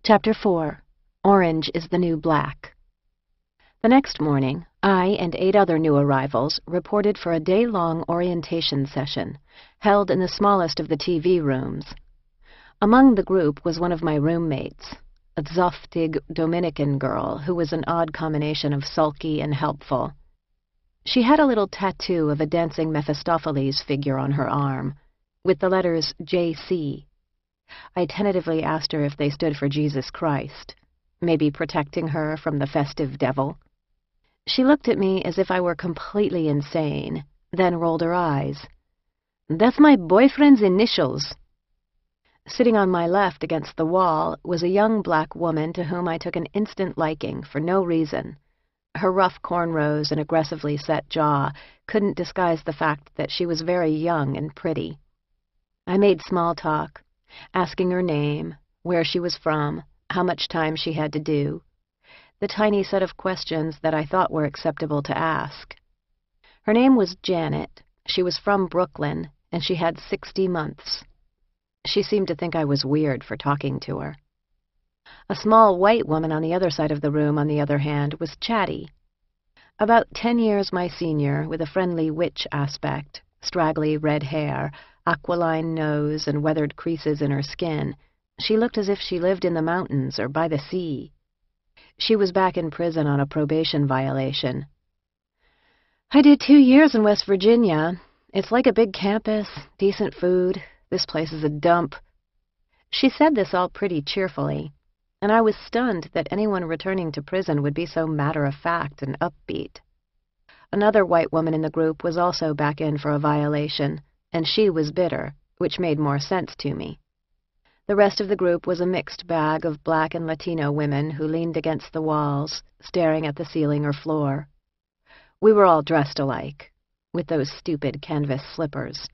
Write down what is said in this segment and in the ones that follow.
Chapter 4. Orange is the New Black. The next morning, I and 8 other new arrivals reported for a day-long orientation session, held in the smallest of the TV rooms. Among the group was one of my roommates, a Zoftig Dominican girl who was an odd combination of sulky and helpful. She had a little tattoo of a dancing Mephistopheles figure on her arm, with the letters J.C. I tentatively asked her if they stood for Jesus Christ, maybe protecting her from the festive devil. She looked at me as if I were completely insane, then rolled her eyes. "That's my boyfriend's initials." Sitting on my left against the wall was a young black woman to whom I took an instant liking for no reason. Her rough cornrows and aggressively set jaw couldn't disguise the fact that she was very young and pretty. I made small talk, asking her name, where she was from, how much time she had to do, the tiny set of questions that I thought were acceptable to ask. Her name was Janet, she was from Brooklyn, and she had 60 months. She seemed to think I was weird for talking to her. A small white woman on the other side of the room, on the other hand, was chatty. About 10 years my senior, with a friendly witch aspect, straggly red hair, aquiline nose, and weathered creases in her skin, she looked as if she lived in the mountains or by the sea. She was back in prison on a probation violation. "I did 2 years in West Virginia. It's like a big campus, decent food. This place is a dump." She said this all pretty cheerfully, and I was stunned that anyone returning to prison would be so matter-of-fact and upbeat. Another white woman in the group was also back in for a violation, and she was bitter, which made more sense to me. The rest of the group was a mixed bag of black and Latino women who leaned against the walls, staring at the ceiling or floor. We were all dressed alike, with those stupid canvas slippers.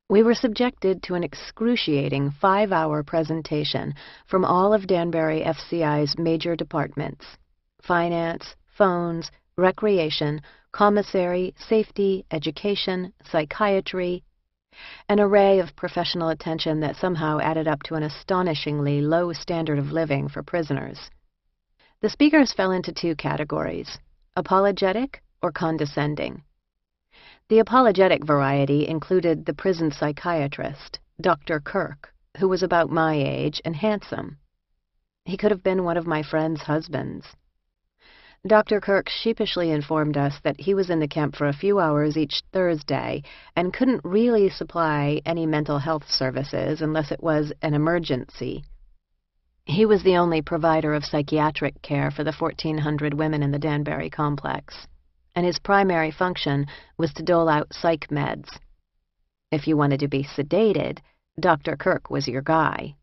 We were subjected to an excruciating 5-hour presentation from all of Danbury FCI's major departments: finance, phones, recreation, commissary, safety, education, psychiatry, an array of professional attention that somehow added up to an astonishingly low standard of living for prisoners. The speakers fell into 2 categories: apologetic or condescending. The apologetic variety included the prison psychiatrist, Dr. Kirk, who was about my age and handsome. He could have been one of my friend's husbands. Dr. Kirk sheepishly informed us that he was in the camp for a few hours each Thursday and couldn't really supply any mental health services unless it was an emergency. He was the only provider of psychiatric care for the 1,400 women in the Danbury complex, and his primary function was to dole out psych meds. If you wanted to be sedated, Dr. Kirk was your guy.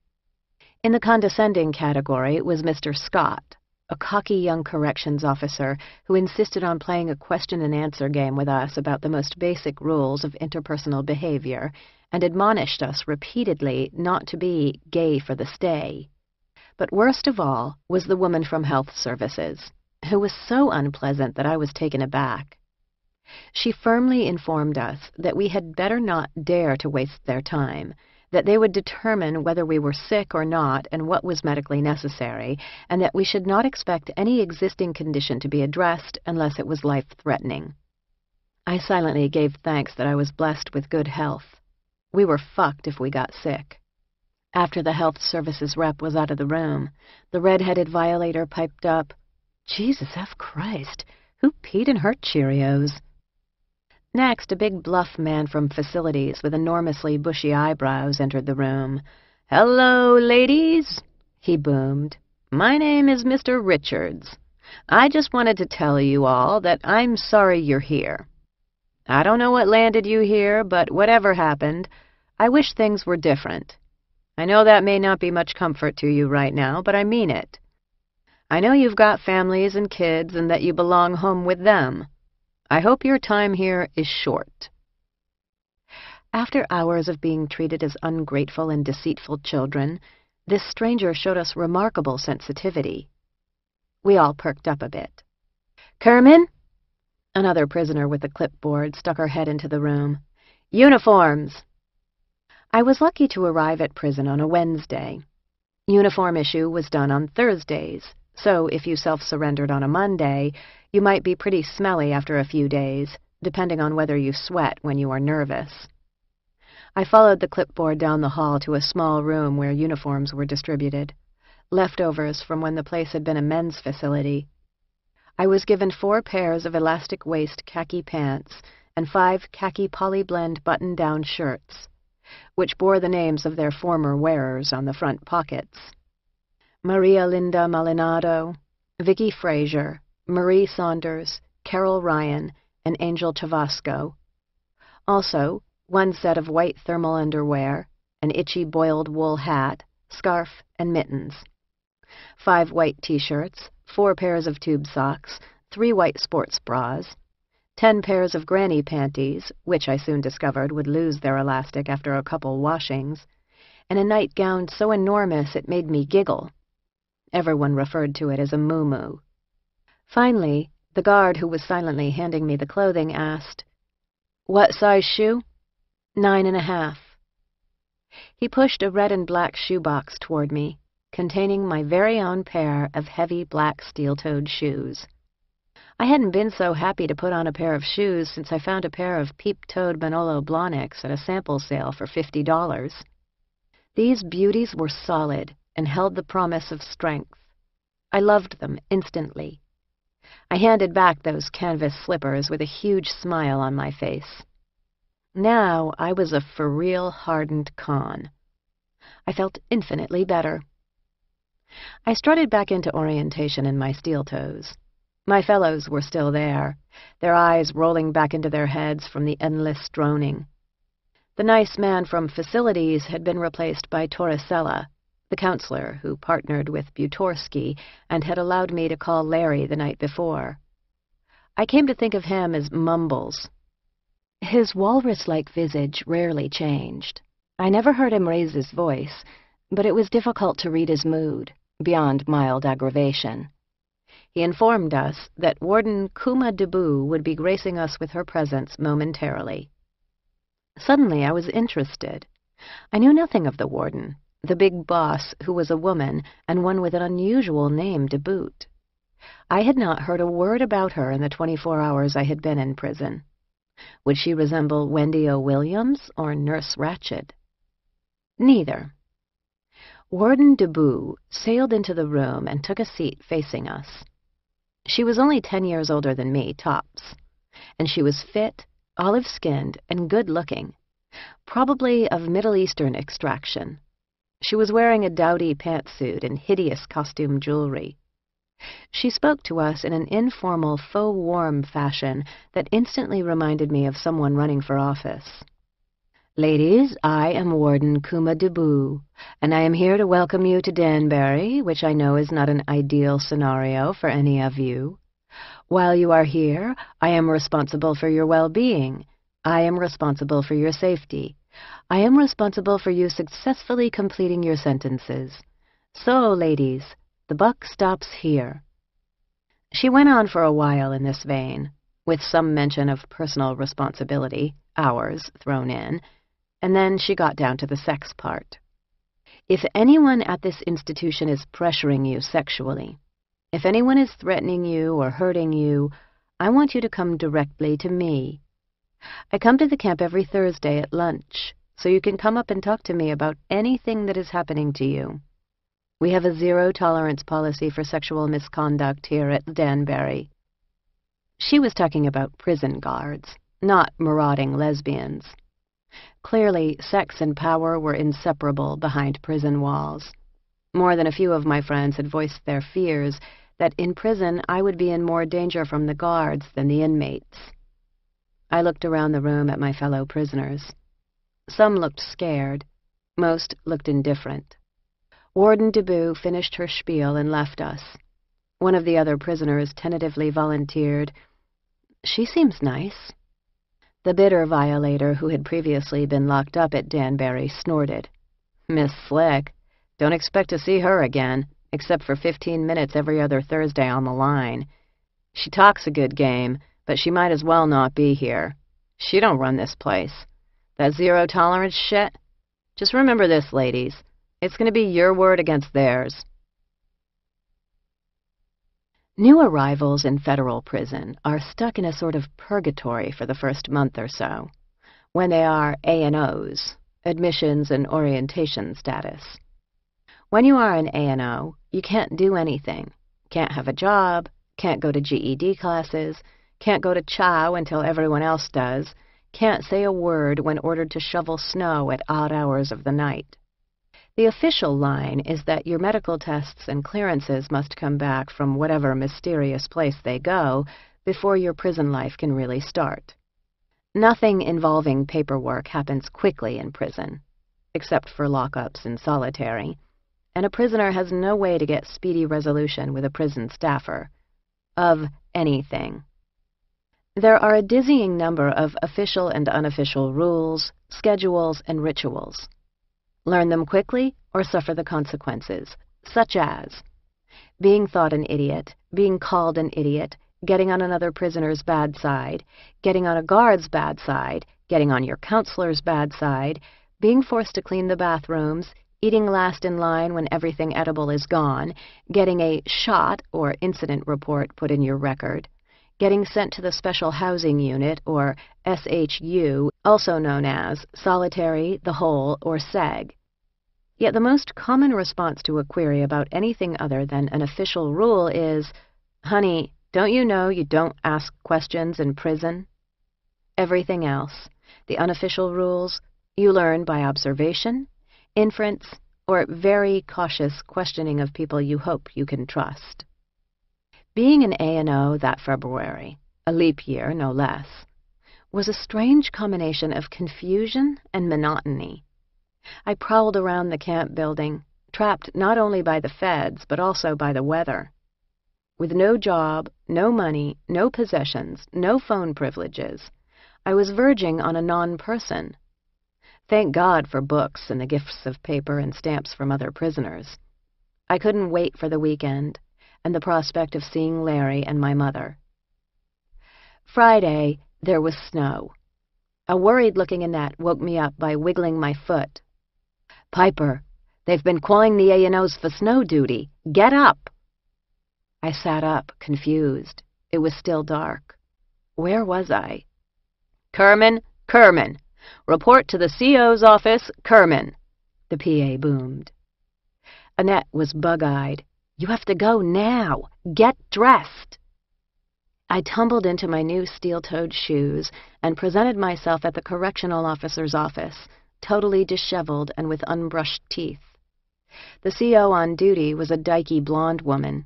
In the condescending category was Mr. Scott, a cocky young corrections officer who insisted on playing a question-and-answer game with us about the most basic rules of interpersonal behavior and admonished us repeatedly not to be gay for the stay. But worst of all was the woman from Health Services, who was so unpleasant that I was taken aback. She firmly informed us that we had better not dare to waste their time, that they would determine whether we were sick or not and what was medically necessary, and that we should not expect any existing condition to be addressed unless it was life-threatening. I silently gave thanks that I was blessed with good health. We were fucked if we got sick. After the Health Services rep was out of the room, the red-headed violator piped up, "Jesus F. Christ, who peed in her Cheerios?" Next, a big bluff man from facilities with enormously bushy eyebrows entered the room. "Hello, ladies," he boomed. "My name is Mr. Richards. I just wanted to tell you all that I'm sorry you're here. I don't know what landed you here, but whatever happened, I wish things were different. I know that may not be much comfort to you right now, but I mean it. I know you've got families and kids and that you belong home with them. I hope your time here is short." After hours of being treated as ungrateful and deceitful children, this stranger showed us remarkable sensitivity. We all perked up a bit. "Kerman?" Another prisoner with a clipboard stuck her head into the room. "Uniforms!" I was lucky to arrive at prison on a Wednesday. Uniform issue was done on Thursdays, so if you self-surrendered on a Monday, you might be pretty smelly after a few days, depending on whether you sweat when you are nervous. I followed the clipboard down the hall to a small room where uniforms were distributed, leftovers from when the place had been a men's facility. I was given 4 pairs of elastic-waist khaki pants and 5 khaki polyblend button-down shirts, which bore the names of their former wearers on the front pockets. Maria Linda Malinado, Vicky Frazier, Marie Saunders, Carol Ryan, and Angel Chavasco. Also, 1 set of white thermal underwear, an itchy boiled wool hat, scarf, and mittens. 5 white t-shirts, 4 pairs of tube socks, 3 white sports bras, 10 pairs of granny panties, which I soon discovered would lose their elastic after a couple washings, and a nightgown so enormous it made me giggle. Everyone referred to it as a muumuu. Finally, the guard who was silently handing me the clothing asked, "What size shoe?" 9.5. He pushed a red and black shoebox toward me, containing my very own pair of heavy black steel-toed shoes. I hadn't been so happy to put on a pair of shoes since I found a pair of peep-toed Manolo Blahniks at a sample sale for $50. These beauties were solid and held the promise of strength. I loved them instantly. I handed back those canvas slippers with a huge smile on my face. Now I was a for-real hardened con. I felt infinitely better. I strutted back into orientation in my steel toes. My fellows were still there, their eyes rolling back into their heads from the endless droning. The nice man from facilities had been replaced by Torricella, the counselor who partnered with Butorsky and had allowed me to call Larry the night before. I came to think of him as Mumbles. His walrus-like visage rarely changed. I never heard him raise his voice, but it was difficult to read his mood, beyond mild aggravation. He informed us that Warden Kuma Debu would be gracing us with her presence momentarily. Suddenly I was interested. I knew nothing of the warden, the big boss who was a woman and one with an unusual name to boot. I had not heard a word about her in the 24 hours I had been in prison. Would she resemble Wendy O. Williams or Nurse Ratched? Neither. Warden Debu sailed into the room and took a seat facing us. She was only 10 years older than me, tops, and she was fit, olive-skinned, and good-looking, probably of Middle Eastern extraction. She was wearing a dowdy pantsuit and hideous costume jewelry. She spoke to us in an informal, faux-warm fashion that instantly reminded me of someone running for office. "Ladies, I am Warden Kuma Debu, and I am here to welcome you to Danbury, which I know is not an ideal scenario for any of you. While you are here, I am responsible for your well-being. I am responsible for your safety. I am responsible for you successfully completing your sentences. So, ladies, the buck stops here." She went on for a while in this vein, with some mention of personal responsibility, ours, thrown in, and then she got down to the sex part. "If anyone at this institution is pressuring you sexually, if anyone is threatening you or hurting you, I want you to come directly to me. I come to the camp every Thursday at lunch, so you can come up and talk to me about anything that is happening to you. We have a zero-tolerance policy for sexual misconduct here at Danbury." She was talking about prison guards, not marauding lesbians. Clearly, sex and power were inseparable behind prison walls. More than a few of my friends had voiced their fears that in prison I would be in more danger from the guards than the inmates. I looked around the room at my fellow prisoners. Some looked scared. Most looked indifferent. Warden Debu finished her spiel and left us. One of the other prisoners tentatively volunteered, "She seems nice." The bitter violator who had previously been locked up at Danbury snorted. "Miss Slick. Don't expect to see her again, except for 15 minutes every other Thursday on the line. She talks a good game, but she might as well not be here. She don't run this place. That zero-tolerance shit? Just remember this, ladies. It's going to be your word against theirs. New arrivals in federal prison are stuck in a sort of purgatory for the first month or so, when they are A&Os, admissions and orientation status. When you are an A&O, you can't do anything. Can't have a job, can't go to GED classes, can't go to chow until everyone else does, can't say a word when ordered to shovel snow at odd hours of the night. The official line is that your medical tests and clearances must come back from whatever mysterious place they go before your prison life can really start. Nothing involving paperwork happens quickly in prison, except for lockups and solitary, and a prisoner has no way to get speedy resolution with a prison staffer of anything. There are a dizzying number of official and unofficial rules, schedules, and rituals. Learn them quickly or suffer the consequences, such as being thought an idiot, being called an idiot, getting on another prisoner's bad side, getting on a guard's bad side, getting on your counselor's bad side, being forced to clean the bathrooms, eating last in line when everything edible is gone, getting a shot or incident report put in your record, getting sent to the Special Housing Unit, or SHU, also known as Solitary, the Hole, or SEG. Yet the most common response to a query about anything other than an official rule is, "Honey, don't you know you don't ask questions in prison?" Everything else, the unofficial rules, you learn by observation, inference, or very cautious questioning of people you hope you can trust. Being an A&O that February, a leap year no less, was a strange combination of confusion and monotony. I prowled around the camp building, trapped not only by the feds but also by the weather. With no job, no money, no possessions, no phone privileges, I was verging on a non-person. Thank God for books and the gifts of paper and stamps from other prisoners. I couldn't wait for the weekend and the prospect of seeing Larry and my mother. Friday, there was snow. A worried-looking Annette woke me up by wiggling my foot. "Piper, they've been calling the A&Os for snow duty. Get up!" I sat up, confused. It was still dark. Where was I? "Kerman, Kerman! Report to the CO's office, Kerman!" the PA boomed. Annette was bug-eyed. "You have to go now. Get dressed." I tumbled into my new steel-toed shoes and presented myself at the correctional officer's office, totally disheveled and with unbrushed teeth. The CO on duty was a dykey blonde woman.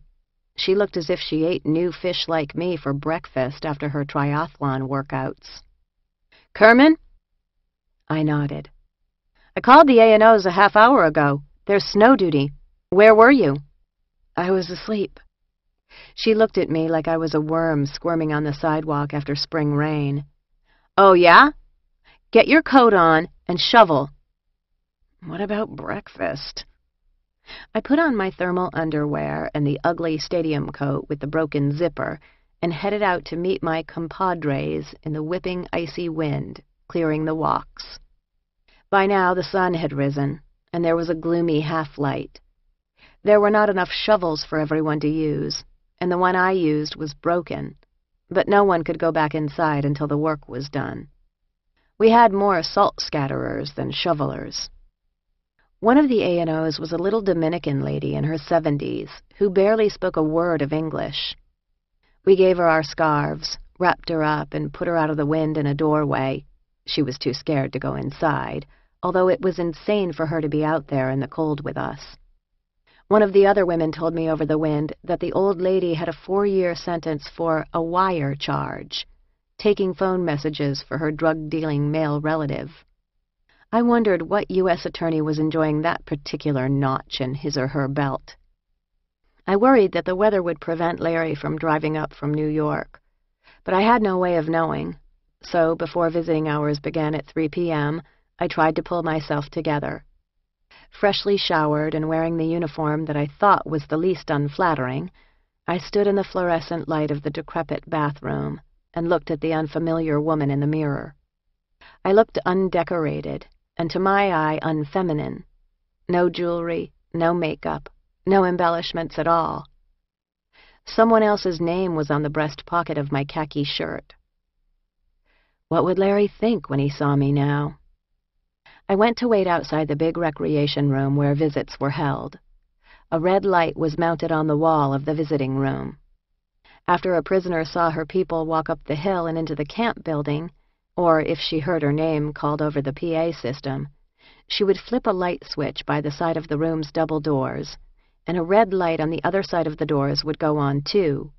She looked as if she ate new fish like me for breakfast after her triathlon workouts. "Kerman?" I nodded. "I called the A&Os a half hour ago. There's snow duty. Where were you?" I was asleep. She looked at me like I was a worm squirming on the sidewalk after spring rain. "Oh, yeah? Get your coat on and shovel." What about breakfast? I put on my thermal underwear and the ugly stadium coat with the broken zipper and headed out to meet my compadres in the whipping icy wind, clearing the walks. By now the sun had risen, and there was a gloomy half-light. There were not enough shovels for everyone to use, and the one I used was broken, but no one could go back inside until the work was done. We had more salt scatterers than shovelers. One of the A&Os was a little Dominican lady in her 70s who barely spoke a word of English. We gave her our scarves, wrapped her up, and put her out of the wind in a doorway. She was too scared to go inside, although it was insane for her to be out there in the cold with us. One of the other women told me over the wind that the old lady had a 4-year sentence for a wire charge, taking phone messages for her drug-dealing male relative. I wondered what U.S. attorney was enjoying that particular notch in his or her belt. I worried that the weather would prevent Larry from driving up from New York, but I had no way of knowing, so before visiting hours began at 3 p.m., I tried to pull myself together. Freshly showered and wearing the uniform that I thought was the least unflattering, I stood in the fluorescent light of the decrepit bathroom and looked at the unfamiliar woman in the mirror. I looked undecorated, and to my eye unfeminine. No jewelry, no makeup, no embellishments at all. Someone else's name was on the breast pocket of my khaki shirt. What would Larry think when he saw me now? I went to wait outside the big recreation room where visits were held. A red light was mounted on the wall of the visiting room. After a prisoner saw her people walk up the hill and into the camp building, or if she heard her name called over the PA system, she would flip a light switch by the side of the room's double doors, and a red light on the other side of the doors would go on too,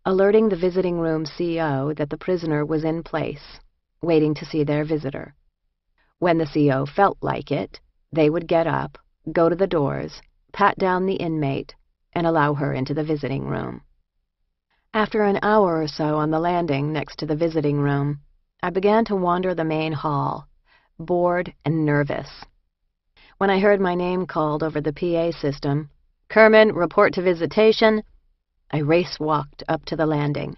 alerting the visiting room CO that the prisoner was in place, waiting to see their visitor. When the CO felt like it, they would get up, go to the doors, pat down the inmate, and allow her into the visiting room. After an hour or so on the landing next to the visiting room, I began to wander the main hall, bored and nervous. When I heard my name called over the PA system, "Kerman, report to visitation," I race-walked up to the landing.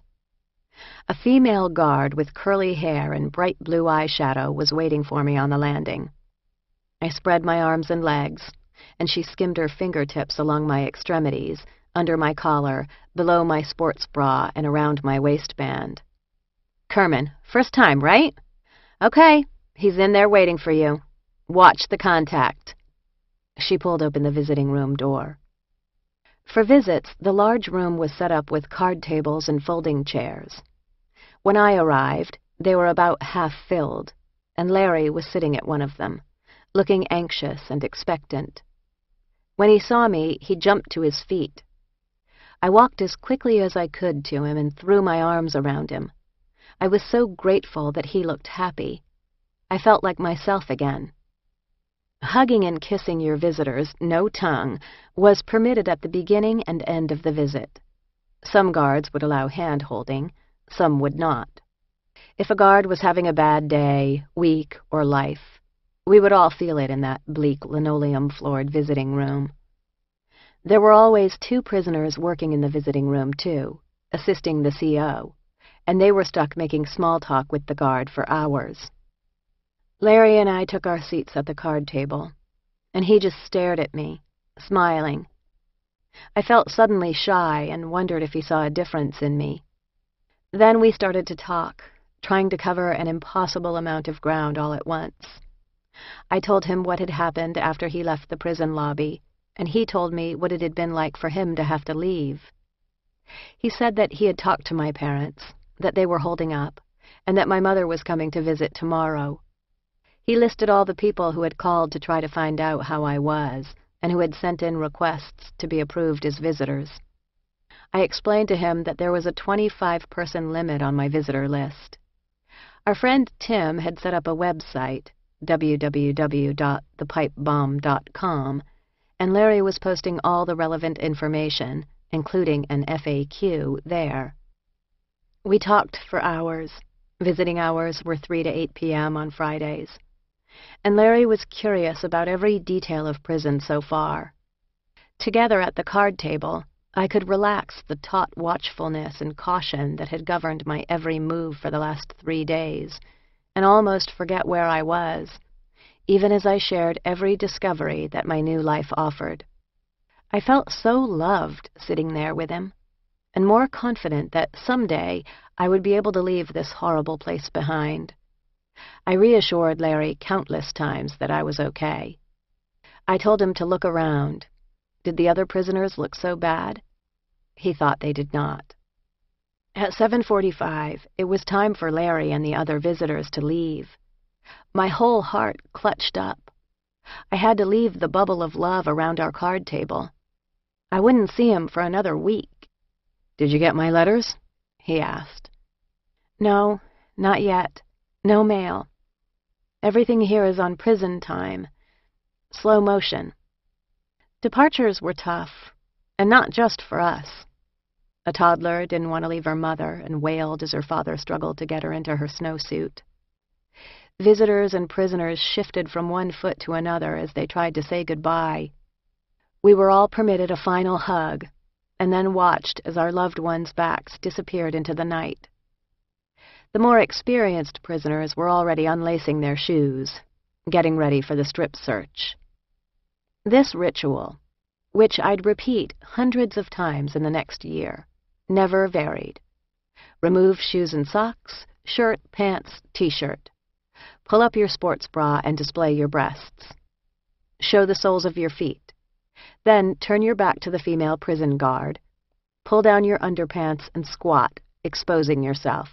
A female guard with curly hair and bright blue eyeshadow was waiting for me on the landing. I spread my arms and legs, and she skimmed her fingertips along my extremities, under my collar, below my sports bra, and around my waistband. "Kerman, first time, right? Okay, he's in there waiting for you. Watch the contact." She pulled open the visiting room door. For visits, the large room was set up with card tables and folding chairs. When I arrived, they were about half filled, and Larry was sitting at one of them, looking anxious and expectant. When he saw me, he jumped to his feet. I walked as quickly as I could to him and threw my arms around him. I was so grateful that he looked happy. I felt like myself again. Hugging and kissing your visitors, no tongue, was permitted at the beginning and end of the visit. Some guards would allow hand-holding, some would not. If a guard was having a bad day, week, or life, we would all feel it in that bleak linoleum-floored visiting room. There were always 2 prisoners working in the visiting room, too, assisting the CO, and they were stuck making small talk with the guard for hours. Larry and I took our seats at the card table, and he just stared at me, smiling. I felt suddenly shy and wondered if he saw a difference in me. Then we started to talk, trying to cover an impossible amount of ground all at once. I told him what had happened after he left the prison lobby, and he told me what it had been like for him to have to leave. He said that he had talked to my parents, that they were holding up, and that my mother was coming to visit tomorrow. He listed all the people who had called to try to find out how I was, and who had sent in requests to be approved as visitors. I explained to him that there was a 25-person limit on my visitor list. Our friend Tim had set up a website, www.thepipebomb.com, and Larry was posting all the relevant information, including an FAQ, there. We talked for hours. Visiting hours were 3 to 8 p.m. on Fridays. And Larry was curious about every detail of prison so far. Together at the card table, I could relax the taut watchfulness and caution that had governed my every move for the last 3 days, and almost forget where I was, even as I shared every discovery that my new life offered. I felt so loved sitting there with him, and more confident that someday I would be able to leave this horrible place behind. I reassured Larry countless times that I was okay. I told him to look around. Did the other prisoners look so bad? He thought they did not. At 7:45, it was time for Larry and the other visitors to leave. My whole heart clutched up. I had to leave the bubble of love around our card table. I wouldn't see him for another week. "Did you get my letters?" he asked. "No, not yet. No mail. Everything here is on prison time. Slow motion." Departures were tough, and not just for us. A toddler didn't want to leave her mother and wailed as her father struggled to get her into her snowsuit. Visitors and prisoners shifted from one foot to another as they tried to say goodbye. We were all permitted a final hug, and then watched as our loved ones' backs disappeared into the night. The more experienced prisoners were already unlacing their shoes, getting ready for the strip search. This ritual, which I'd repeat hundreds of times in the next year, never varied. Remove shoes and socks, shirt, pants, t-shirt. Pull up your sports bra and display your breasts. Show the soles of your feet. Then turn your back to the female prison guard. Pull down your underpants and squat, exposing yourself.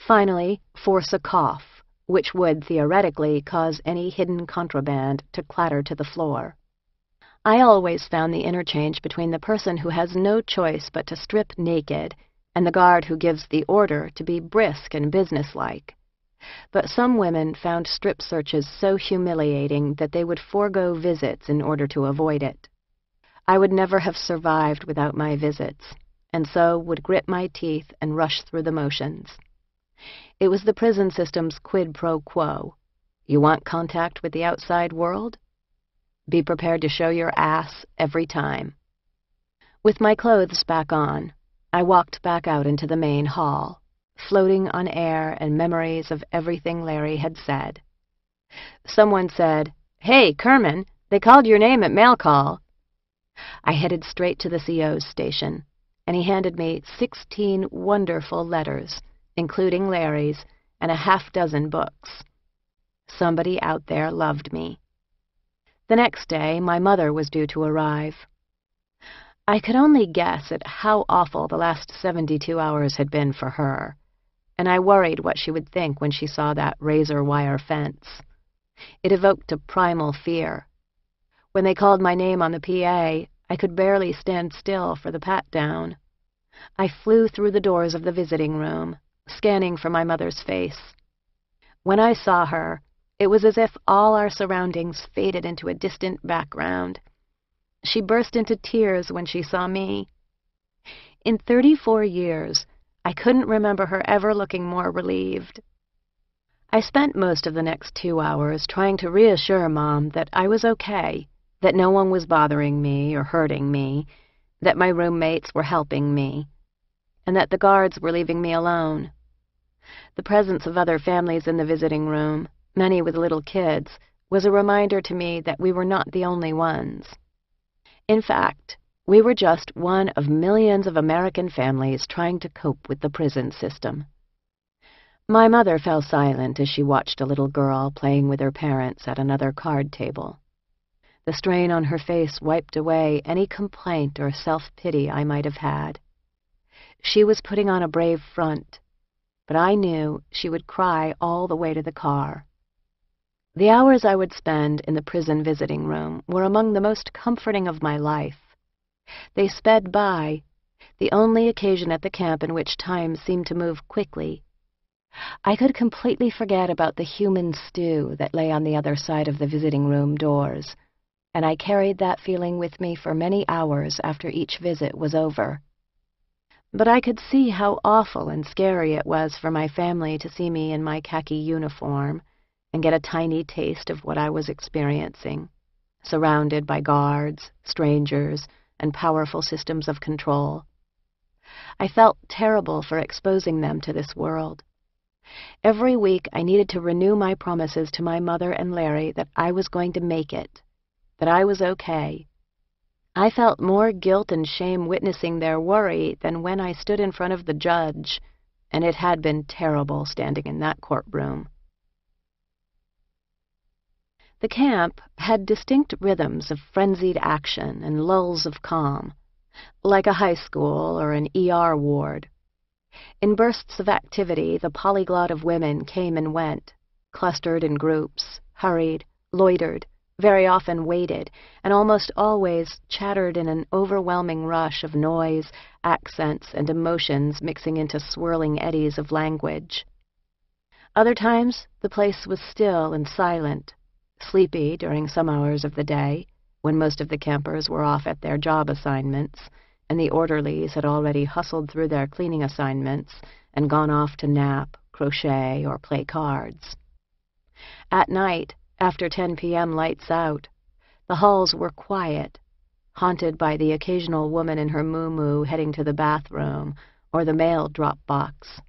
Finally, force a cough, which would, theoretically, cause any hidden contraband to clatter to the floor. I always found the interchange between the person who has no choice but to strip naked and the guard who gives the order to be brisk and businesslike. But some women found strip searches so humiliating that they would forego visits in order to avoid it. I would never have survived without my visits, and so would grit my teeth and rush through the motions. It was the prison system's quid pro quo. You want contact with the outside world? Be prepared to show your ass every time. With my clothes back on, I walked back out into the main hall, floating on air and memories of everything Larry had said. Someone said, "Hey, Kerman, they called your name at mail call." I headed straight to the CO's station, and he handed me 16 wonderful letters, including Larry's, and a half-dozen books. Somebody out there loved me. The next day, my mother was due to arrive. I could only guess at how awful the last 72 hours had been for her, and I worried what she would think when she saw that razor-wire fence. It evoked a primal fear. When they called my name on the PA, I could barely stand still for the pat-down. I flew through the doors of the visiting room, scanning for my mother's face. When I saw her, it was as if all our surroundings faded into a distant background. She burst into tears when she saw me. In 34 years, I couldn't remember her ever looking more relieved. I spent most of the next 2 hours trying to reassure Mom that I was okay, that no one was bothering me or hurting me, that my roommates were helping me, and that the guards were leaving me alone. The presence of other families in the visiting room, many with little kids, was a reminder to me that we were not the only ones. In fact, we were just one of millions of American families trying to cope with the prison system. My mother fell silent as she watched a little girl playing with her parents at another card table. The strain on her face wiped away any complaint or self-pity I might have had. She was putting on a brave front, but I knew she would cry all the way to the car. The hours I would spend in the prison visiting room were among the most comforting of my life. They sped by, the only occasion at the camp in which time seemed to move quickly. I could completely forget about the human stew that lay on the other side of the visiting room doors, and I carried that feeling with me for many hours after each visit was over. But I could see how awful and scary it was for my family to see me in my khaki uniform and get a tiny taste of what I was experiencing, surrounded by guards, strangers, and powerful systems of control. I felt terrible for exposing them to this world. Every week I needed to renew my promises to my mother and Larry that I was going to make it, that I was okay. I felt more guilt and shame witnessing their worry than when I stood in front of the judge, and it had been terrible standing in that courtroom. The camp had distinct rhythms of frenzied action and lulls of calm, like a high school or an ER ward. In bursts of activity, the polyglot of women came and went, clustered in groups, hurried, loitered, very often waited, and almost always chattered in an overwhelming rush of noise, accents, and emotions mixing into swirling eddies of language. Other times, the place was still and silent, sleepy during some hours of the day, when most of the campers were off at their job assignments, and the orderlies had already hustled through their cleaning assignments and gone off to nap, crochet, or play cards. At night, after 10 p.m. lights out, the halls were quiet, haunted by the occasional woman in her muumuu heading to the bathroom or the mail drop box,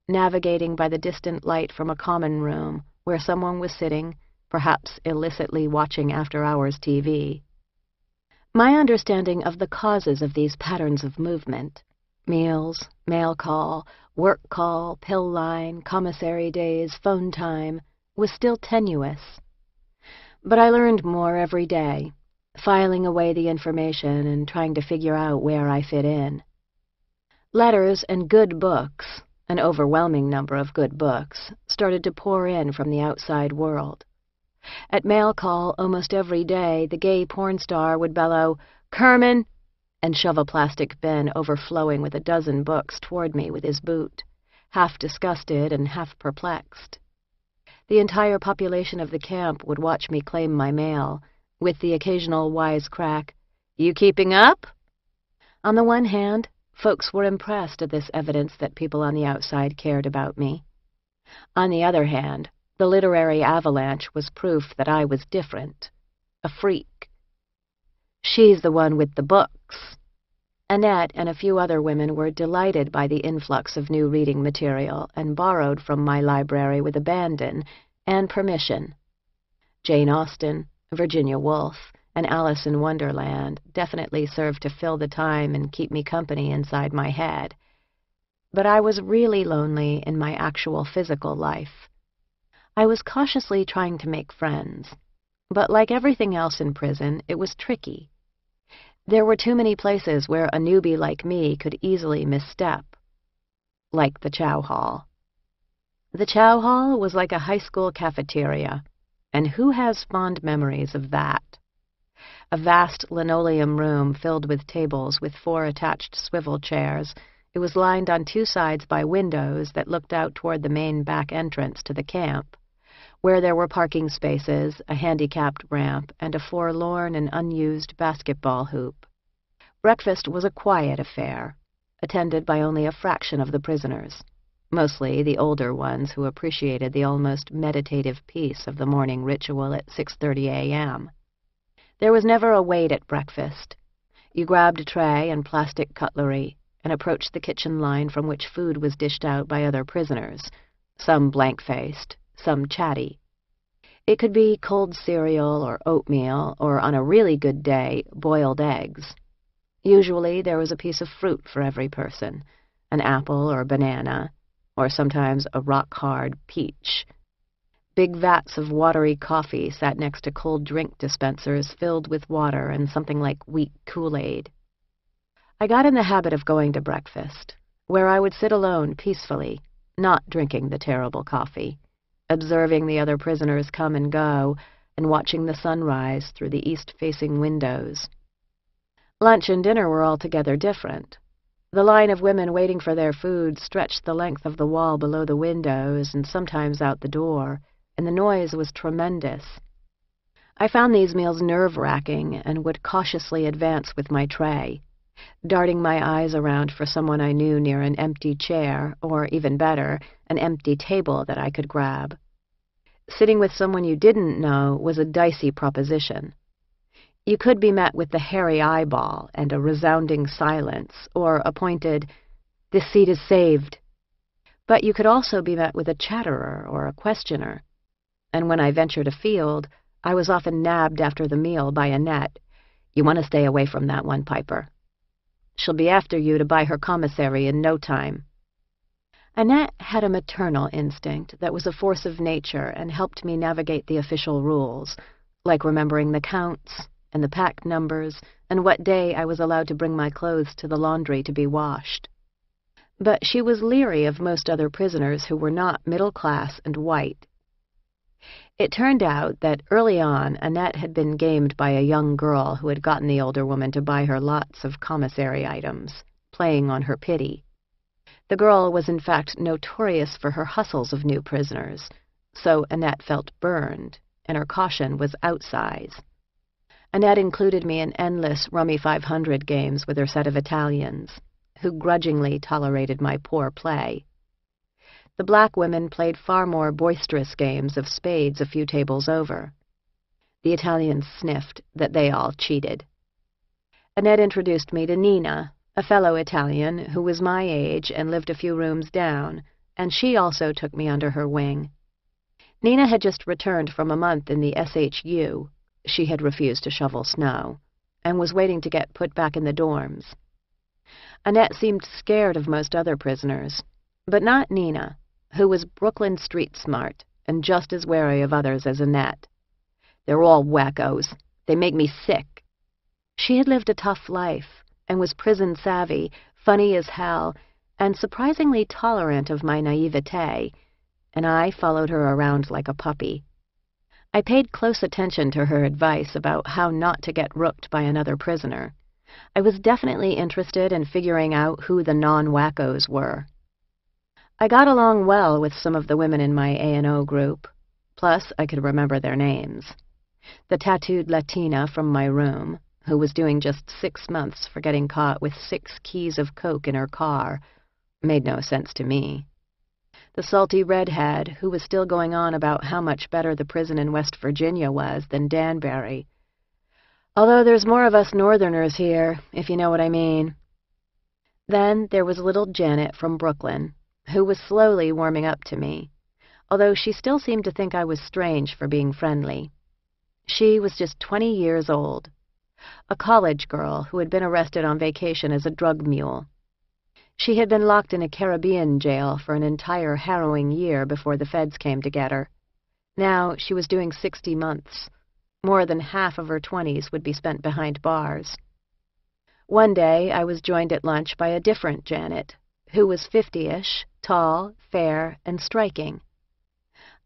navigating by the distant light from a common room where someone was sitting, perhaps illicitly watching after-hours TV. My understanding of the causes of these patterns of movement, meals, mail call, work call, pill line, commissary days, phone time, was still tenuous. But I learned more every day, filing away the information and trying to figure out where I fit in. Letters and good books, an overwhelming number of good books, started to pour in from the outside world. At mail call almost every day, the gay porn star would bellow, "Kerman!" and shove a plastic bin overflowing with a dozen books toward me with his boot, half disgusted and half perplexed. The entire population of the camp would watch me claim my mail, with the occasional wisecrack, "You keeping up?" On the one hand, folks were impressed at this evidence that people on the outside cared about me. On the other hand, the literary avalanche was proof that I was different, a freak. "She's the one with the books." Annette and a few other women were delighted by the influx of new reading material and borrowed from my library with abandon and permission. Jane Austen, Virginia Woolf, and Alice in Wonderland definitely served to fill the time and keep me company inside my head. But I was really lonely in my actual physical life. I was cautiously trying to make friends, but like everything else in prison, it was tricky. There were too many places where a newbie like me could easily misstep, like the chow hall. The chow hall was like a high school cafeteria, and who has fond memories of that? A vast linoleum room filled with tables with 4 attached swivel chairs. It was lined on 2 sides by windows that looked out toward the main back entrance to the camp, where there were parking spaces, a handicapped ramp, and a forlorn and unused basketball hoop. Breakfast was a quiet affair, attended by only a fraction of the prisoners, mostly the older ones who appreciated the almost meditative peace of the morning ritual at 6:30 a.m. There was never a wait at breakfast. You grabbed a tray and plastic cutlery and approached the kitchen line from which food was dished out by other prisoners, some blank-faced, some chatty. It could be cold cereal or oatmeal, or on a really good day, boiled eggs. Usually there was a piece of fruit for every person, an apple or banana, or sometimes a rock-hard peach. Big vats of watery coffee sat next to cold drink dispensers filled with water and something like weak Kool-Aid. I got in the habit of going to breakfast, where I would sit alone peacefully, not drinking the terrible coffee, observing the other prisoners come and go, and watching the sunrise through the east-facing windows. Lunch and dinner were altogether different. The line of women waiting for their food stretched the length of the wall below the windows and sometimes out the door, and the noise was tremendous. I found these meals nerve-wracking and would cautiously advance with my tray, darting my eyes around for someone I knew near an empty chair, or, even better, an empty table that I could grab. Sitting with someone you didn't know was a dicey proposition. You could be met with the hairy eyeball and a resounding silence, or a pointed, "This seat is saved." But you could also be met with a chatterer or a questioner. And when I ventured afield, I was often nabbed after the meal by Annette. "You want to stay away from that one, Piper. She'll be after you to buy her commissary in no time." Annette had a maternal instinct that was a force of nature and helped me navigate the official rules, like remembering the counts and the pack numbers and what day I was allowed to bring my clothes to the laundry to be washed. But she was leery of most other prisoners who were not middle class and white. It turned out that early on Annette had been gamed by a young girl who had gotten the older woman to buy her lots of commissary items, playing on her pity. The girl was in fact notorious for her hustles of new prisoners, so Annette felt burned, and her caution was outsize. Annette included me in endless Rummy 500 games with her set of Italians, who grudgingly tolerated my poor play. The black women played far more boisterous games of spades a few tables over. The Italians sniffed that they all cheated. Annette introduced me to Nina, a fellow Italian who was my age and lived a few rooms down, and she also took me under her wing. Nina had just returned from a month in the SHU. She had refused to shovel snow, and was waiting to get put back in the dorms. Annette seemed scared of most other prisoners, but not Nina, who was Brooklyn street smart and just as wary of others as Annette. "They're all wackos. They make me sick." She had lived a tough life and was prison-savvy, funny as hell, and surprisingly tolerant of my naivete, and I followed her around like a puppy. I paid close attention to her advice about how not to get rooked by another prisoner. I was definitely interested in figuring out who the non-wackos were. I got along well with some of the women in my A&O group, plus I could remember their names. The tattooed Latina from my room, who was doing just 6 months for getting caught with 6 keys of coke in her car, made no sense to me. The salty redhead, who was still going on about how much better the prison in West Virginia was than Danbury. Although there's more of us Northerners here, if you know what I mean. Then there was little Janet from Brooklyn, who was slowly warming up to me, although she still seemed to think I was strange for being friendly. She was just 20 years old, a college girl who had been arrested on vacation as a drug mule. She had been locked in a Caribbean jail for an entire harrowing year before the feds came to get her. Now she was doing 60 months. More than half of her 20s would be spent behind bars. One day I was joined at lunch by a different Janet, who was 50-ish, tall, fair, and striking.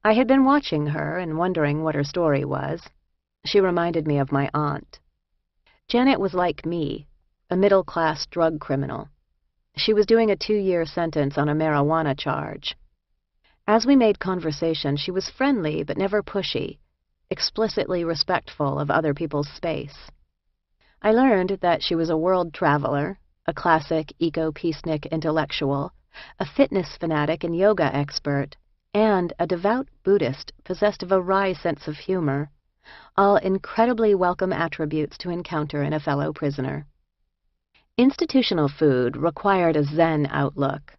I had been watching her and wondering what her story was. She reminded me of my aunt. Janet was like me, a middle-class drug criminal. She was doing a 2-year sentence on a marijuana charge. As we made conversation, she was friendly but never pushy, explicitly respectful of other people's space. I learned that she was a world traveler, a classic eco-peacenik intellectual, a fitness fanatic and yoga expert, and a devout Buddhist possessed of a wry sense of humor, all incredibly welcome attributes to encounter in a fellow prisoner. Institutional food required a Zen outlook.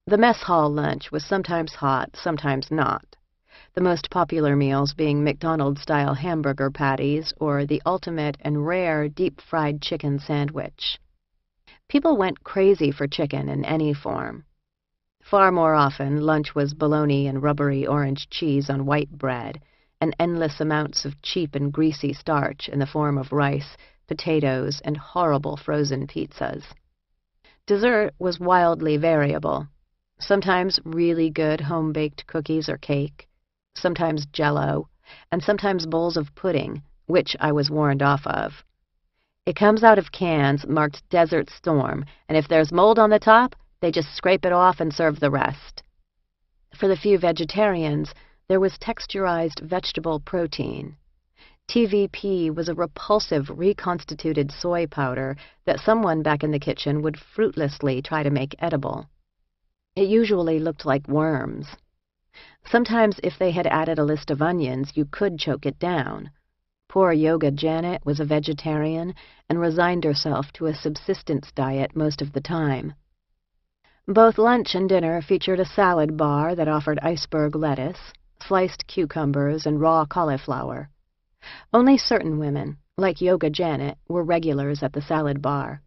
The mess hall lunch was sometimes hot, sometimes not, the most popular meals being McDonald's-style hamburger patties or the ultimate and rare deep-fried chicken sandwich. People went crazy for chicken in any form. Far more often, lunch was bologna and rubbery orange cheese on white bread, and endless amounts of cheap and greasy starch in the form of rice, potatoes, and horrible frozen pizzas. Dessert was wildly variable. Sometimes really good home-baked cookies or cake, sometimes Jell-O, and sometimes bowls of pudding, which I was warned off of. It comes out of cans marked Desert Storm, and if there's mold on the top, they just scrape it off and serve the rest. For the few vegetarians, there was texturized vegetable protein. TVP was a repulsive reconstituted soy powder that someone back in the kitchen would fruitlessly try to make edible. It usually looked like worms. Sometimes if they had added a list of onions, you could choke it down. Poor Yoga Janet was a vegetarian and resigned herself to a subsistence diet most of the time. Both lunch and dinner featured a salad bar that offered iceberg lettuce, sliced cucumbers, and raw cauliflower. Only certain women, like Yoga Janet, were regulars at the salad bar.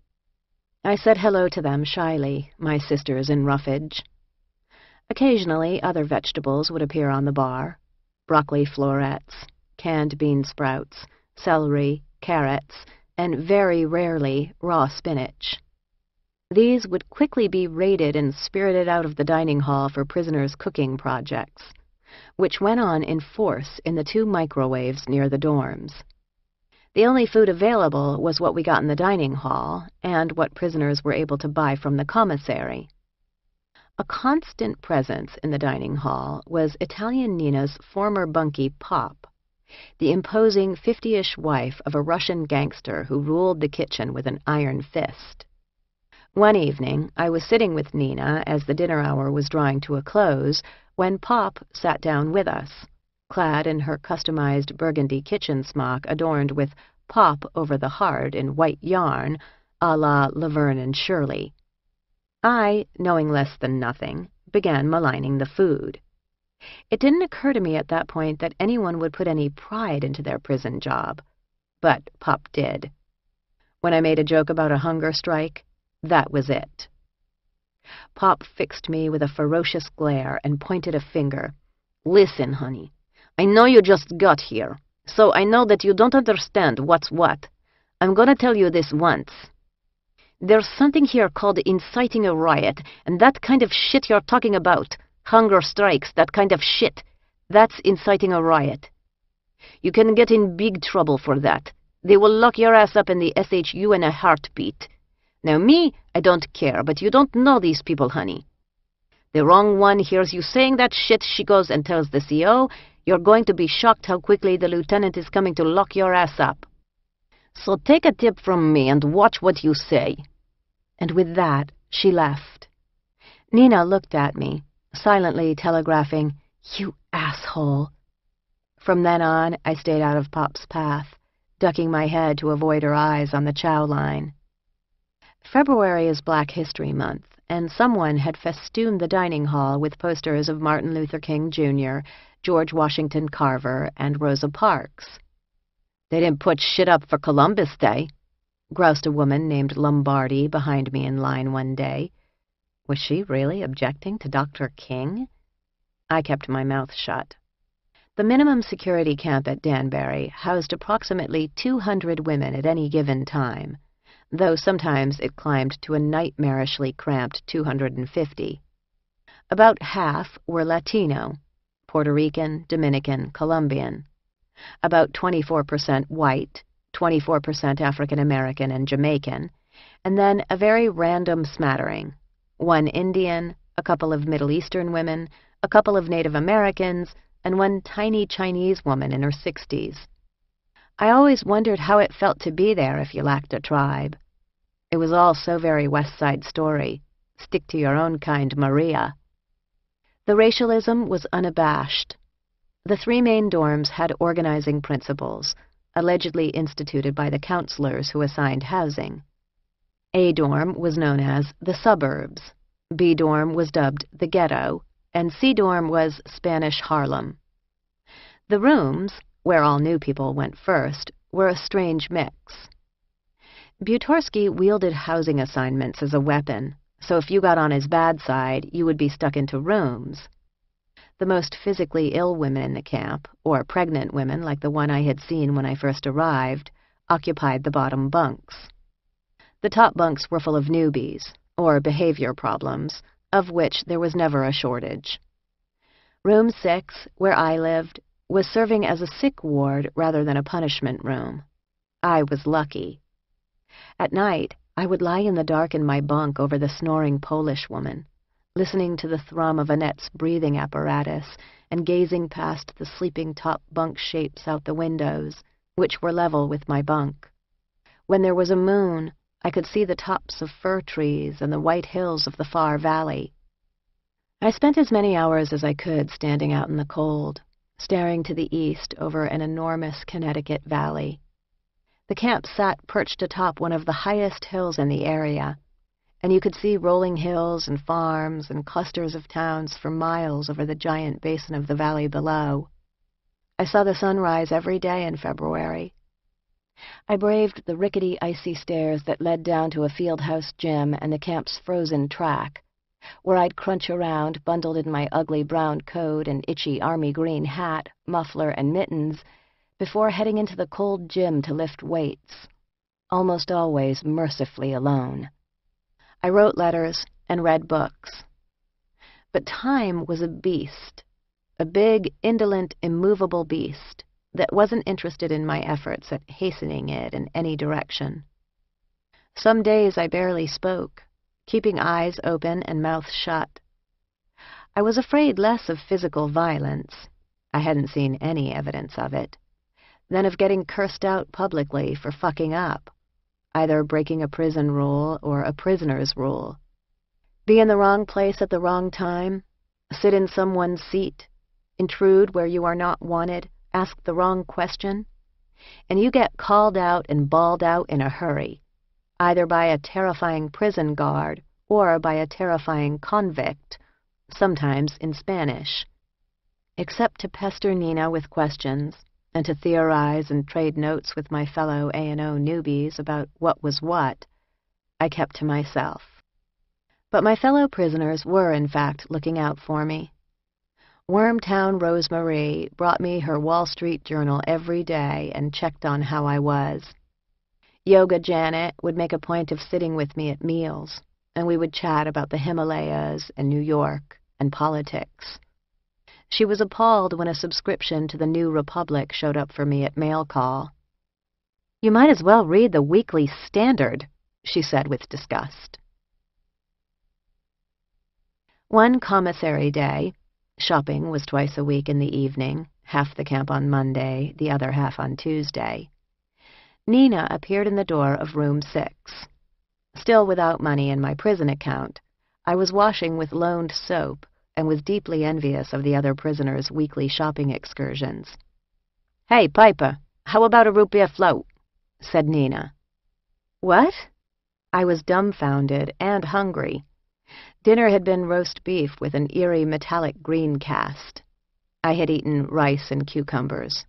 I said hello to them shyly, my sisters in roughage. Occasionally, other vegetables would appear on the bar: broccoli florets, canned bean sprouts, celery, carrots, and very rarely raw spinach. These would quickly be raided and spirited out of the dining hall for prisoners' cooking projects, which went on in force in the 2 microwaves near the dorms. The only food available was what we got in the dining hall and what prisoners were able to buy from the commissary. A constant presence in the dining hall was Italian Nina's former bunkie Pop, the imposing 50-ish wife of a Russian gangster who ruled the kitchen with an iron fist. One evening, I was sitting with Nina as the dinner hour was drawing to a close when Pop sat down with us, clad in her customized burgundy kitchen smock adorned with Pop over the heart in white yarn, a la Laverne and Shirley. I, knowing less than nothing, began maligning the food. It didn't occur to me at that point that anyone would put any pride into their prison job, but Pop did. When I made a joke about a hunger strike, that was it. Pop fixed me with a ferocious glare and pointed a finger. "Listen, honey, I know you just got here, so I know that you don't understand what's what. I'm gonna tell you this once. There's something here called inciting a riot, and that kind of shit you're talking about, hunger strikes, that kind of shit, that's inciting a riot. You can get in big trouble for that. They will lock your ass up in the SHU in a heartbeat. Now me, I don't care, but you don't know these people, honey. The wrong one hears you saying that shit, she goes and tells the CO, you're going to be shocked how quickly the lieutenant is coming to lock your ass up. So take a tip from me and watch what you say." And with that, she left. Nina looked at me, silently telegraphing, "You asshole." From then on, I stayed out of Pop's path, ducking my head to avoid her eyes on the chow line. February is Black History Month, and someone had festooned the dining hall with posters of Martin Luther King Jr., George Washington Carver, and Rosa Parks. "They didn't put shit up for Columbus Day," groused a woman named Lombardi behind me in line one day. Was she really objecting to Dr. King? I kept my mouth shut. The minimum security camp at Danbury housed approximately 200 women at any given time, though sometimes it climbed to a nightmarishly cramped 250. About half were Latino, Puerto Rican, Dominican, Colombian. About 24% white, 24% African American and Jamaican, and then a very random smattering. One Indian, a couple of Middle Eastern women, a couple of Native Americans, and one tiny Chinese woman in her 60s. I always wondered how it felt to be there if you lacked a tribe. It was all so very West Side Story. Stick to your own kind, Maria. The racialism was unabashed. The three main dorms had organizing principles, allegedly instituted by the counselors who assigned housing. A dorm was known as the suburbs, B dorm was dubbed the ghetto, and C dorm was Spanish Harlem. The rooms, where all new people went first, were a strange mix. Butorsky wielded housing assignments as a weapon, so if you got on his bad side, you would be stuck into rooms. The most physically ill women in the camp, or pregnant women like the one I had seen when I first arrived, occupied the bottom bunks. The top bunks were full of newbies, or behavior problems, of which there was never a shortage. Room 6, where I lived, was serving as a sick ward rather than a punishment room. I was lucky. At night, I would lie in the dark in my bunk over the snoring Polish woman, listening to the thrum of Annette's breathing apparatus and gazing past the sleeping top bunk shapes out the windows, which were level with my bunk. When there was a moon, I could see the tops of fir trees and the white hills of the far valley. I spent as many hours as I could standing out in the cold, staring to the east over an enormous Connecticut valley. The camp sat perched atop one of the highest hills in the area, and you could see rolling hills and farms and clusters of towns for miles over the giant basin of the valley below. I saw the sun rise every day in February. I braved the rickety, icy stairs that led down to a field house gym and the camp's frozen track, where I'd crunch around, bundled in my ugly brown coat and itchy army green hat, muffler, and mittens, before heading into the cold gym to lift weights, almost always mercifully alone. I wrote letters and read books. But time was a beast, a big, indolent, immovable beast that wasn't interested in my efforts at hastening it in any direction. Some days I barely spoke, keeping eyes open and mouth shut. I was afraid less of physical violence, I hadn't seen any evidence of it, than of getting cursed out publicly for fucking up, either breaking a prison rule or a prisoner's rule. Be in the wrong place at the wrong time, sit in someone's seat, intrude where you are not wanted, ask the wrong question, and you get called out and bawled out in a hurry, either by a terrifying prison guard or by a terrifying convict, sometimes in Spanish. Except to pester Nina with questions and to theorize and trade notes with my fellow A&O newbies about what was what, I kept to myself. But my fellow prisoners were, in fact, looking out for me. Wormtown Rosemarie brought me her Wall Street Journal every day and checked on how I was. Yoga Janet would make a point of sitting with me at meals, and we would chat about the Himalayas and New York and politics. She was appalled when a subscription to the New Republic showed up for me at mail call. "You might as well read the Weekly Standard," she said with disgust. One commissary day, shopping was twice a week in the evening, half the camp on Monday, the other half on Tuesday, Nina appeared in the door of room 6. Still without money in my prison account, I was washing with loaned soap and was deeply envious of the other prisoners' weekly shopping excursions. "Hey, Piper, how about a root beer float?" said Nina. "What?" I was dumbfounded and hungry. Dinner had been roast beef with an eerie metallic green cast. I had eaten rice and cucumbers.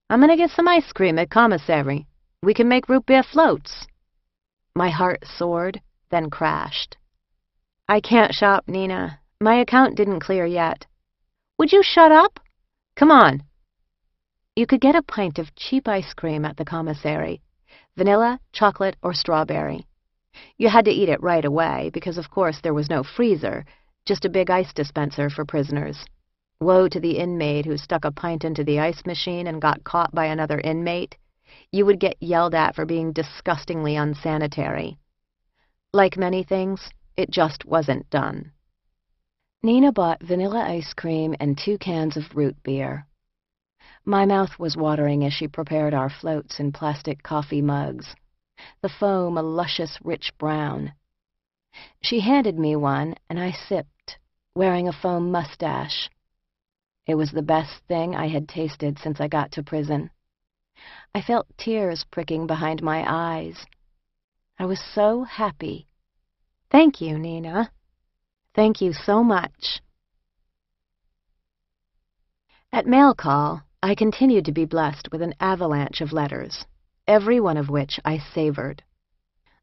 "I'm going to get some ice cream at commissary. We can make root beer floats." My heart soared, then crashed. "I can't shop, Nina. My account didn't clear yet." "Would you shut up? Come on." You could get a pint of cheap ice cream at the commissary, vanilla, chocolate, or strawberry. You had to eat it right away because, of course, there was no freezer, just a big ice dispenser for prisoners. Woe to the inmate who stuck a pint into the ice machine and got caught by another inmate. You would get yelled at for being disgustingly unsanitary. Like many things, it just wasn't done. Nina bought vanilla ice cream and 2 cans of root beer. My mouth was watering as she prepared our floats in plastic coffee mugs, the foam a luscious rich brown. She handed me one, and I sipped, wearing a foam mustache. It was the best thing I had tasted since I got to prison. I felt tears pricking behind my eyes. I was so happy. "Thank you, Nina. Thank you so much." At mail call, I continued to be blessed with an avalanche of letters, every one of which I savored.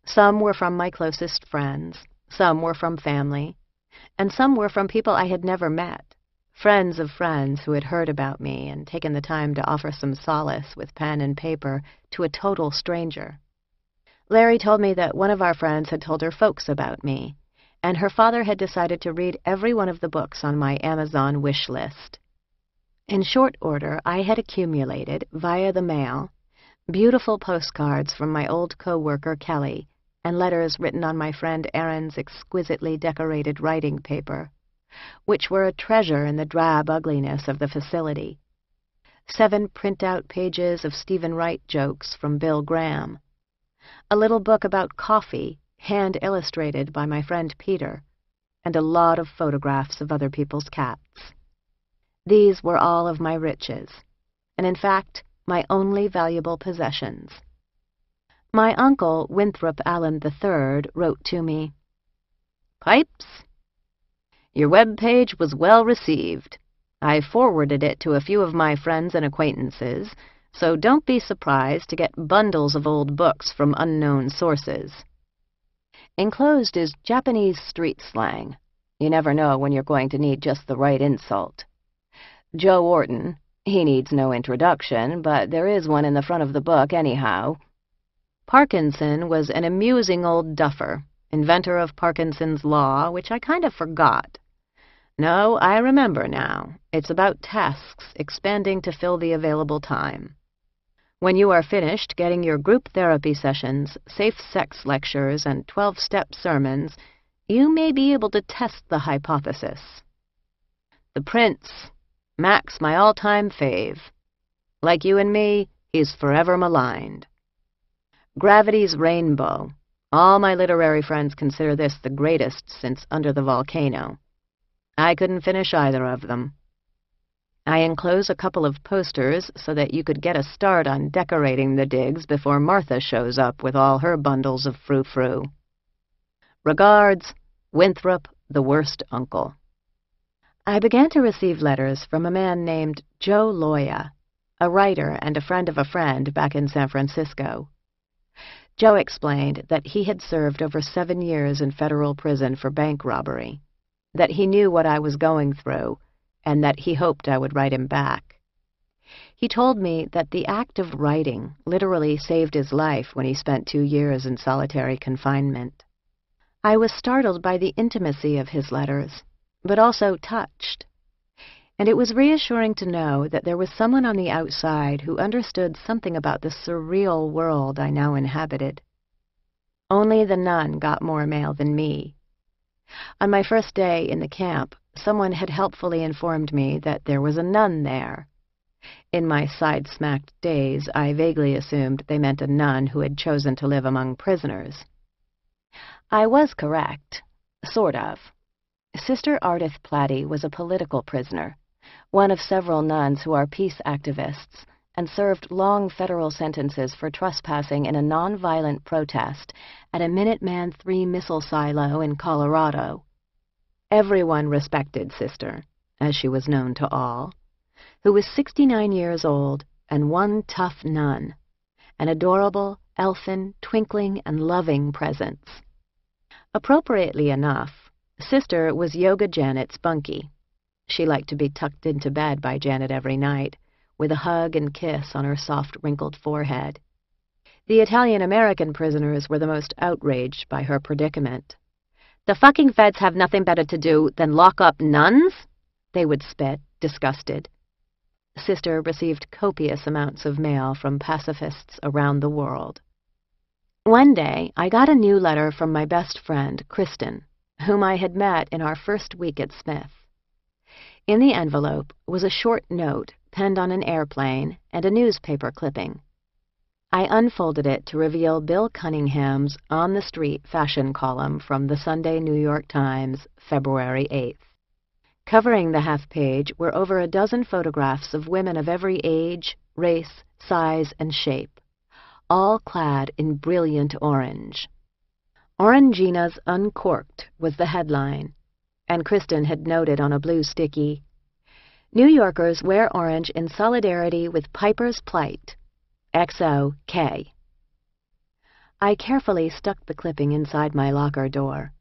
Some were from my closest friends, some were from family, and some were from people I had never met. Friends of friends who had heard about me and taken the time to offer some solace with pen and paper to a total stranger. Larry told me that one of our friends had told her folks about me, and her father had decided to read every one of the books on my Amazon wish list. In short order, I had accumulated, via the mail, beautiful postcards from my old co-worker Kelly and letters written on my friend Aaron's exquisitely decorated writing paper, which were a treasure in the drab ugliness of the facility. 7 print-out pages of Stephen Wright jokes from Bill Graham. A little book about coffee, hand-illustrated by my friend Peter, and a lot of photographs of other people's cats. These were all of my riches, and in fact, my only valuable possessions. My uncle, Winthrop Allen III, wrote to me, "Pipes, your web page was well received. I forwarded it to a few of my friends and acquaintances, so don't be surprised to get bundles of old books from unknown sources." Enclosed is Japanese street slang. You never know when you're going to need just the right insult. Joe Orton, he needs no introduction, but there is one in the front of the book anyhow. Parkinson was an amusing old duffer, inventor of Parkinson's Law, which I kind of forgot. No, I remember now. It's about tasks expanding to fill the available time. When you are finished getting your group therapy sessions, safe sex lectures, and 12-step sermons, you may be able to test the hypothesis. The Prince, Max, my all-time fave. Like you and me, he's forever maligned. Gravity's Rainbow. All my literary friends consider this the greatest since Under the Volcano. I couldn't finish either of them. I enclose a couple of posters so that you could get a start on decorating the digs before Martha shows up with all her bundles of frou-frou. Regards, Winthrop, the worst uncle. I began to receive letters from a man named Joe Loya, a writer and a friend back in San Francisco. Joe explained that he had served over 7 years in federal prison for bank robbery, that he knew what I was going through, and that he hoped I would write him back. He told me that the act of writing literally saved his life when he spent 2 years in solitary confinement. I was startled by the intimacy of his letters, but also touched. And it was reassuring to know that there was someone on the outside who understood something about the surreal world I now inhabited. Only the nun got more mail than me. On my first day in the camp, someone had helpfully informed me that there was a nun there. In my side-smacked days, I vaguely assumed they meant a nun who had chosen to live among prisoners. I was correct, sort of. Sister Ardith Platy was a political prisoner, one of several nuns who are peace activists, and served long federal sentences for trespassing in a nonviolent protest at a Minuteman III missile silo in Colorado. Everyone respected Sister, as she was known to all, who was 69 years old and one tough nun, an adorable, elfin, twinkling, and loving presence. Appropriately enough, Sister was Yoga Janet's bunkie. She liked to be tucked into bed by Janet every night, with a hug and kiss on her soft, wrinkled forehead. The Italian-American prisoners were the most outraged by her predicament. "The fucking feds have nothing better to do than lock up nuns?" they would spit, disgusted. Sister received copious amounts of mail from pacifists around the world. One day, I got a new letter from my best friend, Kristen, whom I had met in our first week at Smith. In the envelope was a short note penned on an airplane and a newspaper clipping. I unfolded it to reveal Bill Cunningham's On the Street fashion column from the Sunday New York Times, February 8th. Covering the half-page were over a dozen photographs of women of every age, race, size, and shape, all clad in brilliant orange. Orangina's Uncorked was the headline, and Kristen had noted on a blue sticky, "New Yorkers wear orange in solidarity with Piper's plight. XOK." I carefully stuck the clipping inside my locker door,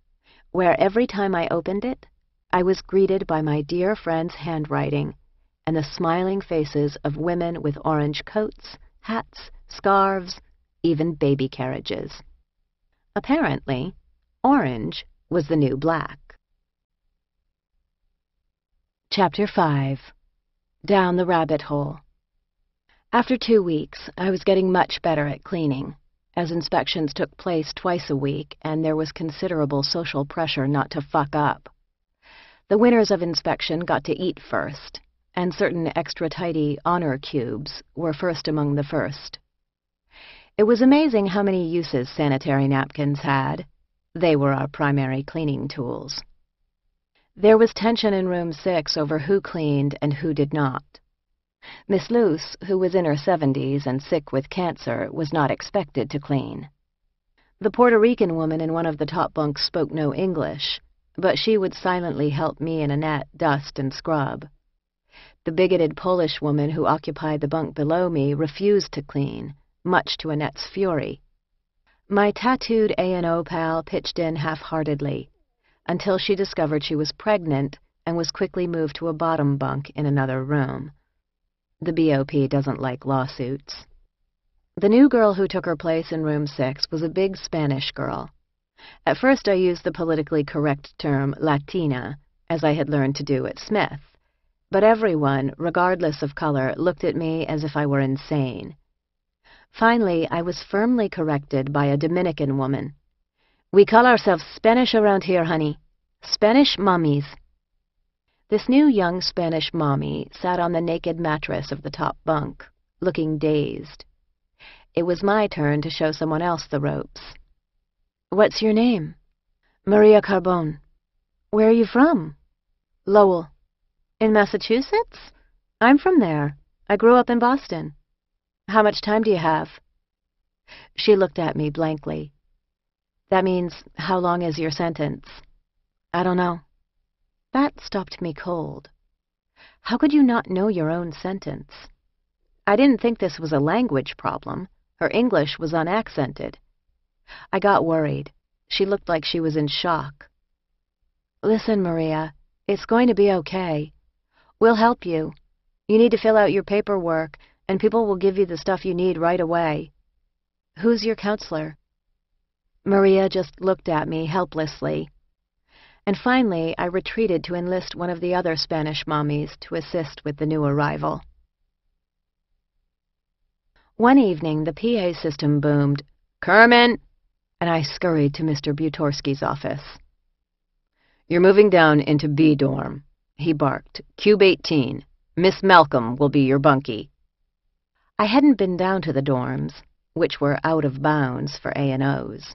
where every time I opened it, I was greeted by my dear friend's handwriting and the smiling faces of women with orange coats, hats, scarves, even baby carriages. Apparently, orange was the new black. Chapter 5. Down the Rabbit Hole. After 2 weeks, I was getting much better at cleaning, as inspections took place twice a week and there was considerable social pressure not to fuck up. The winners of inspection got to eat first, and certain extra-tidy honor cubes were first among the first. It was amazing how many uses sanitary napkins had. They were our primary cleaning tools. There was tension in Room 6 over who cleaned and who did not. Miss Luce, who was in her 70s and sick with cancer, was not expected to clean. The Puerto Rican woman in one of the top bunks spoke no English, but she would silently help me and Annette dust and scrub. The bigoted Polish woman who occupied the bunk below me refused to clean, much to Annette's fury. My tattooed A&O pal pitched in half-heartedly, until she discovered she was pregnant and was quickly moved to a bottom bunk in another room. The BOP doesn't like lawsuits. The new girl who took her place in Room 6 was a big Spanish girl. At first I used the politically correct term Latina, as I had learned to do at Smith, but everyone, regardless of color, looked at me as if I were insane. Finally, I was firmly corrected by a Dominican woman. "We call ourselves Spanish around here, honey. Spanish mommies." This new young Spanish mommy sat on the naked mattress of the top bunk, looking dazed. It was my turn to show someone else the ropes. "What's your name?" "Maria Carbone." "Where are you from?" "Lowell." "In Massachusetts? I'm from there. I grew up in Boston." "How much time do you have?" She looked at me blankly. "That means, how long is your sentence?" "I don't know." That stopped me cold. How could you not know your own sentence? I didn't think this was a language problem. Her English was unaccented. I got worried. She looked like she was in shock. Listen, Maria, it's going to be okay. We'll help you. You need to fill out your paperwork, and people will give you the stuff you need right away. Who's your counselor? Maria just looked at me helplessly. And finally, I retreated to enlist one of the other Spanish mommies to assist with the new arrival. One evening, the PA system boomed, "Kerman!" and I scurried to Mr. Butorski's office. "You're moving down into B dorm," he barked. "Cube 18. Miss Malcolm will be your bunkie." I hadn't been down to the dorms, which were out of bounds for A&Os.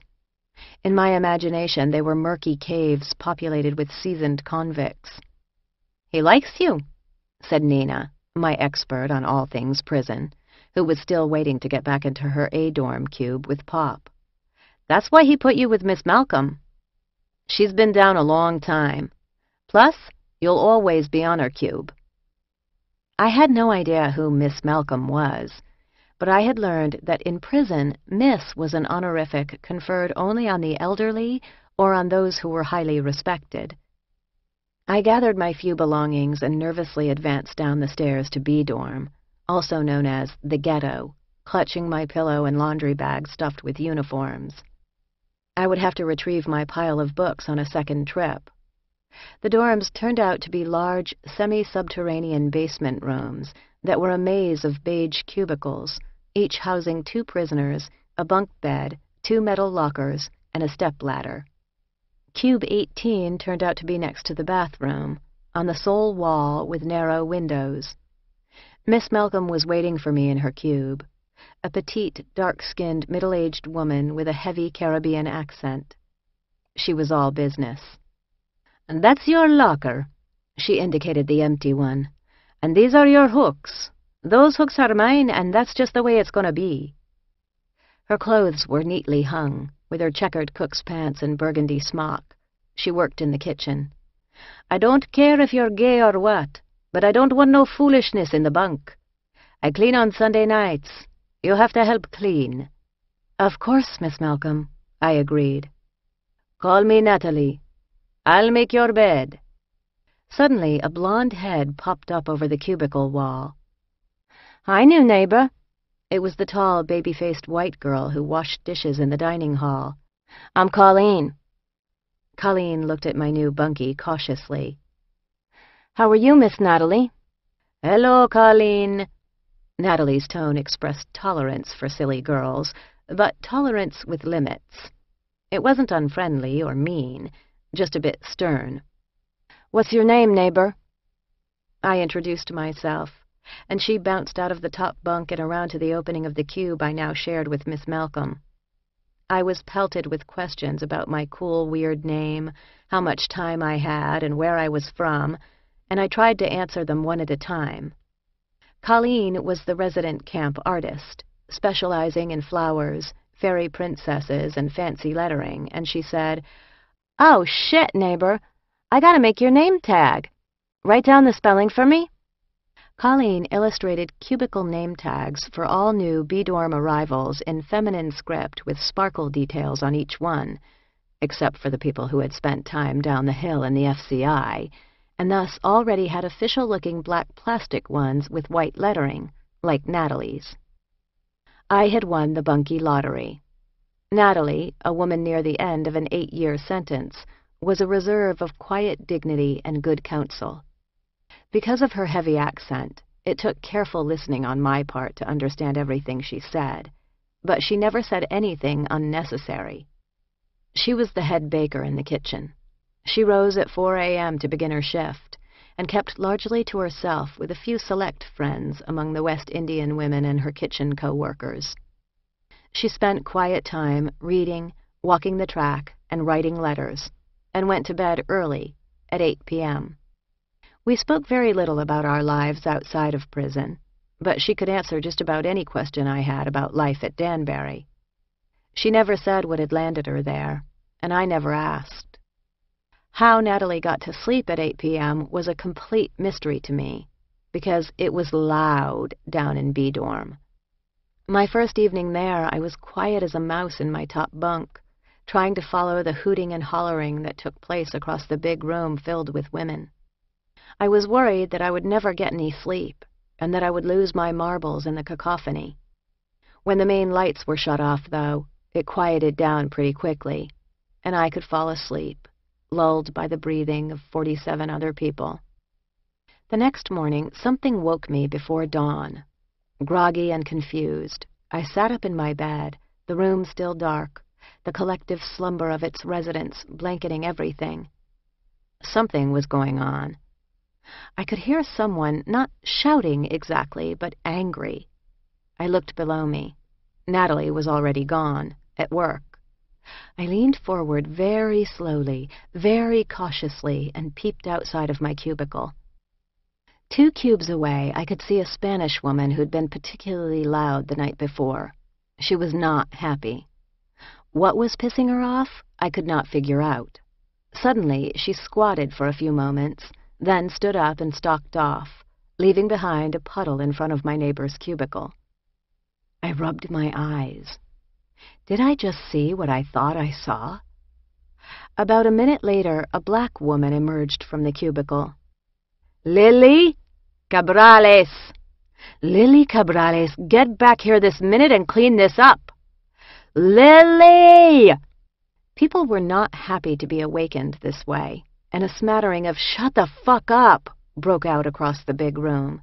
In my imagination, they were murky caves populated with seasoned convicts. "He likes you," said Nina, my expert on all things prison, who was still waiting to get back into her A-dorm cube with Pop. "That's why he put you with Miss Malcolm. She's been down a long time. Plus, you'll always be on her cube." I had no idea who Miss Malcolm was, but I had learned that in prison, Miss was an honorific conferred only on the elderly or on those who were highly respected. I gathered my few belongings and nervously advanced down the stairs to B dorm, also known as the ghetto, clutching my pillow and laundry bag stuffed with uniforms. I would have to retrieve my pile of books on a second trip. The dorms turned out to be large, semi-subterranean basement rooms that were a maze of beige cubicles, each housing 2 prisoners, a bunk bed, 2 metal lockers, and a stepladder. Cube 18 turned out to be next to the bathroom, on the sole wall with narrow windows. Miss Malcolm was waiting for me in her cube, a petite, dark-skinned, middle-aged woman with a heavy Caribbean accent. She was all business. "And that's your locker," she indicated the empty one. "And these are your hooks. Those hooks are mine, and that's just the way it's going to be." Her clothes were neatly hung, with her checkered cook's pants and burgundy smock. She worked in the kitchen. "I don't care if you're gay or what, but I don't want no foolishness in the bunk. I clean on Sunday nights. You'll have to help clean." "Of course, Miss Malcolm," I agreed. "Call me Natalie. I'll make your bed." Suddenly, a blonde head popped up over the cubicle wall. "Hi, new neighbor." It was the tall, baby-faced white girl who washed dishes in the dining hall. "I'm Colleen." Colleen looked at my new bunkie cautiously. "How are you, Miss Natalie?" "Hello, Colleen." Natalie's tone expressed tolerance for silly girls, but tolerance with limits. It wasn't unfriendly or mean, just a bit stern. "What's your name, neighbor?" I introduced myself, and she bounced out of the top bunk and around to the opening of the cube I now shared with Miss Malcolm. I was pelted with questions about my cool, weird name, how much time I had, and where I was from, and I tried to answer them one at a time. Colleen was the resident camp artist, specializing in flowers, fairy princesses, and fancy lettering, and she said, "Oh, shit, neighbor. I gotta make your name tag. Write down the spelling for me." Colleen illustrated cubicle name tags for all new B-dorm arrivals in feminine script with sparkle details on each one, except for the people who had spent time down the hill in the FCI, and thus already had official-looking black plastic ones with white lettering, like Natalie's. I had won the bunkie lottery. Natalie, a woman near the end of an 8-year sentence, was a reserve of quiet dignity and good counsel. Because of her heavy accent, it took careful listening on my part to understand everything she said, but she never said anything unnecessary. She was the head baker in the kitchen. She rose at 4 a.m. to begin her shift, and kept largely to herself with a few select friends among the West Indian women and her kitchen co-workers. She spent quiet time reading, walking the track, and writing letters, and went to bed early, at 8 p.m. We spoke very little about our lives outside of prison, but she could answer just about any question I had about life at Danbury. She never said what had landed her there, and I never asked. How Natalie got to sleep at 8 p.m. was a complete mystery to me, because it was loud down in B dorm. My first evening there, I was quiet as a mouse in my top bunk, trying to follow the hooting and hollering that took place across the big room filled with women. I was worried that I would never get any sleep, and that I would lose my marbles in the cacophony. When the main lights were shut off, though, it quieted down pretty quickly, and I could fall asleep, lulled by the breathing of 47 other people. The next morning, something woke me before dawn. Groggy and confused, I sat up in my bed, the room still dark, the collective slumber of its residents blanketing everything. Something was going on. I could hear someone, not shouting exactly, but angry. I looked below me. Natalie was already gone, at work. I leaned forward very slowly, very cautiously, and peeped outside of my cubicle. 2 cubes away, I could see a Spanish woman who'd been particularly loud the night before. She was not happy. What was pissing her off, I could not figure out. Suddenly, she squatted for a few moments, then stood up and stalked off, leaving behind a puddle in front of my neighbor's cubicle. I rubbed my eyes. Did I just see what I thought I saw? About a minute later, a black woman emerged from the cubicle. "Lily Cabrales! Lily Cabrales, get back here this minute and clean this up! Lily!" People were not happy to be awakened this way, and a smattering of "shut the fuck up" broke out across the big room.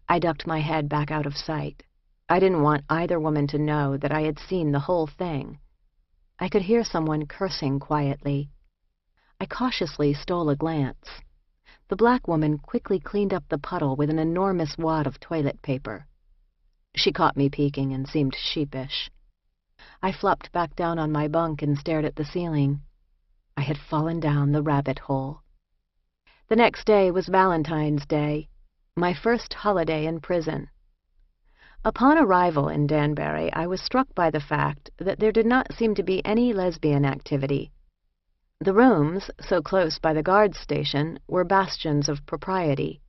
I ducked my head back out of sight. I didn't want either woman to know that I had seen the whole thing. I could hear someone cursing quietly. I cautiously stole a glance. The black woman quickly cleaned up the puddle with an enormous wad of toilet paper. She caught me peeking and seemed sheepish. I flopped back down on my bunk and stared at the ceiling. I had fallen down the rabbit hole. The next day was Valentine's Day, my first holiday in prison. Upon arrival in Danbury, I was struck by the fact that there did not seem to be any lesbian activity. The rooms, so close by the guards station, were bastions of propriety.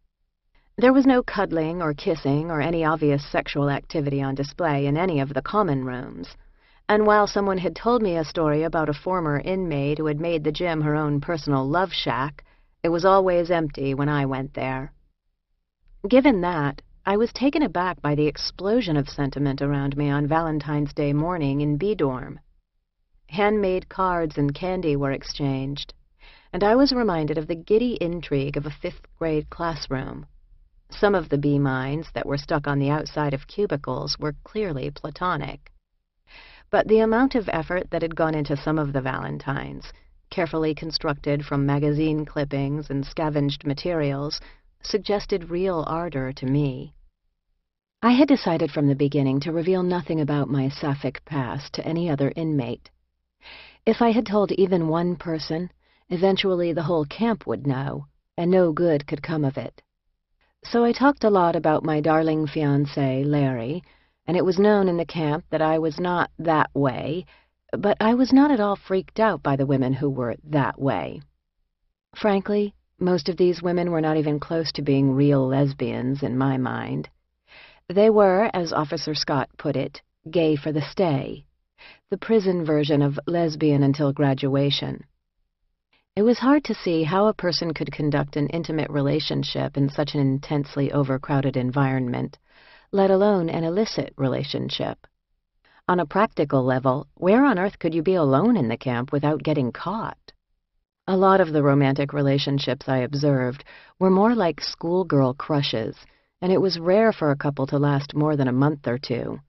There was no cuddling or kissing or any obvious sexual activity on display in any of the common rooms, and while someone had told me a story about a former inmate who had made the gym her own personal love shack, it was always empty when I went there. Given that, I was taken aback by the explosion of sentiment around me on Valentine's Day morning in B dorm. Handmade cards and candy were exchanged, and I was reminded of the giddy intrigue of a 5th-grade classroom. Some of the B minds that were stuck on the outside of cubicles were clearly platonic. But the amount of effort that had gone into some of the valentines, carefully constructed from magazine clippings and scavenged materials, suggested real ardor to me. I had decided from the beginning to reveal nothing about my sapphic past to any other inmate. If I had told even one person, eventually the whole camp would know, and no good could come of it. So I talked a lot about my darling fiancé, Larry, and it was known in the camp that I was not that way, but I was not at all freaked out by the women who were that way. Frankly, most of these women were not even close to being real lesbians in my mind. They were, as Officer Scott put it, gay for the stay, the prison version of lesbian until graduation. It was hard to see how a person could conduct an intimate relationship in such an intensely overcrowded environment, let alone an illicit relationship. On a practical level, where on earth could you be alone in the camp without getting caught? A lot of the romantic relationships I observed were more like schoolgirl crushes, and it was rare for a couple to last more than a month or two.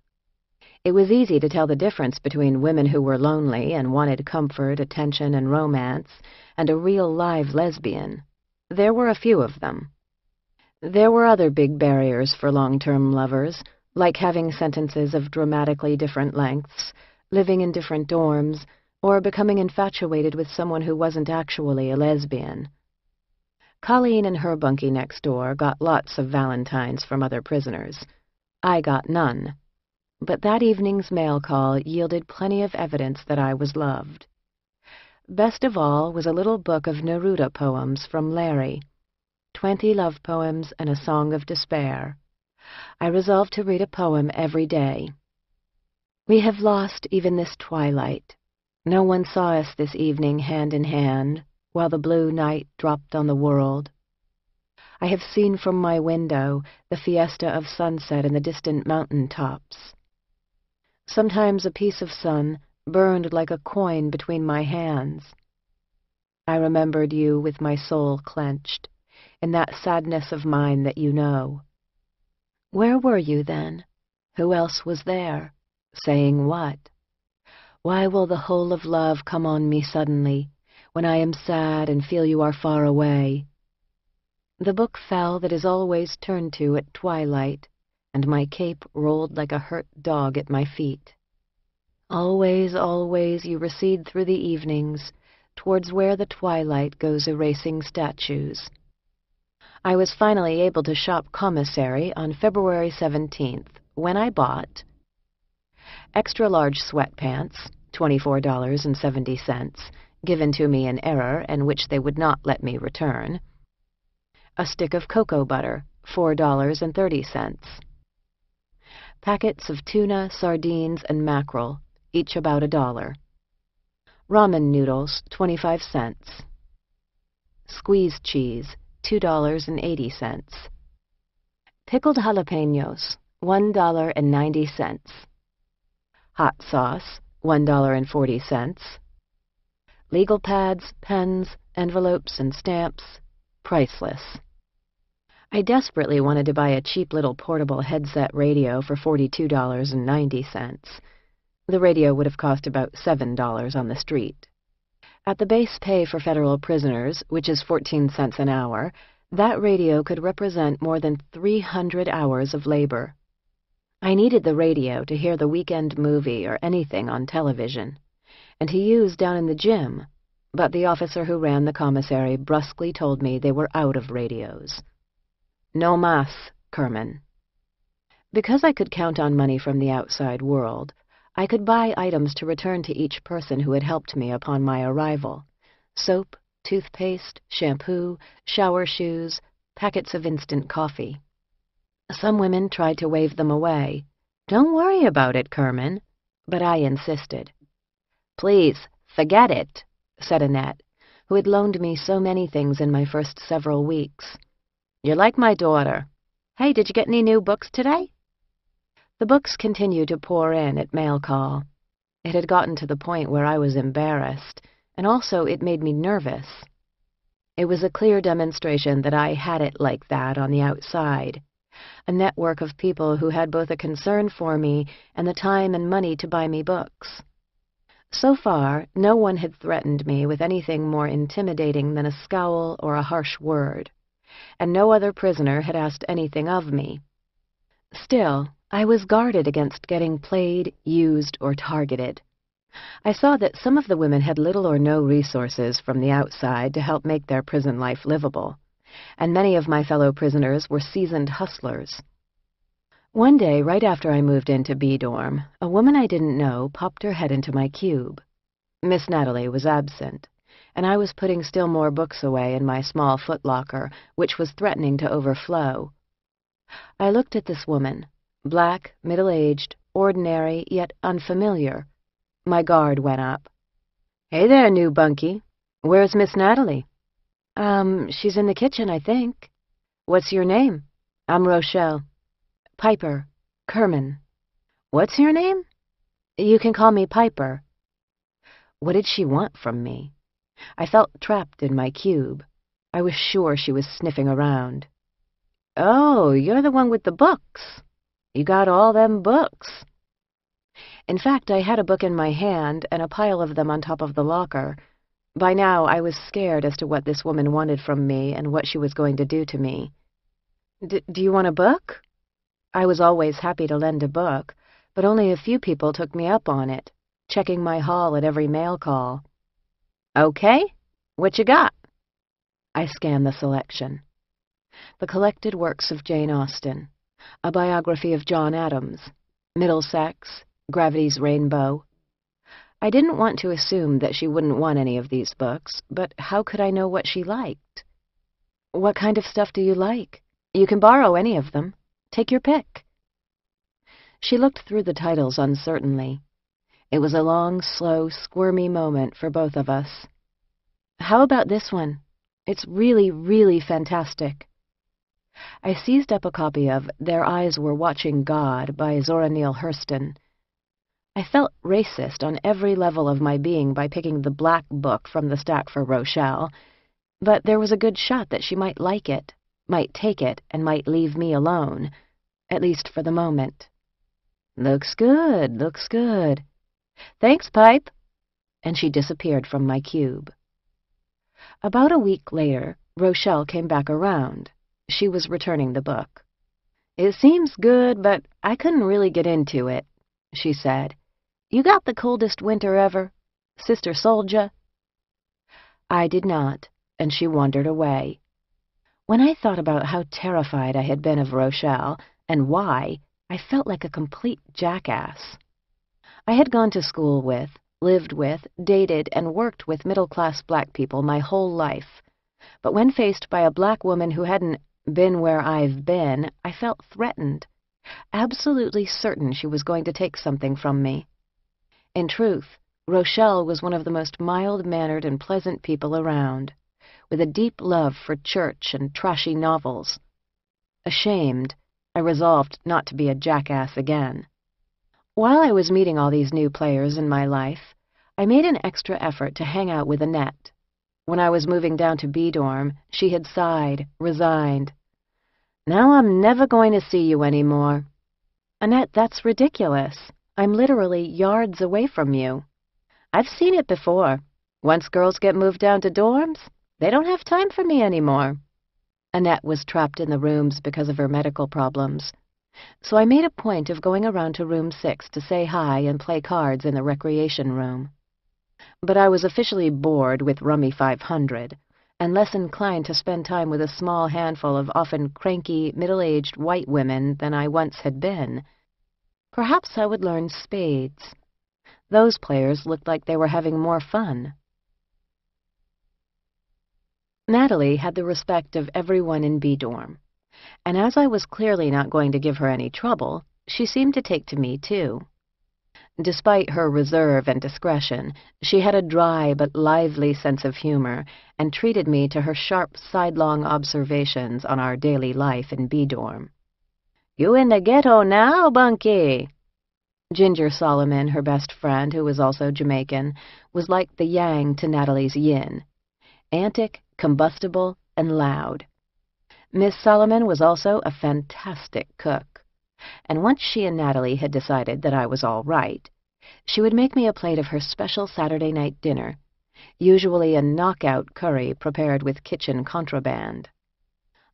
It was easy to tell the difference between women who were lonely and wanted comfort, attention, and romance, and a real live lesbian. There were a few of them. There were other big barriers for long-term lovers, like having sentences of dramatically different lengths, living in different dorms, or becoming infatuated with someone who wasn't actually a lesbian. Colleen and her bunkie next door got lots of valentines from other prisoners. I got none. But that evening's mail call yielded plenty of evidence that I was loved. best of all was a little book of Neruda poems from Larry, 20 love poems and a song of despair. I resolved to read a poem every day. We have lost even this twilight. No one saw us this evening hand in hand, while the blue night dropped on the world. I have seen from my window the fiesta of sunset in the distant mountain tops. Sometimes a piece of sun burned like a coin between my hands. I remembered you with my soul clenched, in that sadness of mine that you know. Where were you then? Who else was there? Saying what? Why will the whole of love come on me suddenly, when I am sad and feel you are far away? The book fell that is always turned to at twilight, and my cape rolled like a hurt dog at my feet. Always, always you recede through the evenings, towards where the twilight goes erasing statues. I was finally able to shop commissary on February 17th, when I bought extra-large sweatpants, $24.70, given to me in error and which they would not let me return, a stick of cocoa butter, $4.30, packets of tuna, sardines, and mackerel, each about $1, ramen noodles, 25 cents, squeezed cheese, $2.80, pickled jalapenos, $1.90, hot sauce, $1.40, legal pads, pens, envelopes, and stamps, priceless. I desperately wanted to buy a cheap little portable headset radio for $42.90. The radio would have cost about $7 on the street. At the base pay for federal prisoners, which is 14 cents an hour, that radio could represent more than 300 hours of labor. I needed the radio to hear the weekend movie or anything on television, and to use down in the gym, but the officer who ran the commissary brusquely told me they were out of radios. No mas, Kerman. Because I could count on money from the outside world, I could buy items to return to each person who had helped me upon my arrival: soap, toothpaste, shampoo, shower shoes, packets of instant coffee. Some women tried to wave them away. "Don't worry about it, Kerman," but I insisted. "Please, forget it," said Annette, who had loaned me so many things in my first several weeks. "You're like my daughter. Hey, did you get any new books today?" The books continued to pour in at mail call. It had gotten to the point where I was embarrassed, and also it made me nervous. It was a clear demonstration that I had it like that on the outside, a network of people who had both a concern for me and the time and money to buy me books. So far, no one had threatened me with anything more intimidating than a scowl or a harsh word, and no other prisoner had asked anything of me. Still, I was guarded against getting played, used, or targeted. I saw that some of the women had little or no resources from the outside to help make their prison life livable, and many of my fellow prisoners were seasoned hustlers. One day, right after I moved into B-dorm, a woman I didn't know popped her head into my cube. Miss Natalie was absent, and I was putting still more books away in my small footlocker, which was threatening to overflow. I looked at this woman, black, middle-aged, ordinary, yet unfamiliar. My guard went up. "Hey there, new bunkie. Where's Miss Natalie?" She's in the kitchen, I think." "What's your name?" "I'm Rochelle." "Piper. Kerman." "What's your name?" "You can call me Piper." What did she want from me? I felt trapped in my cube. I was sure she was sniffing around. "Oh, you're the one with the books. You got all them books." In fact, I had a book in my hand and a pile of them on top of the locker. By now, I was scared as to what this woman wanted from me and what she was going to do to me. Do you want a book?" I was always happy to lend a book, but only a few people took me up on it, checking my haul at every mail call. "Okay, what you got?" I scanned the selection. The collected works of Jane Austen, a biography of John Adams, Middlesex, Gravity's Rainbow, I didn't want to assume that she wouldn't want any of these books, but how could I know what she liked? "What kind of stuff do you like? You can borrow any of them. Take your pick." She looked through the titles uncertainly. It was a long, slow, squirmy moment for both of us. "How about this one? It's really, really fantastic." I seized up a copy of Their Eyes Were Watching God by Zora Neale Hurston. I felt racist on every level of my being by picking the black book from the stack for Rochelle, but there was a good shot that she might like it, might take it, and might leave me alone, at least for the moment. "Looks good, looks good. Thanks, Pipe." And she disappeared from my cube. About a week later, Rochelle came back around. She was returning the book. "It seems good, but I couldn't really get into it," she said. "You got the coldest winter ever, Sister Soldier?" I did not, and she wandered away. When I thought about how terrified I had been of Rochelle, and why, I felt like a complete jackass. I had gone to school with, lived with, dated, and worked with middle-class black people my whole life, but when faced by a black woman who hadn't been where I've been, I felt threatened, absolutely certain she was going to take something from me. In truth, Rochelle was one of the most mild-mannered and pleasant people around, with a deep love for church and trashy novels. Ashamed, I resolved not to be a jackass again. While I was meeting all these new players in my life, I made an extra effort to hang out with Annette. When I was moving down to B-dorm, she had sighed, resigned. "Now I'm never going to see you any more." "Annette, that's ridiculous. I'm literally yards away from you." "I've seen it before. Once girls get moved down to dorms, they don't have time for me anymore." Annette was trapped in the rooms because of her medical problems, so I made a point of going around to room 6 to say hi and play cards in the recreation room. But I was officially bored with Rummy 500, and less inclined to spend time with a small handful of often cranky, middle-aged white women than I once had been. Perhaps I would learn spades. Those players looked like they were having more fun. Natalie had the respect of everyone in B-dorm, and as I was clearly not going to give her any trouble, she seemed to take to me, too. Despite her reserve and discretion, she had a dry but lively sense of humor and treated me to her sharp, sidelong observations on our daily life in B-dorm. "You in the ghetto now, Bunky?" Ginger Solomon, her best friend, who was also Jamaican, was like the yang to Natalie's yin, antic, combustible, and loud. Miss Solomon was also a fantastic cook, and once she and Natalie had decided that I was all right, she would make me a plate of her special Saturday night dinner, usually a knockout curry prepared with kitchen contraband.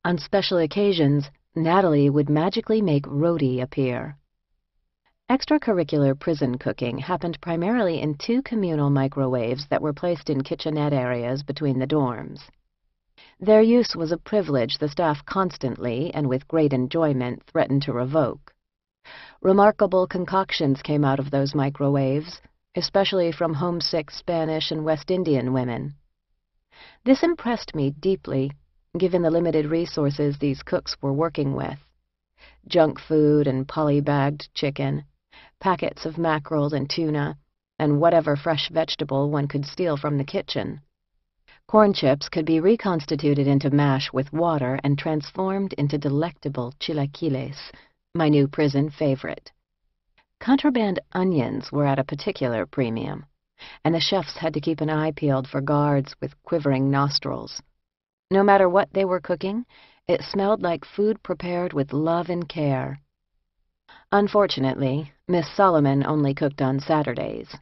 On special occasions, Natalie would magically make roti appear. Extracurricular prison cooking happened primarily in 2 communal microwaves that were placed in kitchenette areas between the dorms. Their use was a privilege the staff constantly, and with great enjoyment, threatened to revoke. Remarkable concoctions came out of those microwaves, especially from homesick Spanish and West Indian women. This impressed me deeply, given the limited resources these cooks were working with. Junk food and poly-bagged chicken, packets of mackerel and tuna, and whatever fresh vegetable one could steal from the kitchen. Corn chips could be reconstituted into mash with water and transformed into delectable chilaquiles, my new prison favorite. Contraband onions were at a particular premium, and the chefs had to keep an eye peeled for guards with quivering nostrils. No matter what they were cooking, it smelled like food prepared with love and care. Unfortunately, Miss Solomon only cooked on Saturdays.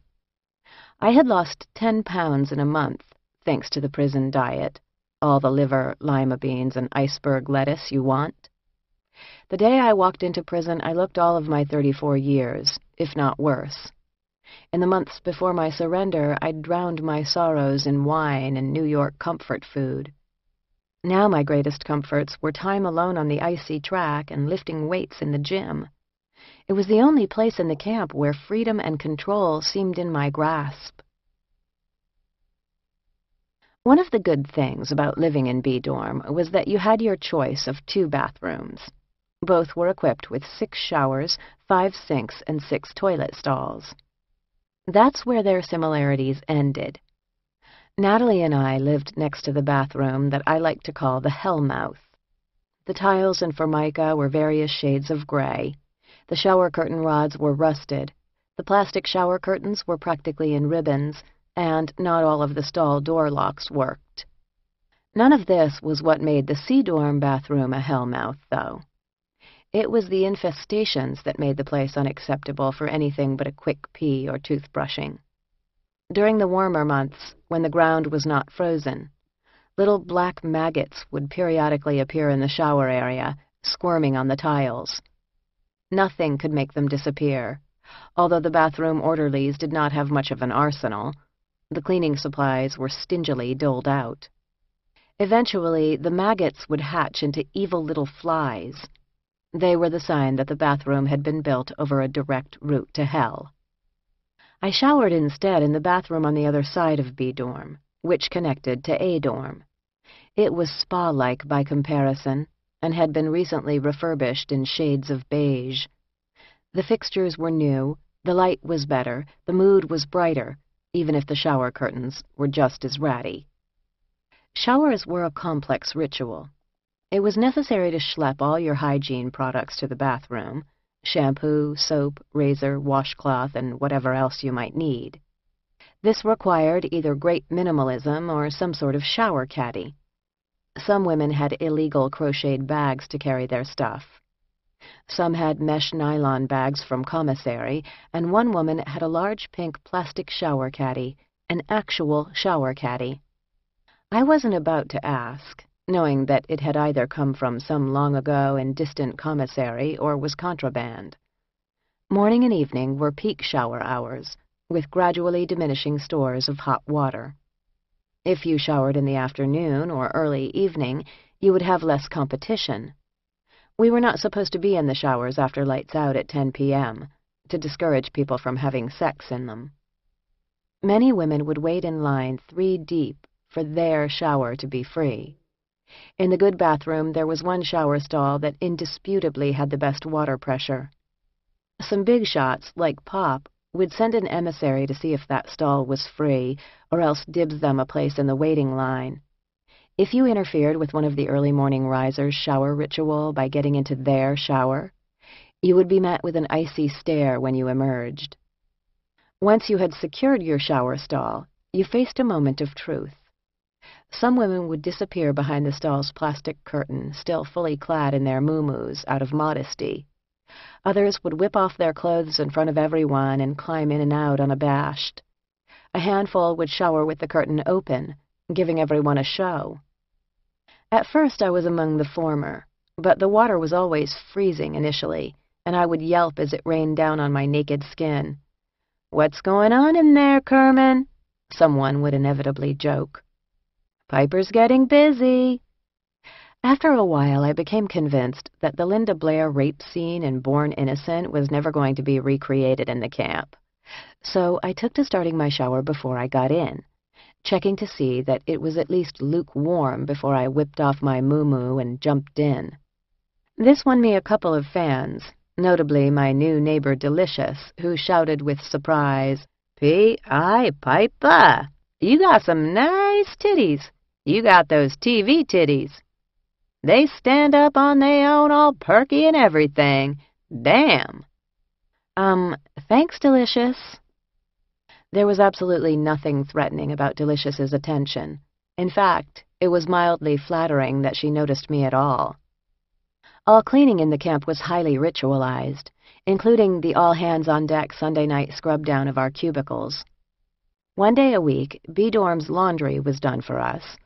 I had lost 10 pounds in a month, thanks to the prison diet, all the liver, lima beans, and iceberg lettuce you want. The day I walked into prison, I looked all of my 34 years, if not worse. In the months before my surrender, I'd drowned my sorrows in wine and New York comfort food. Now my greatest comforts were time alone on the icy track and lifting weights in the gym. It was the only place in the camp where freedom and control seemed in my grasp. One of the good things about living in B Dorm was that you had your choice of 2 bathrooms. Both were equipped with 6 showers, 5 sinks, and 6 toilet stalls. That's where their similarities ended. Natalie and I lived next to the bathroom that I like to call the Hellmouth. The tiles and formica were various shades of gray. The shower curtain rods were rusted. The plastic shower curtains were practically in ribbons, and not all of the stall door locks worked. None of this was what made the C Dorm bathroom a hellmouth, though. It was the infestations that made the place unacceptable for anything but a quick pee or toothbrushing. During the warmer months, when the ground was not frozen, little black maggots would periodically appear in the shower area, squirming on the tiles. Nothing could make them disappear, although the bathroom orderlies did not have much of an arsenal. The cleaning supplies were stingily doled out. Eventually, the maggots would hatch into evil little flies. They were the sign that the bathroom had been built over a direct route to hell. I showered instead in the bathroom on the other side of B Dorm, which connected to A Dorm. It was spa-like by comparison, and had been recently refurbished in shades of beige. The fixtures were new, the light was better, the mood was brighter, even if the shower curtains were just as ratty. Showers were a complex ritual. It was necessary to schlep all your hygiene products to the bathroom: shampoo, soap, razor, washcloth, and whatever else you might need. This required either great minimalism or some sort of shower caddy. Some women had illegal crocheted bags to carry their stuff. Some had mesh nylon bags from commissary, and one woman had a large pink plastic shower caddy, an actual shower caddy. I wasn't about to ask, knowing that it had either come from some long ago and distant commissary or was contraband. Morning and evening were peak shower hours, with gradually diminishing stores of hot water. If you showered in the afternoon or early evening, you would have less competition. We were not supposed to be in the showers after lights out at 10 p.m., to discourage people from having sex in them. Many women would wait in line 3 deep for their shower to be free. In the good bathroom, there was one shower stall that indisputably had the best water pressure. Some big shots, like Pop, would send an emissary to see if that stall was free, or else dibs them a place in the waiting line. If you interfered with one of the early morning risers' shower ritual by getting into their shower, you would be met with an icy stare when you emerged. Once you had secured your shower stall, you faced a moment of truth. Some women would disappear behind the stall's plastic curtain, still fully clad in their muumuus, out of modesty. Others would whip off their clothes in front of everyone and climb in and out unabashed. A handful would shower with the curtain open, giving everyone a show. At first I was among the former, but the water was always freezing initially, and I would yelp as it rained down on my naked skin. "What's going on in there, Kerman?" someone would inevitably joke. "Piper's getting busy." After a while, I became convinced that the Linda Blair rape scene in Born Innocent was never going to be recreated in the camp. So I took to starting my shower before I got in, checking to see that it was at least lukewarm before I whipped off my muumuu and jumped in. This won me a couple of fans, notably my new neighbor Delicious, who shouted with surprise, "P.I. Piper, you got some nice titties. You got those TV titties. They stand up on they own, all perky and everything. Damn." Thanks, Delicious." There was absolutely nothing threatening about Delicious's attention. In fact, it was mildly flattering that she noticed me at all. All cleaning in the camp was highly ritualized, including the all-hands-on-deck Sunday night scrub-down of our cubicles. One day a week, B Dorm's laundry was done for us.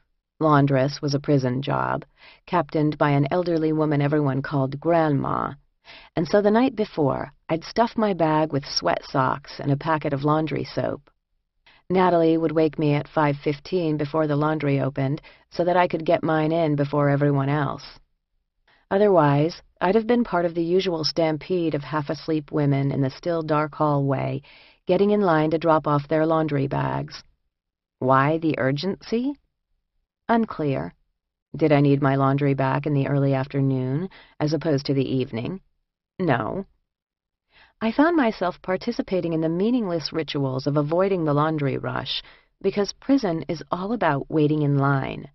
Laundress was a prison job, captained by an elderly woman everyone called Grandma, and so the night before, I'd stuff my bag with sweat socks and a packet of laundry soap. Natalie would wake me at 5:15 before the laundry opened so that I could get mine in before everyone else. Otherwise, I'd have been part of the usual stampede of half-asleep women in the still dark hallway, getting in line to drop off their laundry bags. Why the urgency? Unclear. Did I need my laundry back in the early afternoon, as opposed to the evening? No. I found myself participating in the meaningless rituals of avoiding the laundry rush, because prison is all about waiting in line.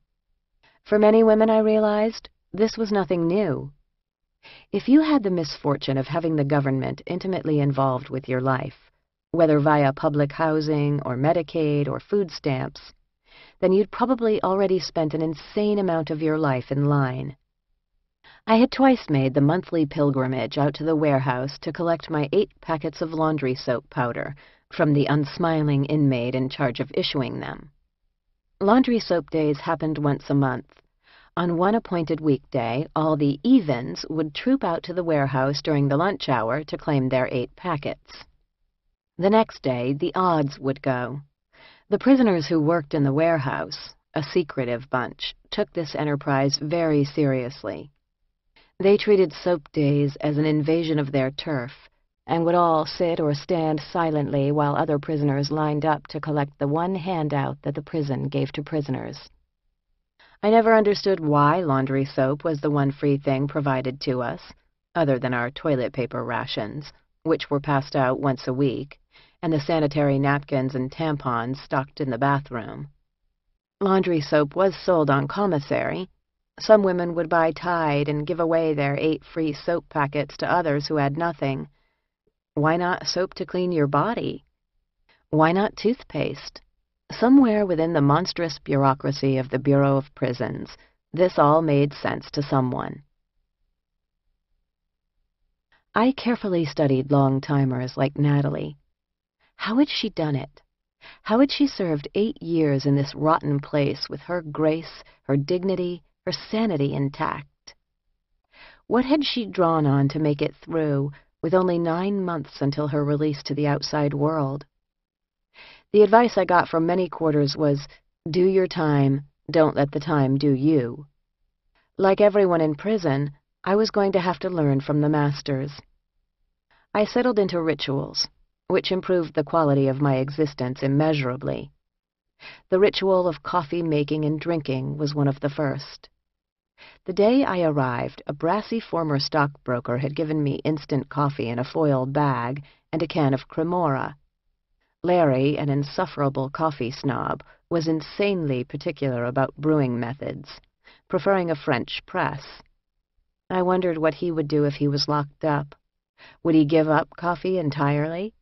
For many women, I realized, this was nothing new. If you had the misfortune of having the government intimately involved with your life, whether via public housing or Medicaid or food stamps, then you'd probably already spent an insane amount of your life in line. I had twice made the monthly pilgrimage out to the warehouse to collect my 8 packets of laundry soap powder from the unsmiling inmate in charge of issuing them. Laundry soap days happened once a month. On one appointed weekday, all the evens would troop out to the warehouse during the lunch hour to claim their 8 packets. The next day, the odds would go. The prisoners who worked in the warehouse, a secretive bunch, took this enterprise very seriously. They treated soap days as an invasion of their turf, and would all sit or stand silently while other prisoners lined up to collect the one handout that the prison gave to prisoners. I never understood why laundry soap was the one free thing provided to us, other than our toilet paper rations, which were passed out once a week, and the sanitary napkins and tampons stocked in the bathroom. Laundry soap was sold on commissary. Some women would buy Tide and give away their 8 free soap packets to others who had nothing. Why not soap to clean your body? Why not toothpaste? Somewhere within the monstrous bureaucracy of the Bureau of Prisons, this all made sense to someone. I carefully studied long-timers like Natalie. How had she done it? How had she served 8 years in this rotten place with her grace, her dignity, her sanity intact? What had she drawn on to make it through, with only 9 months until her release to the outside world? The advice I got from many quarters was, do your time, don't let the time do you. Like everyone in prison, I was going to have to learn from the masters. I settled into rituals, which improved the quality of my existence immeasurably. The ritual of coffee making and drinking was one of the first. The day I arrived, a brassy former stockbroker had given me instant coffee in a foil bag and a can of Cremora. Larry, an insufferable coffee snob, was insanely particular about brewing methods, preferring a French press. I wondered what he would do if he was locked up. Would he give up coffee entirely,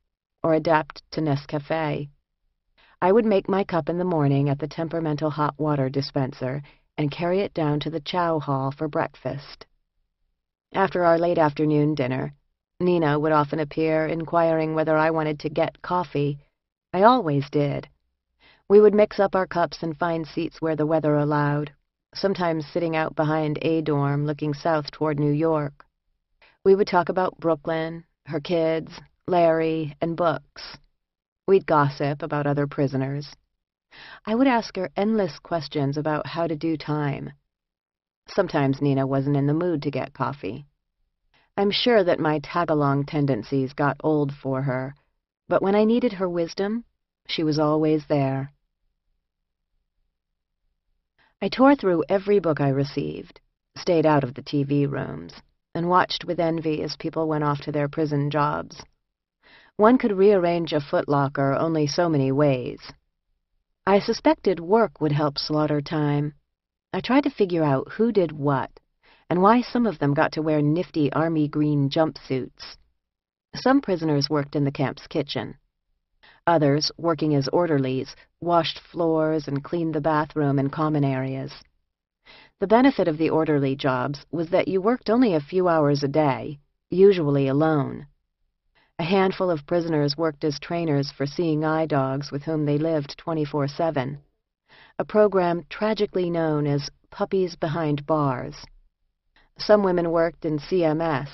or adapt to Nescafé? I would make my cup in the morning at the temperamental hot water dispenser and carry it down to the chow hall for breakfast. After our late afternoon dinner, Nina would often appear, inquiring whether I wanted to get coffee. I always did. We would mix up our cups and find seats where the weather allowed, sometimes sitting out behind A-dorm looking south toward New York. We would talk about Brooklyn, her kids, Larry, and books. We'd gossip about other prisoners. I would ask her endless questions about how to do time. Sometimes Nina wasn't in the mood to get coffee. I'm sure that my tag-along tendencies got old for her, but when I needed her wisdom, she was always there. I tore through every book I received, stayed out of the TV rooms, and watched with envy as people went off to their prison jobs. One could rearrange a footlocker only so many ways. I suspected work would help slaughter time. I tried to figure out who did what, and why some of them got to wear nifty army green jumpsuits. Some prisoners worked in the camp's kitchen. Others, working as orderlies, washed floors and cleaned the bathroom and common areas. The benefit of the orderly jobs was that you worked only a few hours a day, usually alone. A handful of prisoners worked as trainers for seeing eye dogs with whom they lived 24/7, a program tragically known as Puppies Behind Bars. Some women worked in CMS,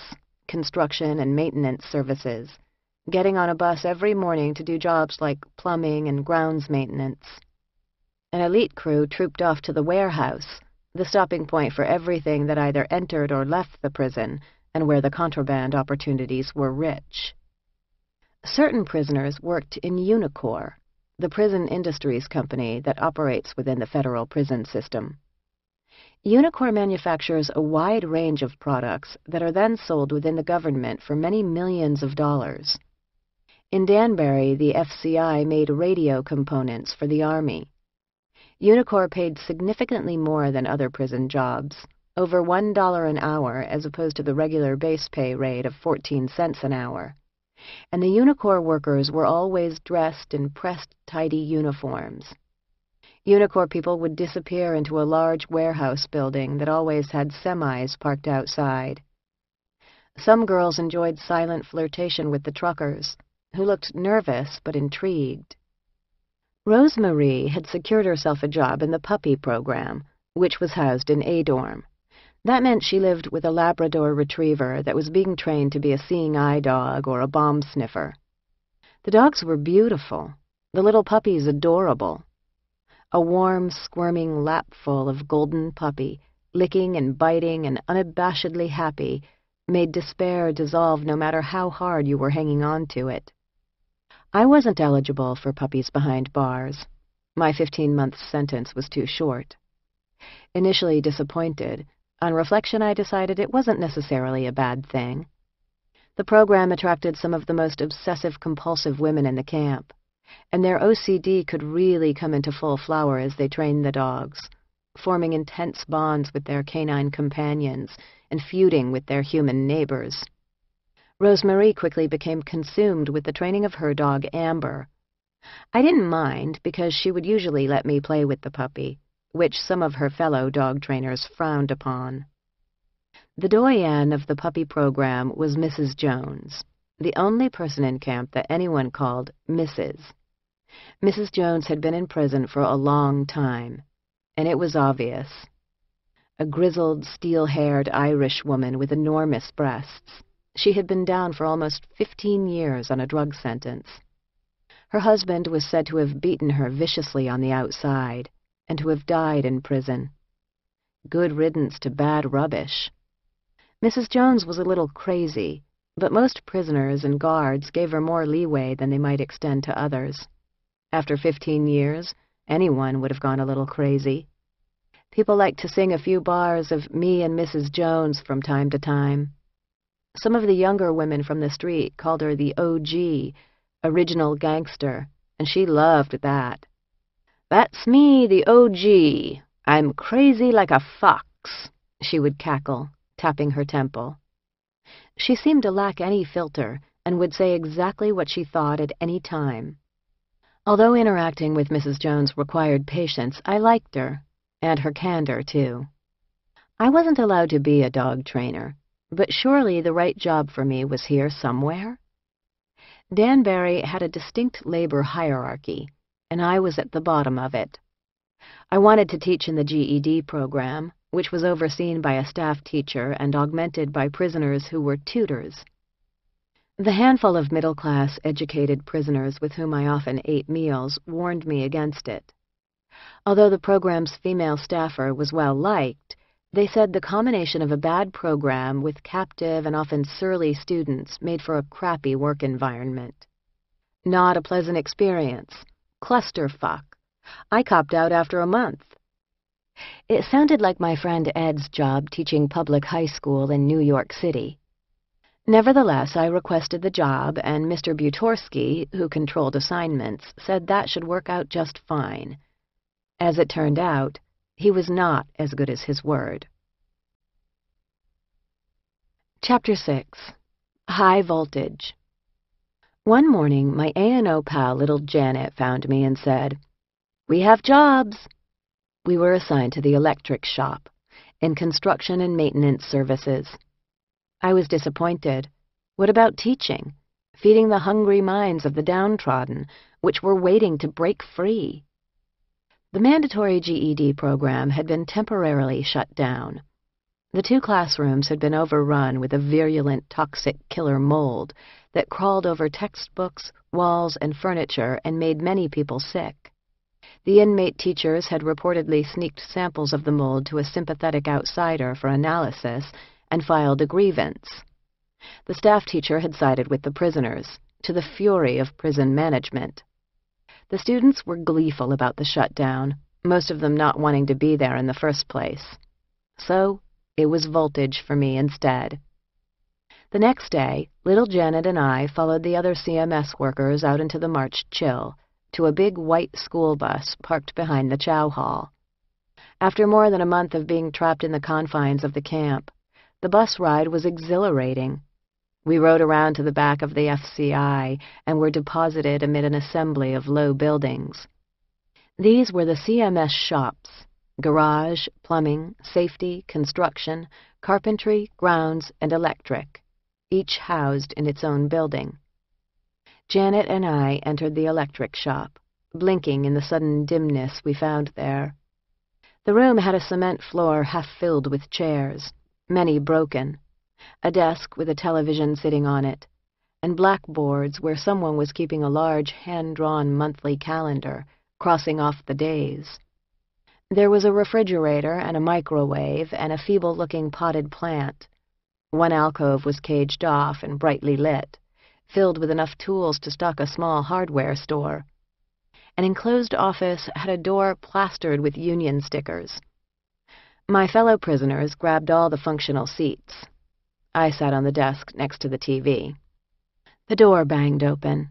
construction and maintenance services, getting on a bus every morning to do jobs like plumbing and grounds maintenance. An elite crew trooped off to the warehouse, the stopping point for everything that either entered or left the prison, and where the contraband opportunities were rich. Certain prisoners worked in Unicor, the prison industries company that operates within the federal prison system. Unicor manufactures a wide range of products that are then sold within the government for many millions of dollars. In Danbury, the FCI made radio components for the Army. Unicor paid significantly more than other prison jobs, over $1 an hour as opposed to the regular base pay rate of 14 cents an hour. And the Unicor workers were always dressed in pressed, tidy uniforms. Unicor people would disappear into a large warehouse building that always had semis parked outside. Some girls enjoyed silent flirtation with the truckers, who looked nervous but intrigued. Rosemarie had secured herself a job in the puppy program, which was housed in A dorm. That meant she lived with a Labrador retriever that was being trained to be a seeing eye dog or a bomb sniffer. The dogs were beautiful, the little puppies adorable. A warm, squirming lapful of golden puppy, licking and biting and unabashedly happy, made despair dissolve no matter how hard you were hanging on to it. I wasn't eligible for puppies behind bars. My 15-month sentence was too short. Initially disappointed, on reflection I decided it wasn't necessarily a bad thing. The program attracted some of the most obsessive-compulsive women in the camp, and their OCD could really come into full flower as they trained the dogs, forming intense bonds with their canine companions and feuding with their human neighbors. Rosemarie quickly became consumed with the training of her dog, Amber. I didn't mind because she would usually let me play with the puppy, which some of her fellow dog trainers frowned upon. The doyenne of the puppy program was Mrs. Jones, the only person in camp that anyone called Mrs. Mrs. Jones had been in prison for a long time, and it was obvious. A grizzled, steel-haired Irish woman with enormous breasts, she had been down for almost 15 years on a drug sentence. Her husband was said to have beaten her viciously on the outside, and to have died in prison. Good riddance to bad rubbish. Mrs. Jones was a little crazy, but most prisoners and guards gave her more leeway than they might extend to others. After 15 years, anyone would have gone a little crazy. People liked to sing a few bars of Me and Mrs. Jones from time to time. Some of the younger women from the street called her the OG, original gangster, and she loved that. "That's me, the OG. I'm crazy like a fox," she would cackle, tapping her temple. She seemed to lack any filter and would say exactly what she thought at any time. Although interacting with Mrs. Jones required patience, I liked her, and her candor, too. I wasn't allowed to be a dog trainer, but surely the right job for me was here somewhere. Danbury had a distinct labor hierarchy, and I was at the bottom of it. I wanted to teach in the GED program, which was overseen by a staff teacher and augmented by prisoners who were tutors. The handful of middle-class, educated prisoners with whom I often ate meals warned me against it. Although the program's female staffer was well-liked, they said the combination of a bad program with captive and often surly students made for a crappy work environment. Not a pleasant experience. Clusterfuck. I copped out after a month. It sounded like my friend Ed's job teaching public high school in New York City. Nevertheless, I requested the job, and Mr. Butorsky, who controlled assignments, said that should work out just fine. As it turned out, he was not as good as his word. Chapter 6. High Voltage. One morning, my A&O pal, little Janet, found me and said, "We have jobs." We were assigned to the electric shop, in construction and maintenance services. I was disappointed. What about teaching? Feeding the hungry minds of the downtrodden, which were waiting to break free? The mandatory GED program had been temporarily shut down. The 2 classrooms had been overrun with a virulent, toxic killer mold that crawled over textbooks, walls, and furniture and made many people sick. The inmate teachers had reportedly sneaked samples of the mold to a sympathetic outsider for analysis and filed a grievance. The staff teacher had sided with the prisoners, to the fury of prison management. The students were gleeful about the shutdown, most of them not wanting to be there in the first place. So, it was voltage for me instead. The next day, little Janet and I followed the other CMS workers out into the March chill, to a big white school bus parked behind the chow hall. After more than a month of being trapped in the confines of the camp, the bus ride was exhilarating. We rode around to the back of the FCI and were deposited amid an assembly of low buildings. These were the CMS shops: garage, plumbing, safety, construction, carpentry, grounds, and electric, each housed in its own building. Janet and I entered the electric shop, blinking in the sudden dimness we found there. The room had a cement floor half filled with chairs, many broken, a desk with a television sitting on it, and blackboards where someone was keeping a large hand-drawn monthly calendar, crossing off the days. There was a refrigerator and a microwave and a feeble-looking potted plant. One alcove was caged off and brightly lit, filled with enough tools to stock a small hardware store. An enclosed office had a door plastered with union stickers. My fellow prisoners grabbed all the functional seats. I sat on the desk next to the TV. The door banged open.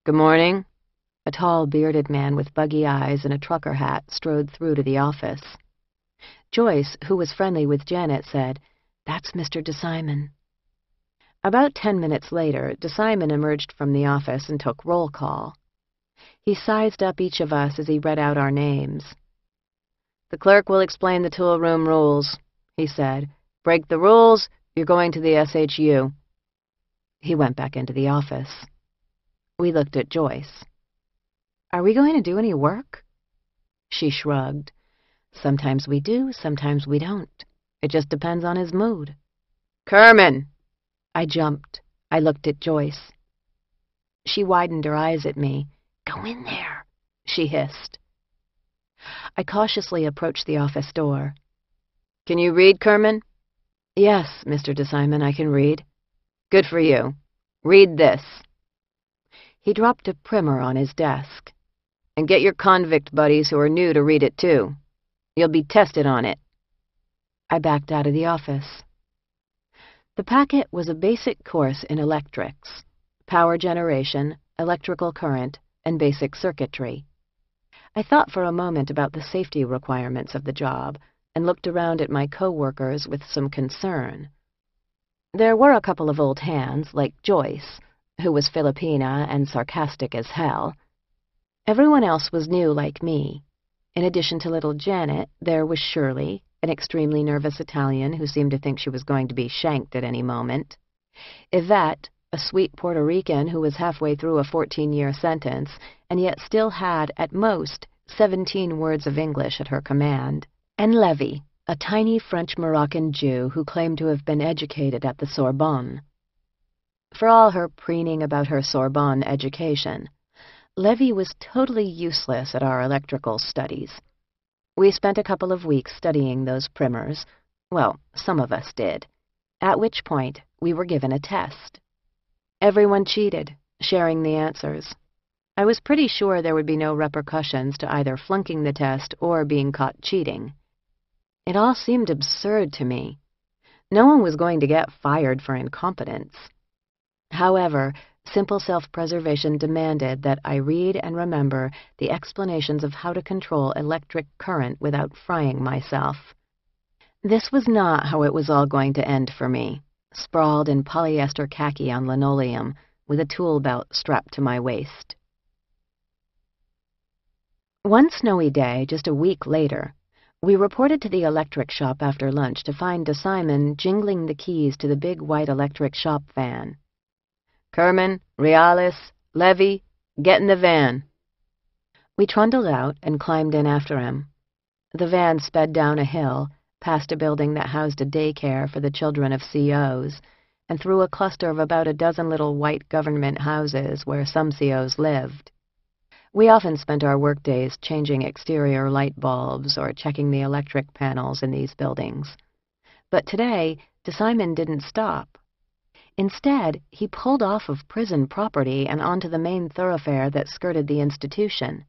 "Good morning." A tall, bearded man with buggy eyes and a trucker hat strode through to the office. Joyce, who was friendly with Janet, said, "That's Mr. DeSimon." About 10 minutes later, DeSimon emerged from the office and took roll call. He sized up each of us as he read out our names. "The clerk will explain the tool room rules," he said. "Break the rules, you're going to the SHU." He went back into the office. We looked at Joyce. "Are we going to do any work?" She shrugged. "Sometimes we do, sometimes we don't. It just depends on his mood." "Kerman!" I jumped. I looked at Joyce. She widened her eyes at me. "Go in there," she hissed. I cautiously approached the office door. "Can you read, Kerman?" "Yes, Mr. DeSimon, I can read." "Good for you. Read this." He dropped a primer on his desk. "And get your convict buddies who are new to read it, too. You'll be tested on it." I backed out of the office. The packet was a basic course in electrics: power generation, electrical current, and basic circuitry. I thought for a moment about the safety requirements of the job and looked around at my co-workers with some concern. There were a couple of old hands, like Joyce, who was Filipina and sarcastic as hell. Everyone else was new like me. In addition to little Janet, there was Shirley, an extremely nervous Italian who seemed to think she was going to be shanked at any moment; Yvette, a sweet Puerto Rican who was halfway through a 14-year sentence and yet still had, at most, 17 words of English at her command; and Levy, a tiny French-Moroccan Jew who claimed to have been educated at the Sorbonne. For all her preening about her Sorbonne education, Levy was totally useless at our electrical studies. We spent a couple of weeks studying those primers. Well, some of us did. At which point, we were given a test. Everyone cheated, sharing the answers. I was pretty sure there would be no repercussions to either flunking the test or being caught cheating. It all seemed absurd to me. No one was going to get fired for incompetence. However, simple self-preservation demanded that I read and remember the explanations of how to control electric current without frying myself. This was not how it was all going to end for me, sprawled in polyester khaki on linoleum, with a tool belt strapped to my waist. One snowy day, just a week later, we reported to the electric shop after lunch to find DeSimon jingling the keys to the big white electric shop van. "Kerman, Reales, Levy, get in the van." We trundled out and climbed in after him. The van sped down a hill, past a building that housed a daycare for the children of COs, and through a cluster of about a dozen little white government houses where some COs lived. We often spent our workdays changing exterior light bulbs or checking the electric panels in these buildings. But today, DeSimon didn't stop. Instead, he pulled off of prison property and onto the main thoroughfare that skirted the institution.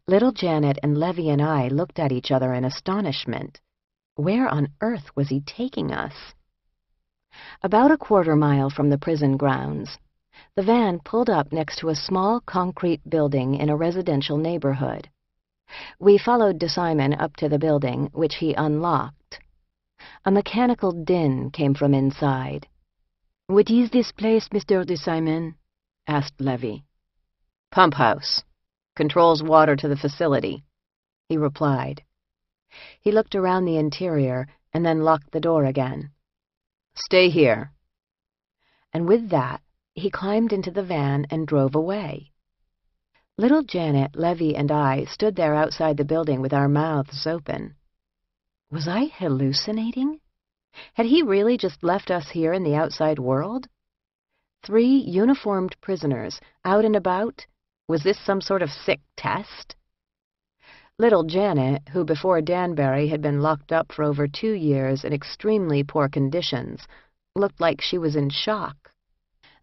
Little Janet and Levy and I looked at each other in astonishment. Where on earth was he taking us? About a quarter-mile from the prison grounds, the van pulled up next to a small concrete building in a residential neighborhood. We followed DeSimon up to the building, which he unlocked. A mechanical din came from inside. "What is this place, Mr. DeSimon?" asked Levy. "Pump house. Controls water to the facility," he replied. He looked around the interior and then locked the door again. "Stay here." And with that, he climbed into the van and drove away. Little Janet, Levy, and I stood there outside the building with our mouths open. Was I hallucinating? Had he really just left us here in the outside world? 3 uniformed prisoners, out and about? Was this some sort of sick test? Little Janet, who before Danbury had been locked up for over 2 years in extremely poor conditions, looked like she was in shock.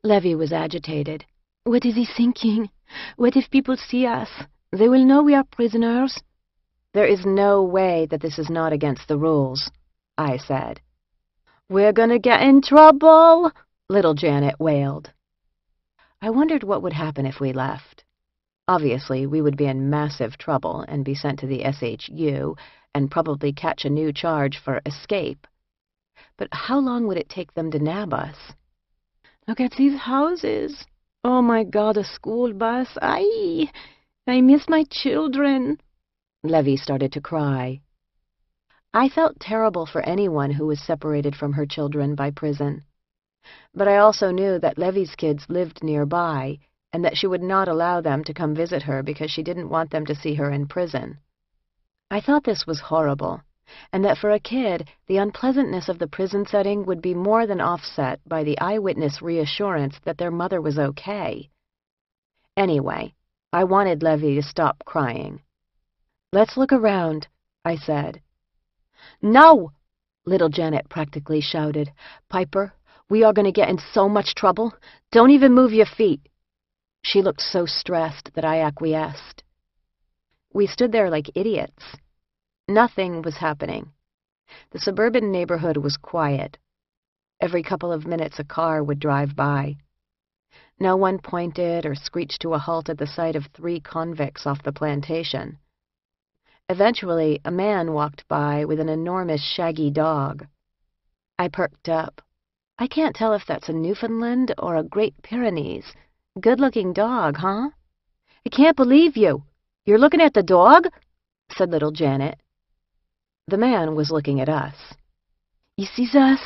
Levy was agitated. "What is he thinking? What if people see us? They will know we are prisoners." "There is no way that this is not against the rules," I said. "We're gonna get in trouble," little Janet wailed. I wondered what would happen if we left. Obviously, we would be in massive trouble and be sent to the SHU and probably catch a new charge for escape. But how long would it take them to nab us? "Look at these houses. Oh my God, a school bus. I miss my children." Levy started to cry. I felt terrible for anyone who was separated from her children by prison. But I also knew that Levy's kids lived nearby and that she would not allow them to come visit her because she didn't want them to see her in prison. I thought this was horrible, and that for a kid, the unpleasantness of the prison setting would be more than offset by the eyewitness reassurance that their mother was okay. Anyway, I wanted Levy to stop crying. "Let's look around," I said. "No!" little Janet practically shouted. "Piper, we are going to get in so much trouble. Don't even move your feet." She looked so stressed that I acquiesced. We stood there like idiots. Nothing was happening. The suburban neighborhood was quiet. Every couple of minutes a car would drive by. No one pointed or screeched to a halt at the sight of 3 convicts off the plantation. Eventually, a man walked by with an enormous shaggy dog. I perked up. I can't tell if that's a Newfoundland or a Great Pyrenees. Good-looking dog, huh? "I can't believe you. You're looking at the dog?" said little Janet. The man was looking at us. "He sees us?"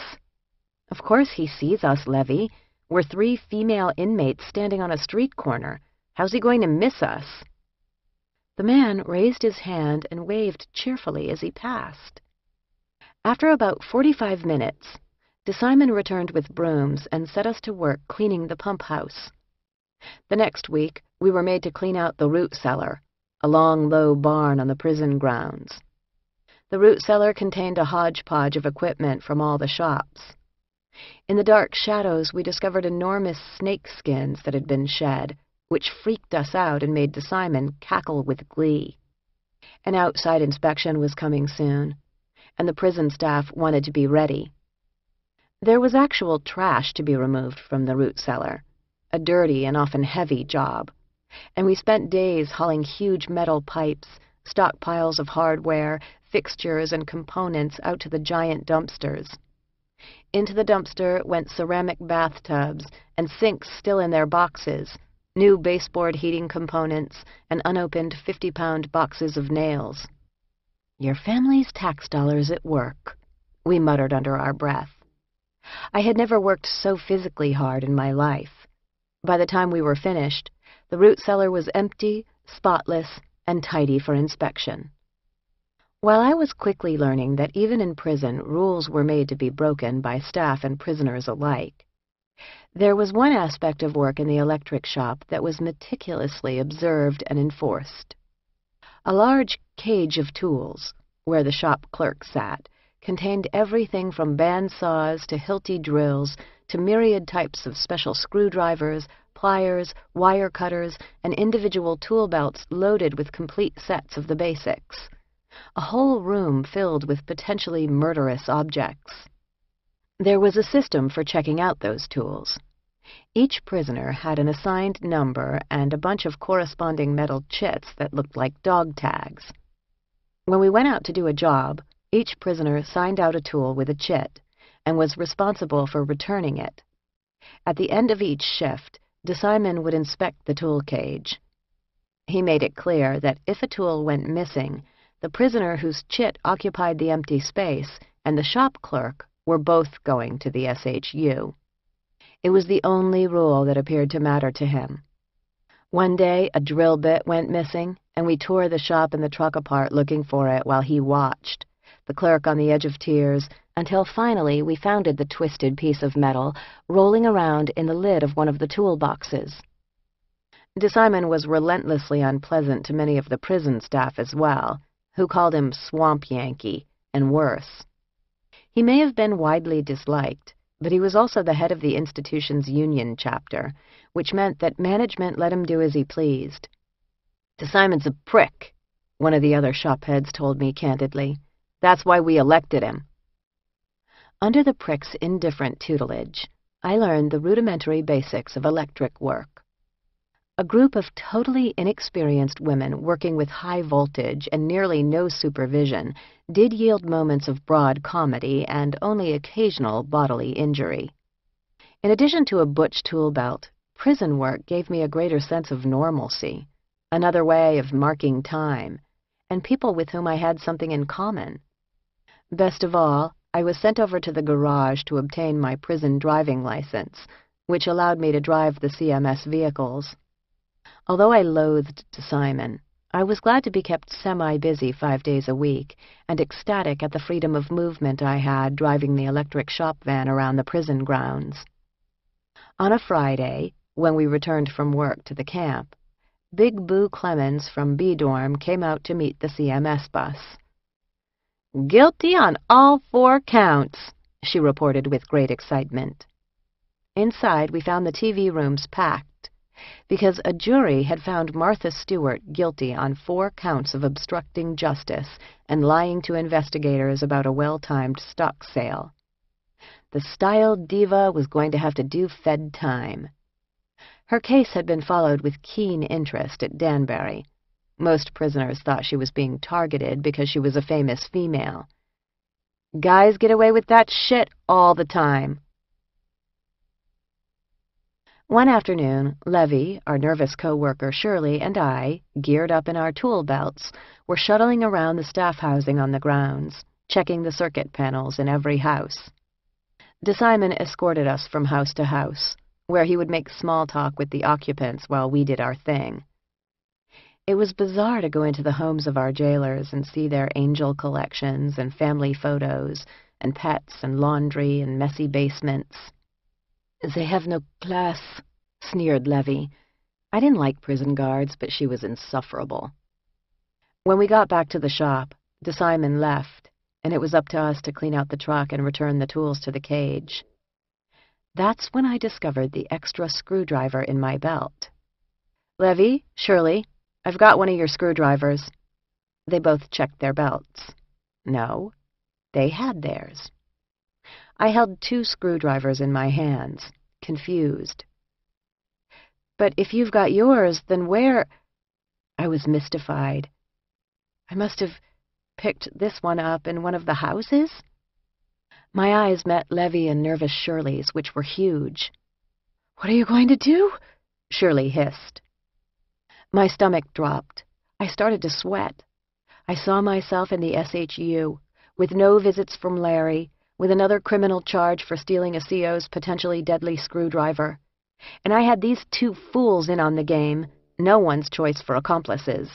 "Of course he sees us, Levy. We're 3 female inmates standing on a street corner. How's he going to miss us?" The man raised his hand and waved cheerfully as he passed. After about 45 minutes, DeSimon returned with brooms and set us to work cleaning the pump house. The next week, we were made to clean out the root cellar, a long, low barn on the prison grounds. The root cellar contained a hodgepodge of equipment from all the shops. In the dark shadows, we discovered enormous snake skins that had been shed, which freaked us out and made DeSimon cackle with glee. An outside inspection was coming soon, and the prison staff wanted to be ready. There was actual trash to be removed from the root cellar, a dirty and often heavy job, and we spent days hauling huge metal pipes, stockpiles of hardware, fixtures, and components out to the giant dumpsters. Into the dumpster went ceramic bathtubs and sinks still in their boxes, new baseboard heating components, and unopened 50-pound boxes of nails. "Your family's tax dollars at work," we muttered under our breath. I had never worked so physically hard in my life. By the time we were finished, the root cellar was empty, spotless, and tidy for inspection. While I was quickly learning that even in prison, rules were made to be broken by staff and prisoners alike, There was one aspect of work in the electric shop that was meticulously observed and enforced. A large cage of tools, where the shop clerk sat, contained everything from band saws to Hilti drills to myriad types of special screwdrivers, pliers, wire cutters, and individual tool belts loaded with complete sets of the basics. A whole room filled with potentially murderous objects. There was a system for checking out those tools. Each prisoner had an assigned number and a bunch of corresponding metal chits that looked like dog tags. When we went out to do a job, each prisoner signed out a tool with a chit and was responsible for returning it. At the end of each shift, DeSimon would inspect the tool cage. He made it clear that if a tool went missing, the prisoner whose chit occupied the empty space and the shop clerk were both going to the SHU. It was the only rule that appeared to matter to him. One day, a drill bit went missing, and we tore the shop and the truck apart looking for it while he watched, the clerk on the edge of tears, until finally we found the twisted piece of metal rolling around in the lid of one of the toolboxes. DeSimon was relentlessly unpleasant to many of the prison staff as well, who called him Swamp Yankee, and worse. He may have been widely disliked, but he was also the head of the institution's union chapter, which meant that management let him do as he pleased. "DeSimon's a prick," one of the other shop heads told me candidly. "That's why we elected him." Under the prick's indifferent tutelage, I learned the rudimentary basics of electric work. A group of totally inexperienced women working with high voltage and nearly no supervision did yield moments of broad comedy and only occasional bodily injury. In addition to a butch tool belt, prison work gave me a greater sense of normalcy, another way of marking time, and people with whom I had something in common. Best of all, I was sent over to the garage to obtain my prison driving license, which allowed me to drive the CMS vehicles. Although I loathed DeSimon, I was glad to be kept semi-busy 5 days a week and ecstatic at the freedom of movement I had driving the electric shop van around the prison grounds. On a Friday, when we returned from work to the camp, Big Boo Clemens from B-Dorm came out to meet the CMS bus. "Guilty on all 4 counts," she reported with great excitement. Inside, we found the TV rooms packed, because a jury had found Martha Stewart guilty on 4 counts of obstructing justice and lying to investigators about a well-timed stock sale. The styled diva was going to have to do Fed time. Her case had been followed with keen interest at Danbury. Most prisoners thought she was being targeted because she was a famous female. Guys get away with that shit all the time. One afternoon, Levy, our nervous co-worker Shirley, and I, geared up in our tool belts, were shuttling around the staff housing on the grounds, checking the circuit panels in every house. DeSimon escorted us from house to house, where he would make small talk with the occupants while we did our thing. It was bizarre to go into the homes of our jailers and see their angel collections and family photos and pets and laundry and messy basements. "They have no class," sneered Levy. I didn't like prison guards, but she was insufferable. When we got back to the shop, DeSimon left, and it was up to us to clean out the truck and return the tools to the cage. That's when I discovered the extra screwdriver in my belt. "Levy, Shirley, I've got one of your screwdrivers." They both checked their belts. No, they had theirs. I held 2 screwdrivers in my hands, confused. "But if you've got yours, then where—" I was mystified. I must have picked this one up in one of the houses? My eyes met Levy and nervous Shirley's, which were huge. "What are you going to do?" Shirley hissed. My stomach dropped. I started to sweat. I saw myself in the SHU, with no visits from Larry, with another criminal charge for stealing a CO's potentially deadly screwdriver. And I had these 2 fools in on the game, no one's choice for accomplices.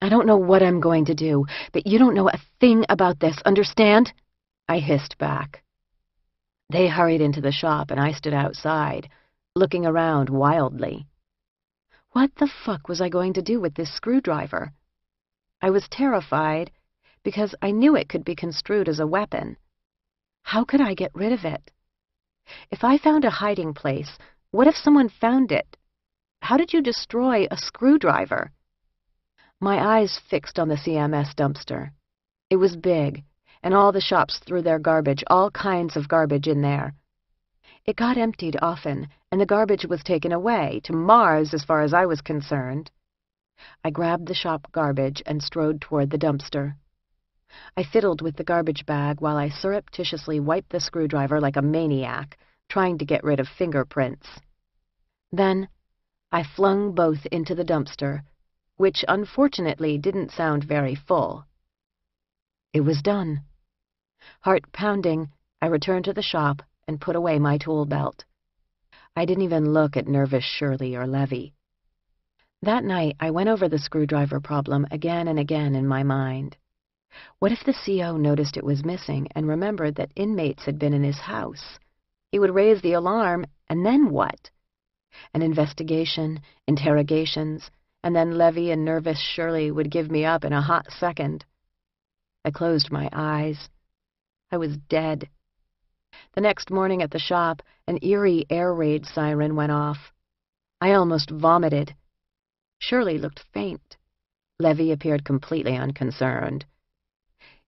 "I don't know what I'm going to do, but you don't know a thing about this, understand?" I hissed back. They hurried into the shop, and I stood outside, looking around wildly. What the fuck was I going to do with this screwdriver? I was terrified because I knew it could be construed as a weapon. How could I get rid of it? If I found a hiding place, what if someone found it? How did you destroy a screwdriver? My eyes fixed on the CMS dumpster. It was big, and all the shops threw their garbage, all kinds of garbage in there. It got emptied often, and the garbage was taken away, to Mars as far as I was concerned. I grabbed the shop garbage and strode toward the dumpster. I fiddled with the garbage bag while I surreptitiously wiped the screwdriver like a maniac, trying to get rid of fingerprints. Then I flung both into the dumpster, which unfortunately didn't sound very full. It was done. Heart pounding, I returned to the shop and put away my tool belt. I didn't even look at nervous Shirley or Levy. That night, I went over the screwdriver problem again and again in my mind. What if the CO noticed it was missing and remembered that inmates had been in his house? He would raise the alarm, and then what? An investigation, interrogations, and then Levy and nervous Shirley would give me up in a hot second. I closed my eyes. I was dead. The next morning at the shop, an eerie air raid siren went off. I almost vomited. Shirley looked faint. Levy appeared completely unconcerned.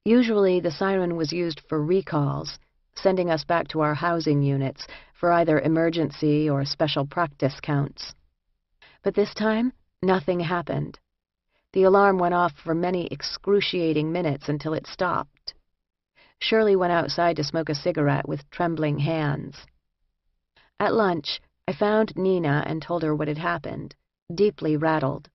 Usually the siren was used for recalls, sending us back to our housing units for either emergency or special practice counts. But this time, nothing happened. The alarm went off for many excruciating minutes until it stopped. Shirley went outside to smoke a cigarette with trembling hands. At lunch, I found Nina and told her what had happened, deeply rattled.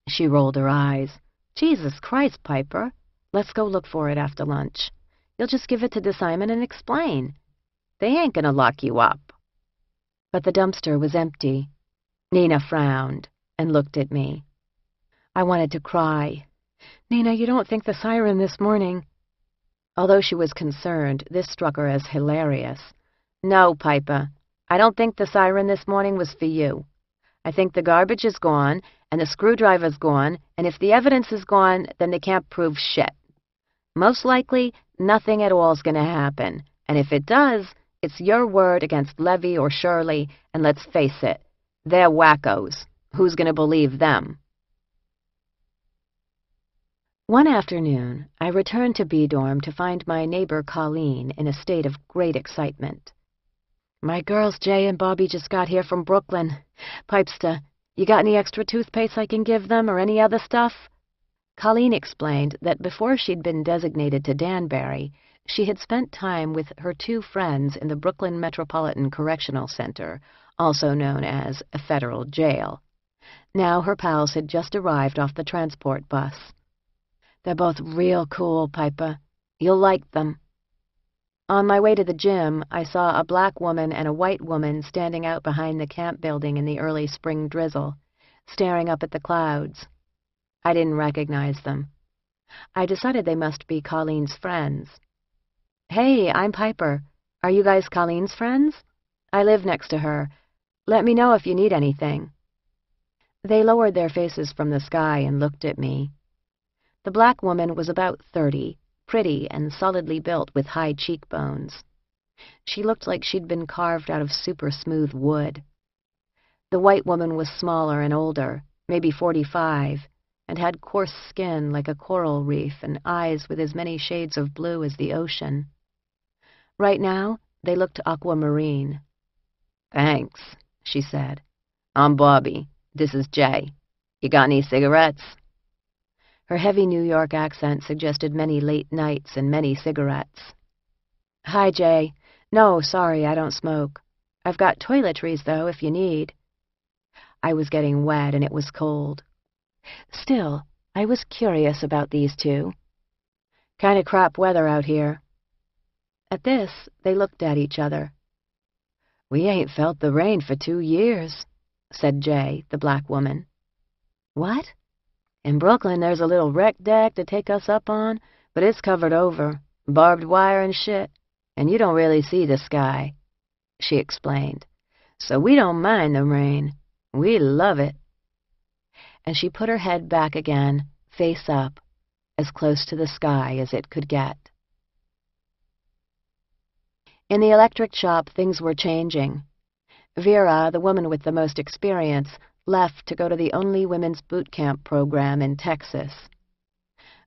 She rolled her eyes. "Jesus Christ, Piper. Let's go look for it after lunch. You'll just give it to DeSimon and explain. They ain't gonna lock you up." But the dumpster was empty. Nina frowned and looked at me. I wanted to cry. "Nina, you don't think the siren this morning—" Although she was concerned, this struck her as hilarious. "No, Piper, I don't think the siren this morning was for you. I think the garbage is gone, and the screwdriver's gone, and if the evidence is gone, then they can't prove shit. Most likely, nothing at all's gonna happen, and if it does, it's your word against Levy or Shirley, and let's face it, they're wackos. Who's gonna believe them?" One afternoon, I returned to B-dorm to find my neighbor Colleen in a state of great excitement. "My girls Jay and Bobby just got here from Brooklyn. Pipester, you got any extra toothpaste I can give them or any other stuff?" Colleen explained that before she'd been designated to Danbury, she had spent time with her two friends in the Brooklyn Metropolitan Correctional Center, also known as a federal jail. Now her pals had just arrived off the transport bus. "They're both real cool, Piper. You'll like them." On my way to the gym, I saw a black woman and a white woman standing out behind the camp building in the early spring drizzle, staring up at the clouds. I didn't recognize them. I decided they must be Colleen's friends. "Hey, I'm Piper. Are you guys Colleen's friends? I live next to her. Let me know if you need anything." They lowered their faces from the sky and looked at me. The black woman was about 30, pretty and solidly built with high cheekbones. She looked like she'd been carved out of super smooth wood. The white woman was smaller and older, maybe 45, and had coarse skin like a coral reef and eyes with as many shades of blue as the ocean. Right now, they looked aquamarine. "Thanks," she said. "I'm Bobby. This is Jay. You got any cigarettes?" Her heavy New York accent suggested many late nights and many cigarettes. "Hi, Jay. No, sorry, I don't smoke. I've got toiletries, though, if you need." I was getting wet and it was cold. Still, I was curious about these two. "Kinda crap weather out here." At this, they looked at each other. "We ain't felt the rain for 2 years," said Jay, the black woman. "What?" "In Brooklyn, there's a little rec deck to take us up on, but it's covered over, barbed wire and shit. and you don't really see the sky," she explained. "So we don't mind the rain. We love it." And she put her head back again, face up, as close to the sky as it could get. In the electric shop, things were changing. Vera, the woman with the most experience, left to go to the only women's boot camp program in Texas.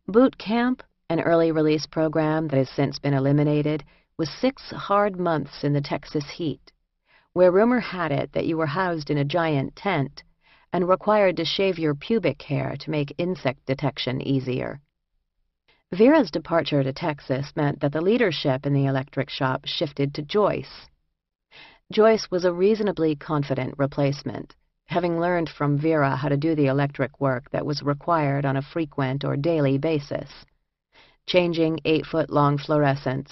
Boot camp, an early release program that has since been eliminated, was 6 hard months in the Texas heat, where rumor had it that you were housed in a giant tent and required to shave your pubic hair to make insect detection easier. Vera's departure to Texas meant that the leadership in the electric shop shifted to Joyce. Joyce was a reasonably confident replacement, having learned from Vera how to do the electric work that was required on a frequent or daily basis, changing 8-foot-long fluorescents,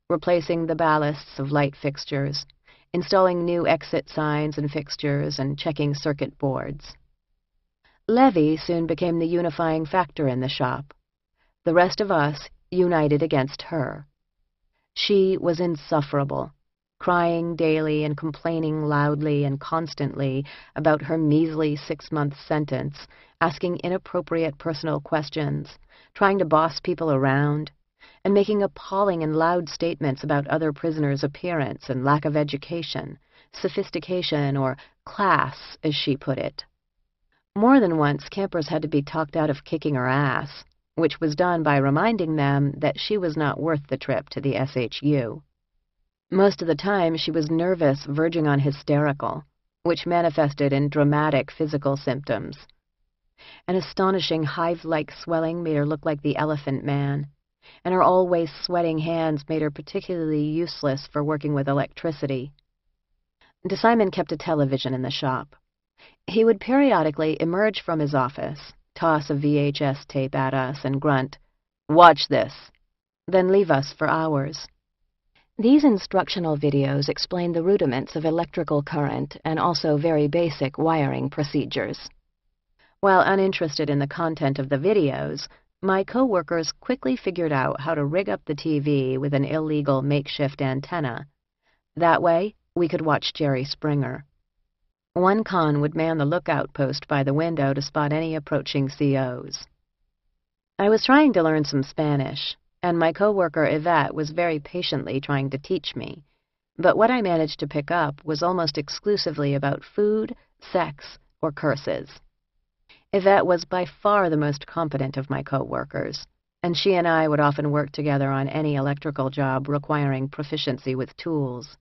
replacing the ballasts of light fixtures, installing new exit signs and fixtures, and checking circuit boards. Levy soon became the unifying factor in the shop. The rest of us united against her. She was insufferable, crying daily and complaining loudly and constantly about her measly 6-month sentence, asking inappropriate personal questions, trying to boss people around, and making appalling and loud statements about other prisoners' appearance and lack of education, sophistication, or class, as she put it. More than once, campers had to be talked out of kicking her ass, which was done by reminding them that she was not worth the trip to the SHU. Most of the time, she was nervous, verging on hysterical, which manifested in dramatic physical symptoms. An astonishing hive-like swelling made her look like the Elephant Man, and her always sweating hands made her particularly useless for working with electricity. DeSimon kept a television in the shop. He would periodically emerge from his office, toss a VHS tape at us, and grunt, "Watch this," then leave us for hours. These instructional videos explain the rudiments of electrical current and also very basic wiring procedures. While uninterested in the content of the videos, my co-workers quickly figured out how to rig up the TV with an illegal makeshift antenna. That way, we could watch Jerry Springer. One con would man the lookout post by the window to spot any approaching COs. I was trying to learn some Spanish, and my co-worker Yvette was very patiently trying to teach me, but what I managed to pick up was almost exclusively about food, sex, or curses. Yvette was by far the most competent of my co-workers, and she and I would often work together on any electrical job requiring proficiency with tools.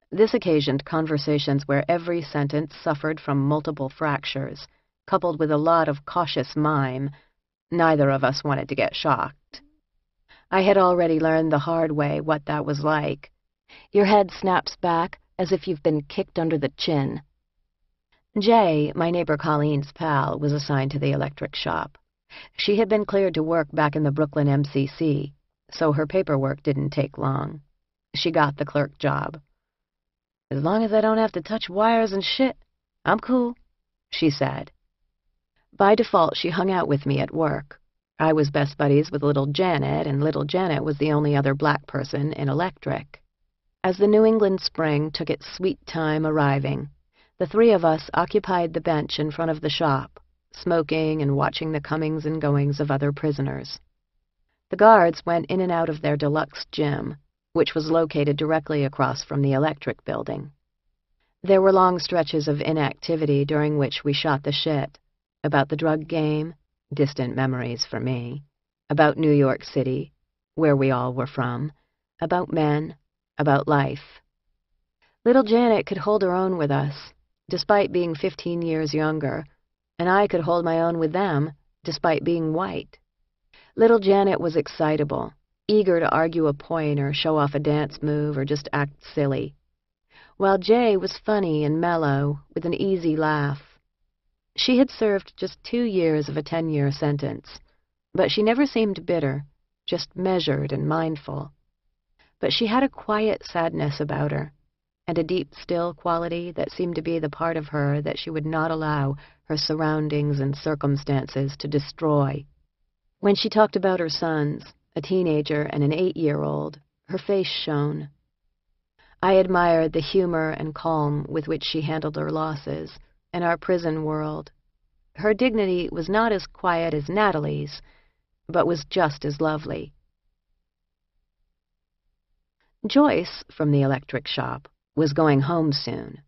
This occasioned conversations where every sentence suffered from multiple fractures, coupled with a lot of cautious mime. Neither of us wanted to get shocked. I had already learned the hard way what that was like. Your head snaps back as if you've been kicked under the chin. Jay, my neighbor Colleen's pal, was assigned to the electric shop. She had been cleared to work back in the Brooklyn MCC, so her paperwork didn't take long. She got the clerk job. "As long as I don't have to touch wires and shit, I'm cool," she said. By default, she hung out with me at work. I was best buddies with Little Janet, and Little Janet was the only other black person in electric. As the New England spring took its sweet time arriving, the three of us occupied the bench in front of the shop, smoking and watching the comings and goings of other prisoners. The guards went in and out of their deluxe gym, which was located directly across from the electric building. There were long stretches of inactivity during which we shot the shit, about the drug game, distant memories for me, about New York City, where we all were from, about men, about life. Little Janet could hold her own with us, despite being 15 years younger, and I could hold my own with them, despite being white. Little Janet was excitable, eager to argue a point or show off a dance move or just act silly, while Jay was funny and mellow, with an easy laugh. She had served just 2 years of a 10-year sentence, but she never seemed bitter, just measured and mindful. But she had a quiet sadness about her, and a deep, still quality that seemed to be the part of her that she would not allow her surroundings and circumstances to destroy. When she talked about her sons, a teenager and an 8-year-old, Her face shone. I admired the humor and calm with which she handled her losses in our prison world. Her dignity was not as quiet as Natalie's, but was just as lovely. Joyce, from the electric shop, was going home soon.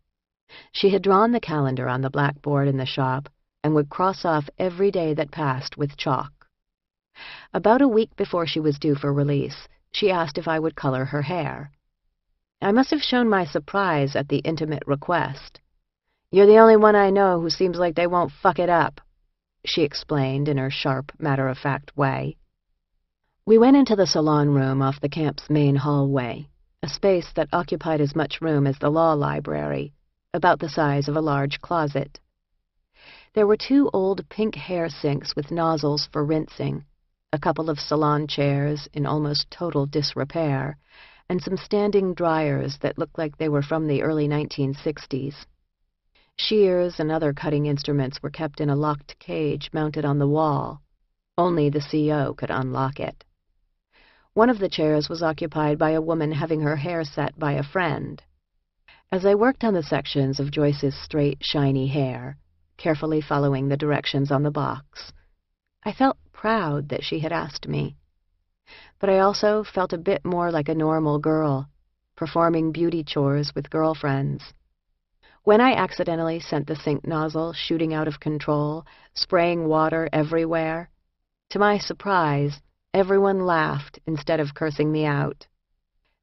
She had drawn the calendar on the blackboard in the shop and would cross off every day that passed with chalk. About a week before she was due for release, she asked if I would color her hair. I must have shown my surprise at the intimate request. "You're the only one I know who seems like they won't fuck it up," she explained in her sharp, matter-of-fact way. We went into the salon room off the camp's main hallway, a space that occupied as much room as the law library, about the size of a large closet. There were 2 old pink hair sinks with nozzles for rinsing, a couple of salon chairs in almost total disrepair, and some standing dryers that looked like they were from the early 1960s. Shears and other cutting instruments were kept in a locked cage mounted on the wall. Only the CO could unlock it. One of the chairs was occupied by a woman having her hair set by a friend. As I worked on the sections of Joyce's straight, shiny hair, carefully following the directions on the box, I felt proud that she had asked me. But I also felt a bit more like a normal girl, performing beauty chores with girlfriends. When I accidentally sent the sink nozzle shooting out of control, spraying water everywhere, to my surprise, everyone laughed instead of cursing me out.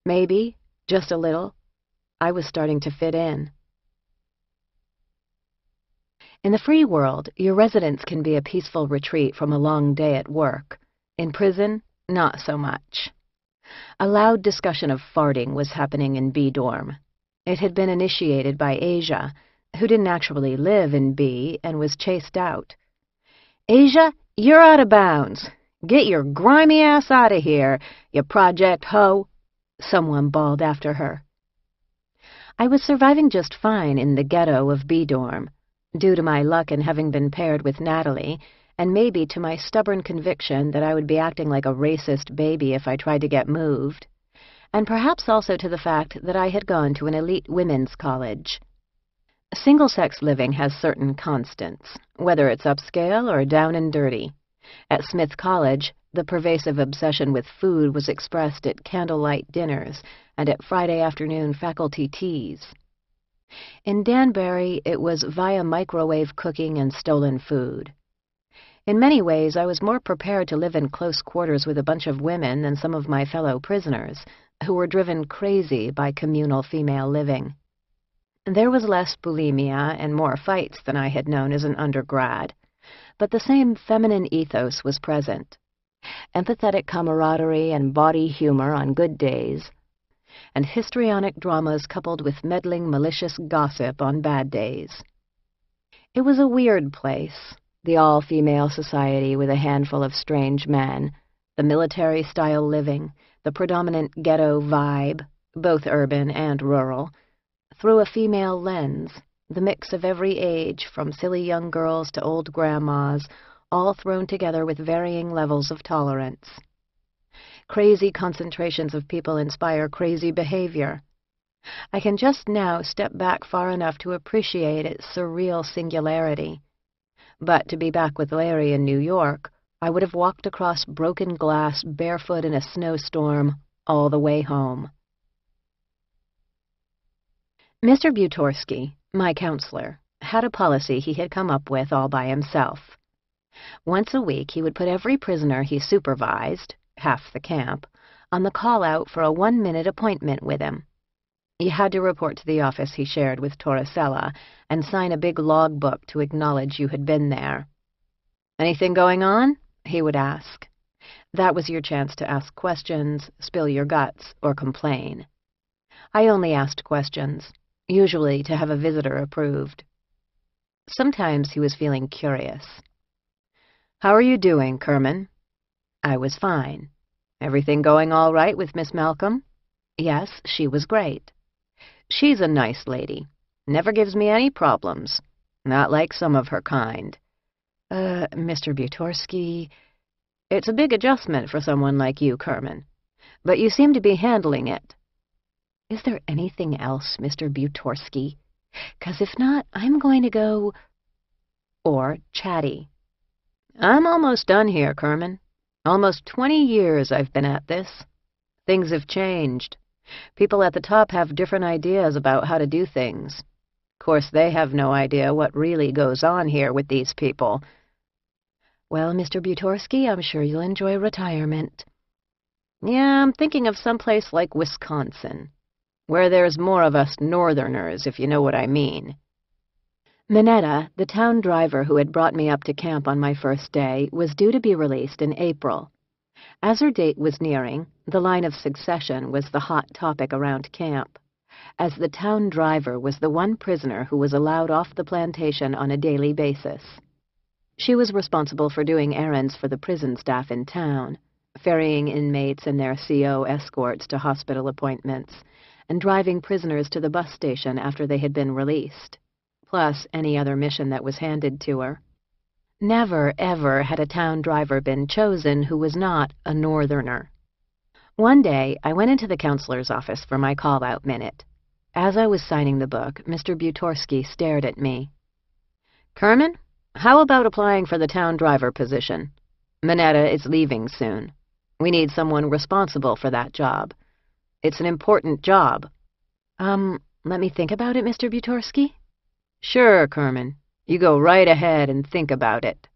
Maybe, just a little, I was starting to fit in. In the free world, your residence can be a peaceful retreat from a long day at work. In prison, not so much. A loud discussion of farting was happening in B dorm. It had been initiated by Asia, who didn't actually live in B and was chased out. "Asia, you're out of bounds. Get your grimy ass out of here, you project hoe," someone bawled after her. I was surviving just fine in the ghetto of B dorm, due to my luck in having been paired with Natalie, and maybe to my stubborn conviction that I would be acting like a racist baby if I tried to get moved, and perhaps also to the fact that I had gone to an elite women's college. Single-sex living has certain constants, whether it's upscale or down and dirty. At Smith College, the pervasive obsession with food was expressed at candlelight dinners and at Friday afternoon faculty teas. In Danbury, it was via microwave cooking and stolen food. In many ways, I was more prepared to live in close quarters with a bunch of women than some of my fellow prisoners, who were driven crazy by communal female living. There was less bulimia and more fights than I had known as an undergrad, but the same feminine ethos was present. Empathetic camaraderie and bawdy humor on good days, and histrionic dramas coupled with meddling, malicious gossip on bad days. It was a weird place, the all-female society with a handful of strange men, the military-style living, the predominant ghetto vibe, both urban and rural, through a female lens, the mix of every age, from silly young girls to old grandmas, all thrown together with varying levels of tolerance. Crazy concentrations of people inspire crazy behavior. I can just now step back far enough to appreciate its surreal singularity. But to be back with Larry in New York, I would have walked across broken glass barefoot in a snowstorm all the way home. Mr. Butorsky, my counselor, had a policy he had come up with all by himself. Once a week he would put every prisoner he supervised, half the camp, on the call-out for a 1-minute appointment with him. You had to report to the office he shared with Torricella and sign a big logbook to acknowledge you had been there. "Anything going on?" he would ask. That was your chance to ask questions, spill your guts, or complain. I only asked questions, usually to have a visitor approved. Sometimes he was feeling curious. "How are you doing, Kerman?" I was fine. "Everything going all right with Miss Malcolm?" Yes, she was great. "She's a nice lady. Never gives me any problems. Not like some of her kind." Mr. Butorsky, it's a big adjustment for someone like you, Kerman. but you seem to be handling it. Is there anything else, Mr. Butorsky? 'Cause if not, I'm going to go... Or chatty. I'm almost done here, Kerman. Almost 20 years I've been at this. Things have changed. People at the top have different ideas about how to do things. Of course, they have no idea what really goes on here with these people. Well, Mr. Butorsky, I'm sure you'll enjoy retirement. Yeah, I'm thinking of someplace like Wisconsin, where there's more of us Northerners, if you know what I mean. Minetta, the town driver who had brought me up to camp on my first day, was due to be released in April. As her date was nearing, the line of succession was the hot topic around camp, as the town driver was the one prisoner who was allowed off the plantation on a daily basis. She was responsible for doing errands for the prison staff in town, ferrying inmates and their CO escorts to hospital appointments, and driving prisoners to the bus station after they had been released, plus any other mission that was handed to her. Never, ever had a town driver been chosen who was not a Northerner. One day, I went into the counselor's office for my call-out minute. As I was signing the book, Mr. Butorsky stared at me. Kerman, how about applying for the town driver position? Minetta is leaving soon. We need someone responsible for that job. It's an important job. Let me think about it, Mr. Butorsky? Sure, Kerman. You go right ahead and think about it.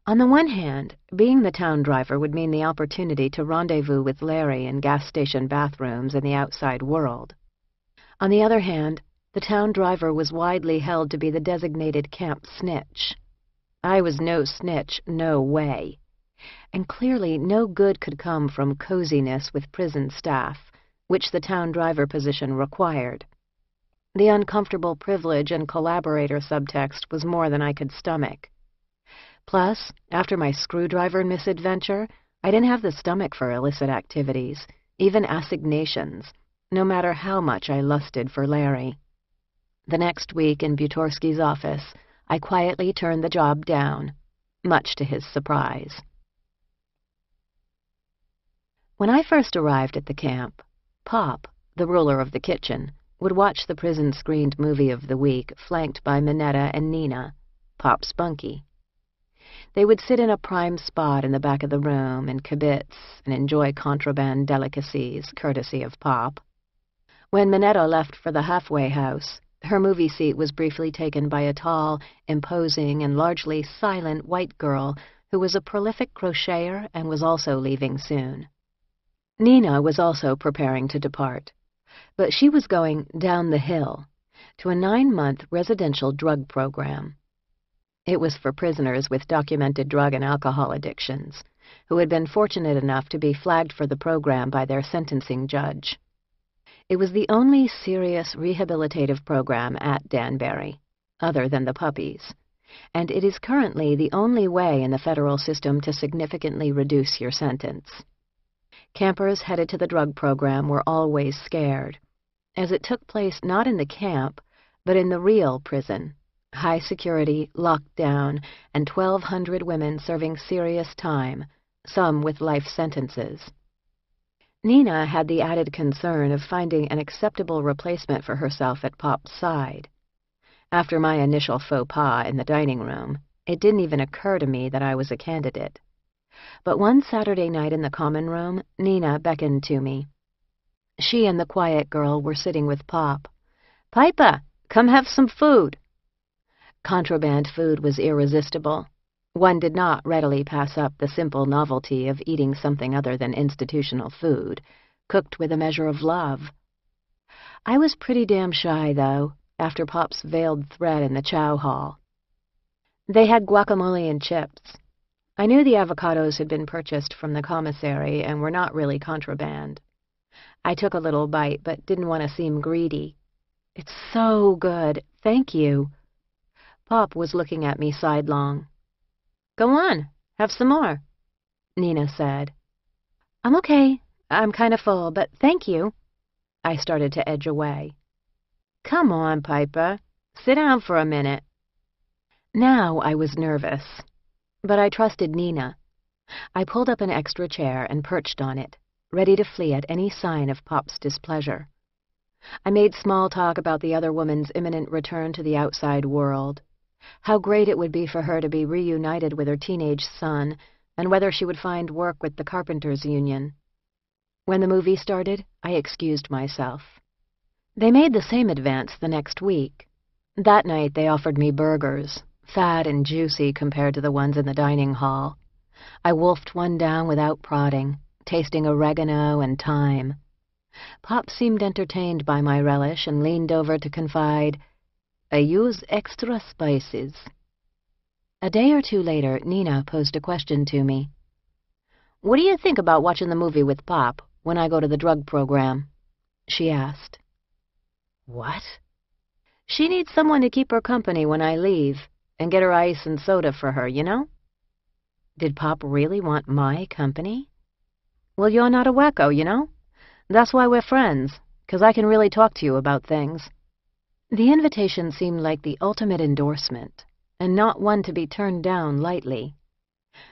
On the one hand, being the town driver would mean the opportunity to rendezvous with Larry in gas station bathrooms in the outside world. On the other hand, the town driver was widely held to be the designated camp snitch. I was no snitch, no way. And clearly no good could come from coziness with prison staff, which the town driver position required. The uncomfortable privilege and collaborator subtext was more than I could stomach. Plus, after my screwdriver misadventure, I didn't have the stomach for illicit activities, even assignations, no matter how much I lusted for Larry. The next week in Butorsky's office, I quietly turned the job down, much to his surprise. When I first arrived at the camp, Pop, the ruler of the kitchen, would watch the prison-screened movie of the week, flanked by Minetta and Nina, Pop's bunkie. They would sit in a prime spot in the back of the room and kibitz and enjoy contraband delicacies, courtesy of Pop. When Minetta left for the halfway house, her movie seat was briefly taken by a tall, imposing, and largely silent white girl who was a prolific crocheter and was also leaving soon. Nina was also preparing to depart, but she was going down the hill to a 9-month residential drug program. It was for prisoners with documented drug and alcohol addictions, who had been fortunate enough to be flagged for the program by their sentencing judge. It was the only serious rehabilitative program at Danbury, other than the puppies, and it is currently the only way in the federal system to significantly reduce your sentence. Campers headed to the drug program were always scared, as it took place not in the camp, but in the real prison, high security, locked down, and 1,200 women serving serious time, some with life sentences. Nina had the added concern of finding an acceptable replacement for herself at Pop's side. After my initial faux pas in the dining room, it didn't even occur to me that I was a candidate. But one Saturday night in the common room, Nina beckoned to me. She and the quiet girl were sitting with Pop. "Piper, come have some food." Contraband food was irresistible. One did not readily pass up the simple novelty of eating something other than institutional food, cooked with a measure of love. I was pretty damn shy, though, after Pop's veiled threat in the chow hall. They had guacamole and chips. I knew the avocados had been purchased from the commissary and were not really contraband. I took a little bite, but didn't want to seem greedy. "It's so good, thank you." Pop was looking at me sidelong. "Go on, have some more," Nina said. "I'm okay. I'm kind of full, but thank you." I started to edge away. "Come on, Piper. Sit down for a minute." Now I was nervous, but I trusted Nina. I pulled up an extra chair and perched on it, ready to flee at any sign of Pop's displeasure. I made small talk about the other woman's imminent return to the outside world, how great it would be for her to be reunited with her teenage son, and whether she would find work with the Carpenters' Union. When the movie started, I excused myself. They made the same advance the next week. That night they offered me burgers, fat and juicy compared to the ones in the dining hall. I wolfed one down without prodding, tasting oregano and thyme. Pop seemed entertained by my relish and leaned over to confide, "I use extra spices." A day or two later, Nina posed a question to me. "What do you think about watching the movie with Pop when I go to the drug program?" she asked. "What?" "She needs someone to keep her company when I leave, and get her ice and soda for her, you know?" Did Pop really want my company? "Well, you're not a wacko, you know? That's why we're friends, 'cause I can really talk to you about things." The invitation seemed like the ultimate endorsement, and not one to be turned down lightly.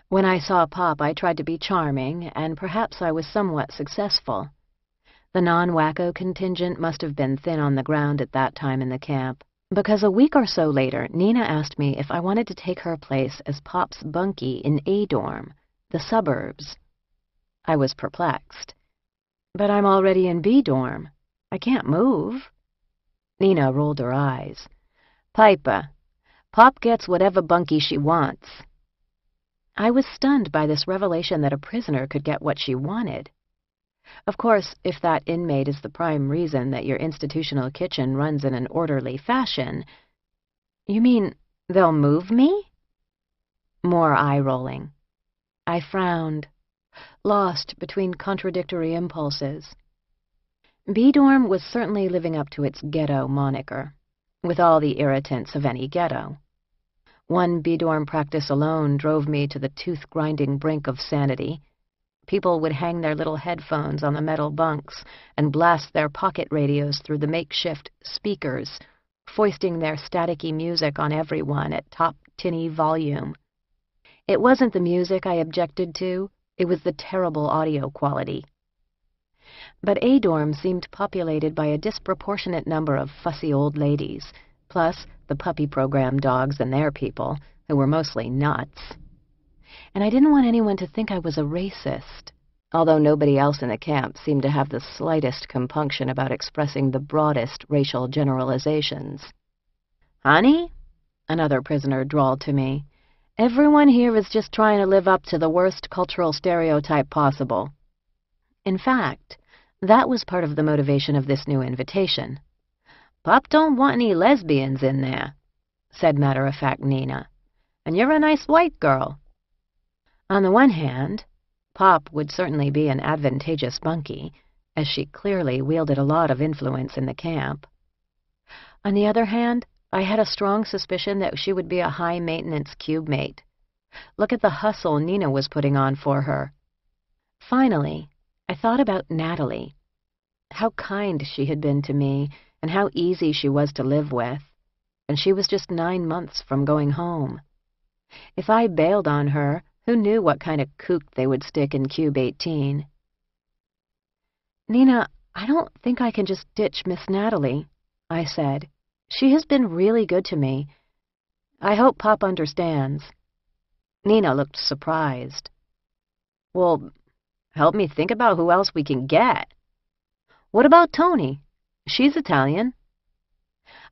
When I saw Pop, I tried to be charming, and perhaps I was somewhat successful. The non-wacko contingent must have been thin on the ground at that time in the camp, because a week or so later, Nina asked me if I wanted to take her place as Pop's bunkie in A dorm, the suburbs. I was perplexed. "But I'm already in B dorm. I can't move." Nina rolled her eyes. "Piper, Pop gets whatever bunkie she wants." I was stunned by this revelation that a prisoner could get what she wanted. Of course, if that inmate is the prime reason that your institutional kitchen runs in an orderly fashion— "You mean they'll move me?" More eye-rolling. I frowned, lost between contradictory impulses. B-dorm was certainly living up to its ghetto moniker, with all the irritants of any ghetto. One B-dorm practice alone drove me to the tooth-grinding brink of sanity. People would hang their little headphones on the metal bunks and blast their pocket radios through the makeshift speakers, foisting their staticky music on everyone at top tinny volume. It wasn't the music I objected to, it was the terrible audio quality. But A-dorm seemed populated by a disproportionate number of fussy old ladies, plus the puppy program dogs and their people, who were mostly nuts. And I didn't want anyone to think I was a racist, although nobody else in the camp seemed to have the slightest compunction about expressing the broadest racial generalizations. "Honey," another prisoner drawled to me, "everyone here is just trying to live up to the worst cultural stereotype possible." In fact, that was part of the motivation of this new invitation. "Pop don't want any lesbians in there," said matter-of-fact Nina, "and you're a nice white girl." On the one hand, Pop would certainly be an advantageous bunkie, as she clearly wielded a lot of influence in the camp. On the other hand, I had a strong suspicion that she would be a high-maintenance cube-mate. Look at the hustle Nina was putting on for her. Finally, I thought about Natalie. How kind she had been to me, and how easy she was to live with. And she was just 9 months from going home. If I bailed on her, who knew what kind of kook they would stick in Cube 18? "Nina, I don't think I can just ditch Miss Natalie," I said. "She has been really good to me. I hope Pop understands." Nina looked surprised. "Well, help me think about who else we can get. What about Tony? She's Italian."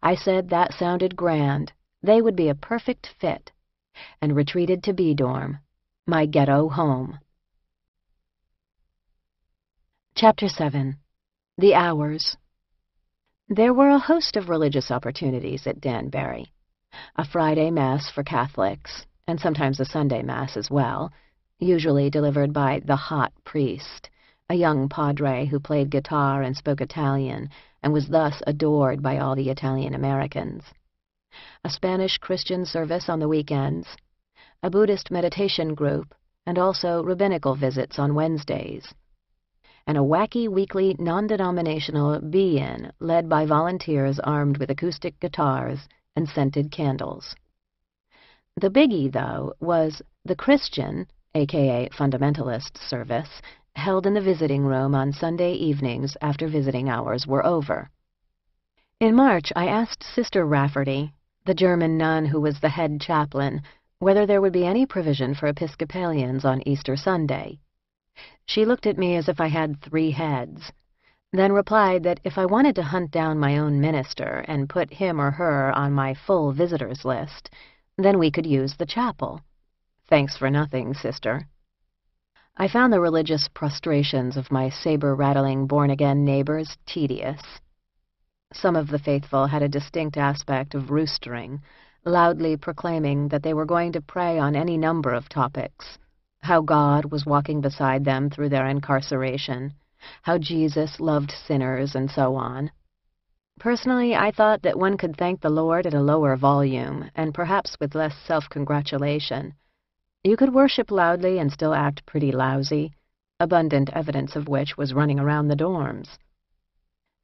I said that sounded grand. They would be a perfect fit, and retreated to B-dorm, my ghetto home. Chapter 7. The Hours. There were a host of religious opportunities at Danbury. A Friday Mass for Catholics, and sometimes a Sunday Mass as well, usually delivered by the hot priest, a young padre who played guitar and spoke Italian, and was thus adored by all the Italian-Americans. A Spanish Christian service on the weekends, a Buddhist meditation group, and also rabbinical visits on Wednesdays, and a wacky weekly non-denominational be-in led by volunteers armed with acoustic guitars and scented candles. The biggie, though, was the Christian, aka fundamentalist, service held in the visiting room on Sunday evenings after visiting hours were over. In March, I asked Sister Rafferty, the German nun who was the head chaplain, whether there would be any provision for Episcopalians on Easter Sunday. She looked at me as if I had 3 heads, then replied that if I wanted to hunt down my own minister and put him or her on my full visitors list, then we could use the chapel. Thanks for nothing, sister. I found the religious prostrations of my saber-rattling born-again neighbors tedious. Some of the faithful had a distinct aspect of roostering, loudly proclaiming that they were going to pray on any number of topics: how God was walking beside them through their incarceration, how Jesus loved sinners, and so on. Personally, I thought that one could thank the Lord at a lower volume, and perhaps with less self-congratulation. You could worship loudly and still act pretty lousy, abundant evidence of which was running around the dorms.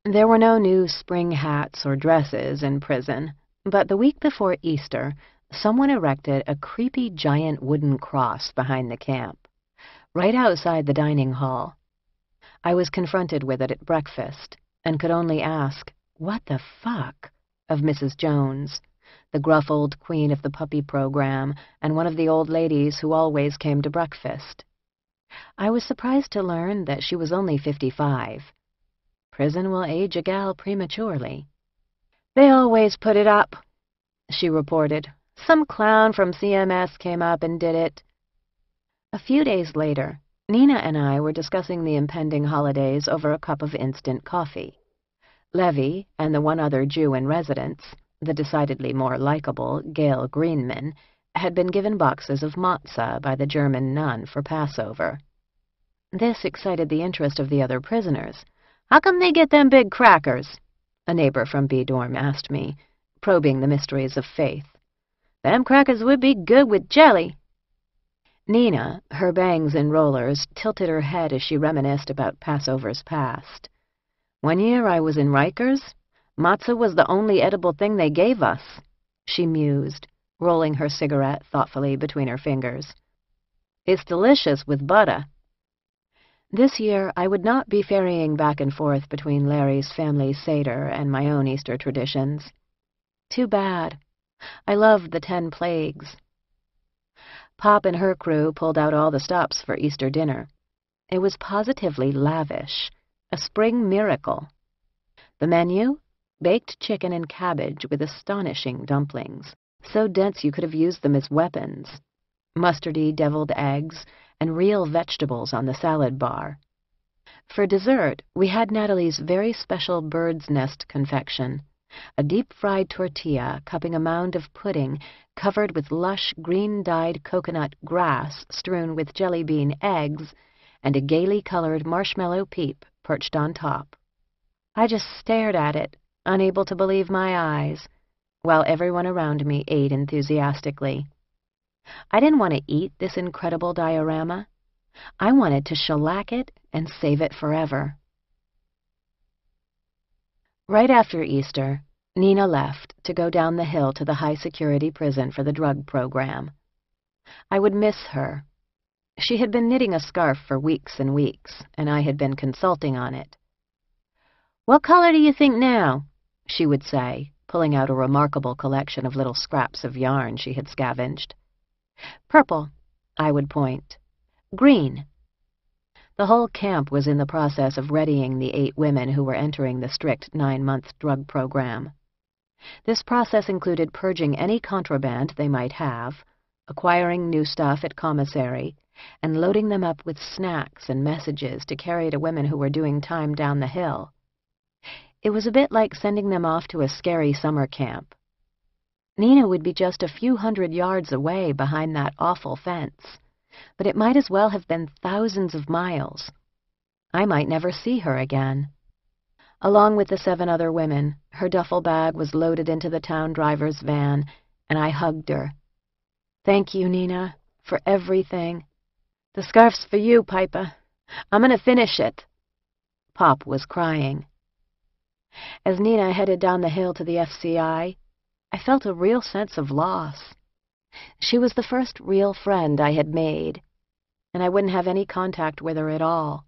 There were no new spring hats or dresses in prison, but the week before Easter, someone erected a creepy giant wooden cross behind the camp, right outside the dining hall. I was confronted with it at breakfast, and could only ask, "What the fuck?" of Mrs. Jones, the gruff old queen of the puppy program, and one of the old ladies who always came to breakfast. I was surprised to learn that she was only 55. Prison will age a gal prematurely. "They always put it up," she reported. "Some clown from CMS came up and did it." A few days later, Nina and I were discussing the impending holidays over a cup of instant coffee. Levy and the one other Jew in residence, the decidedly more likable Gail Greenman, had been given boxes of matzah by the German nun for Passover. This excited the interest of the other prisoners. "How come they get them big crackers?" a neighbor from B-dorm asked me, probing the mysteries of faith. "Them crackers would be good with jelly." Nina, her bangs in rollers, tilted her head as she reminisced about Passovers past. "One year I was in Rikers. Matzah was the only edible thing they gave us," she mused, rolling her cigarette thoughtfully between her fingers. "It's delicious with butter." This year I would not be ferrying back and forth between Larry's family Seder and my own Easter traditions. Too bad. I loved the 10 plagues. Pop and her crew pulled out all the stops for Easter dinner. It was positively lavish, a spring miracle. The menu? Baked chicken and cabbage with astonishing dumplings, so dense you could have used them as weapons, mustardy deviled eggs, and real vegetables on the salad bar. For dessert, we had Natalie's very special bird's nest confection, a deep-fried tortilla cupping a mound of pudding covered with lush green-dyed coconut grass strewn with jelly bean eggs, and a gaily colored marshmallow peep perched on top. I just stared at it, unable to believe my eyes, while everyone around me ate enthusiastically. I didn't want to eat this incredible diorama. I wanted to shellac it and save it forever. Right after Easter, Nina left to go down the hill to the high-security prison for the drug program. I would miss her. She had been knitting a scarf for weeks and weeks, and I had been consulting on it. "What color do you think now?" she would say, pulling out a remarkable collection of little scraps of yarn she had scavenged. "Purple," I would point. "Green." The whole camp was in the process of readying the 8 women who were entering the strict 9-month drug program. This process included purging any contraband they might have, acquiring new stuff at commissary, and loading them up with snacks and messages to carry to women who were doing time down the hill. It was a bit like sending them off to a scary summer camp. Nina would be just a few hundred yards away behind that awful fence, but it might as well have been thousands of miles. I might never see her again. Along with the 7 other women, her duffel bag was loaded into the town driver's van, and I hugged her. "Thank you, Nina, for everything. The scarf's for you, Piper. I'm going to finish it." Pop was crying. As Nina headed down the hill to the FCI, I felt a real sense of loss. She was the first real friend I had made, and I wouldn't have any contact with her at all.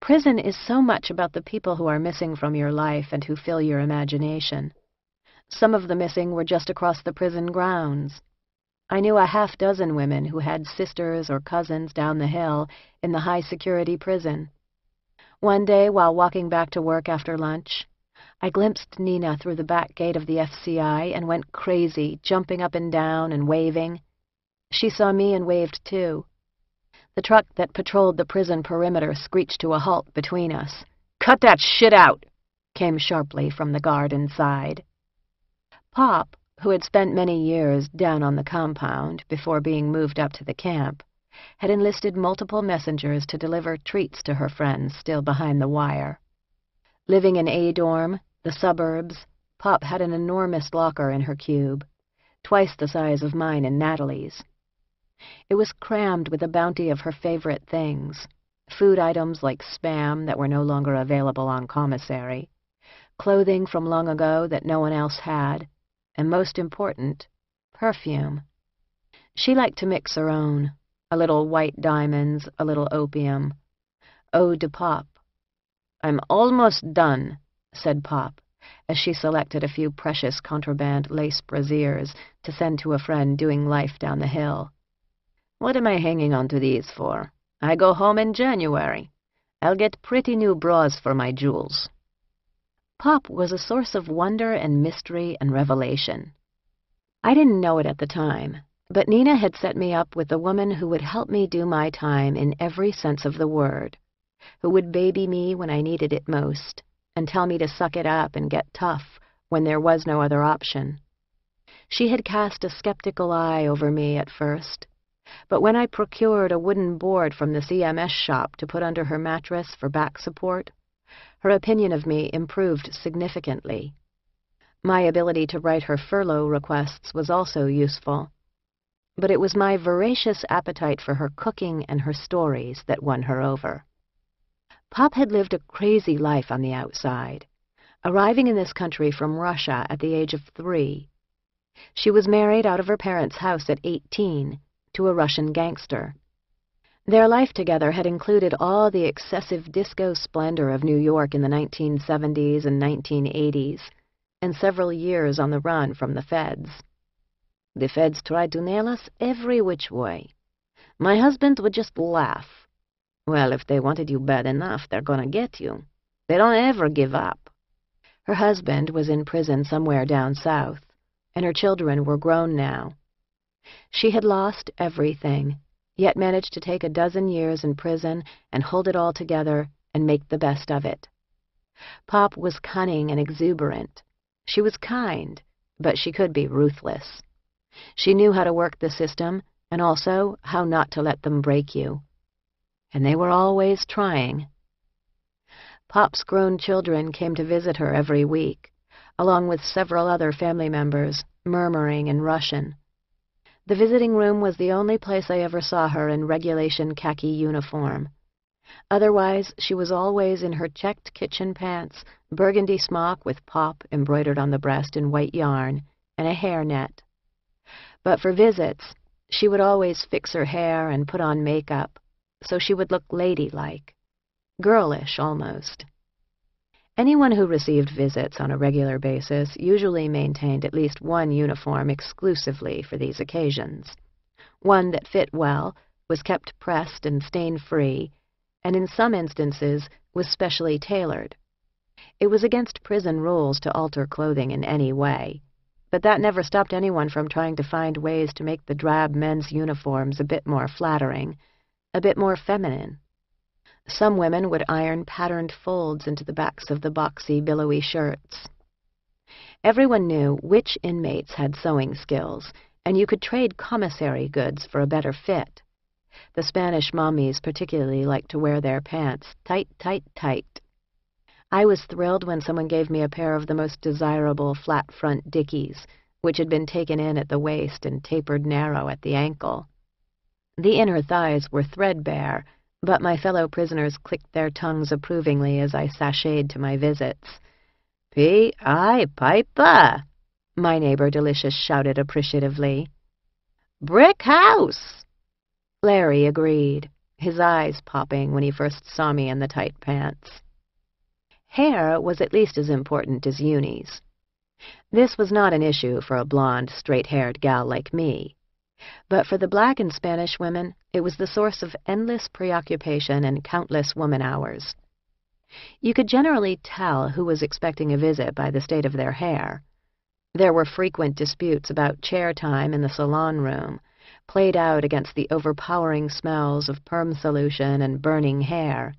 Prison is so much about the people who are missing from your life and who fill your imagination. Some of the missing were just across the prison grounds. I knew a half-dozen women who had sisters or cousins down the hill in the high-security prison. One day, while walking back to work after lunch, I glimpsed Nina through the back gate of the FCI and went crazy, jumping up and down and waving. She saw me and waved too. The truck that patrolled the prison perimeter screeched to a halt between us. "Cut that shit out!" came sharply from the guard inside. Pop, who had spent many years down on the compound before being moved up to the camp, had enlisted multiple messengers to deliver treats to her friends still behind the wire. Living in A-dorm, the suburbs, Pop had an enormous locker in her cube, twice the size of mine and Natalie's. It was crammed with a bounty of her favorite things, food items like Spam that were no longer available on commissary, clothing from long ago that no one else had, and most important, perfume. She liked to mix her own, a little white diamonds, a little opium. Ode to Pop. "I'm almost done," said Pop, as she selected a few precious contraband lace brassiers to send to a friend doing life down the hill. "What am I hanging on to these for? I go home in January. I'll get pretty new bras for my jewels." Pop was a source of wonder and mystery and revelation. I didn't know it at the time, but Nina had set me up with a woman who would help me do my time in every sense of the word, who would baby me when I needed it most, and tell me to suck it up and get tough when there was no other option. She had cast a skeptical eye over me at first, but when I procured a wooden board from the CMS shop to put under her mattress for back support, her opinion of me improved significantly. My ability to write her furlough requests was also useful, but it was my voracious appetite for her cooking and her stories that won her over. Pop had lived a crazy life on the outside, arriving in this country from Russia at the age of 3. She was married out of her parents' house at 18 to a Russian gangster. Their life together had included all the excessive disco splendor of New York in the 1970s and 1980s, and several years on the run from the feds. The feds tried to nail us every which way. My husband would just laugh. Well, if they wanted you bad enough, they're gonna get you. They don't ever give up. Her husband was in prison somewhere down south, and her children were grown now. She had lost everything, yet managed to take a dozen years in prison and hold it all together and make the best of it. Pop was cunning and exuberant. She was kind, but she could be ruthless. She knew how to work the system, and also how not to let them break you. And they were always trying. Pop's grown children came to visit her every week, along with several other family members, murmuring in Russian. The visiting room was the only place I ever saw her in regulation khaki uniform. Otherwise, she was always in her checked kitchen pants, burgundy smock with Pop embroidered on the breast in white yarn, and a hairnet. But for visits, she would always fix her hair and put on makeup, so she would look ladylike, girlish almost. Anyone who received visits on a regular basis usually maintained at least one uniform exclusively for these occasions, one that fit well, was kept pressed and stain-free, and in some instances was specially tailored. It was against prison rules to alter clothing in any way, but that never stopped anyone from trying to find ways to make the drab men's uniforms a bit more flattering, a bit more feminine. Some women would iron patterned folds into the backs of the boxy, billowy shirts. Everyone knew which inmates had sewing skills, and you could trade commissary goods for a better fit. The Spanish mommies particularly liked to wear their pants tight, tight, tight. I was thrilled when someone gave me a pair of the most desirable flat-front Dickies, which had been taken in at the waist and tapered narrow at the ankle. The inner thighs were threadbare, but my fellow prisoners clicked their tongues approvingly as I sashayed to my visits. "P.I. Piper," my neighbor Delicious shouted appreciatively. "Brick house," Larry agreed. his eyes popping when he first saw me in the tight pants. Hair was at least as important as unis. This was not an issue for a blonde, straight-haired gal like me, but for the black and Spanish women, it was the source of endless preoccupation and countless woman hours. You could generally tell who was expecting a visit by the state of their hair. There were frequent disputes about chair time in the salon room, played out against the overpowering smells of perm solution and burning hair.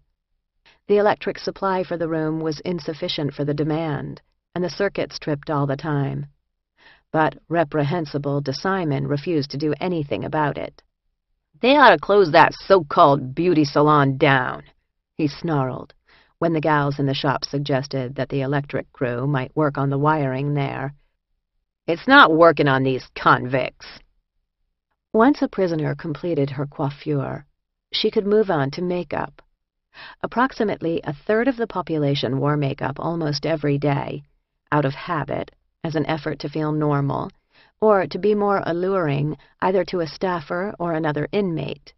The electric supply for the room was insufficient for the demand, and the circuits tripped all the time. But reprehensible DeSimon refused to do anything about it. "They ought to close that so-called beauty salon down," he snarled, when the gals in the shop suggested that the electric crew might work on the wiring there. "It's not working on these convicts." Once a prisoner completed her coiffure, she could move on to makeup. Approximately a third of the population wore makeup almost every day, out of habit, as an effort to feel normal, or to be more alluring either to a staffer or another inmate.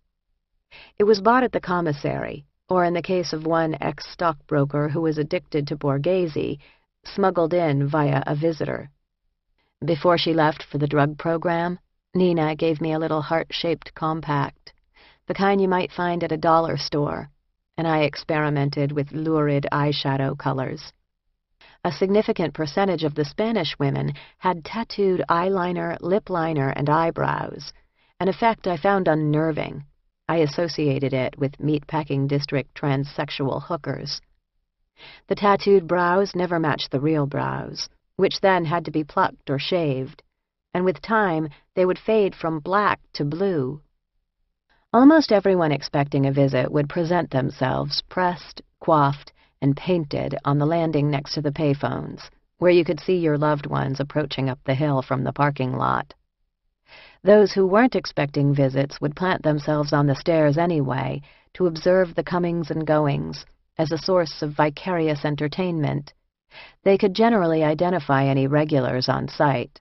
It was bought at the commissary, or in the case of one ex-stockbroker who was addicted to Borghese, smuggled in via a visitor. Before she left for the drug program, Nina gave me a little heart-shaped compact, the kind you might find at a dollar store, and I experimented with lurid eyeshadow colors. A significant percentage of the Spanish women had tattooed eyeliner, lip liner, and eyebrows, an effect I found unnerving. I associated it with meatpacking district transsexual hookers. The tattooed brows never matched the real brows, which then had to be plucked or shaved, and with time they would fade from black to blue. Almost everyone expecting a visit would present themselves pressed, coiffed, and painted on the landing next to the payphones, where you could see your loved ones approaching up the hill from the parking lot. Those who weren't expecting visits would plant themselves on the stairs anyway to observe the comings and goings as a source of vicarious entertainment. They could generally identify any regulars on sight.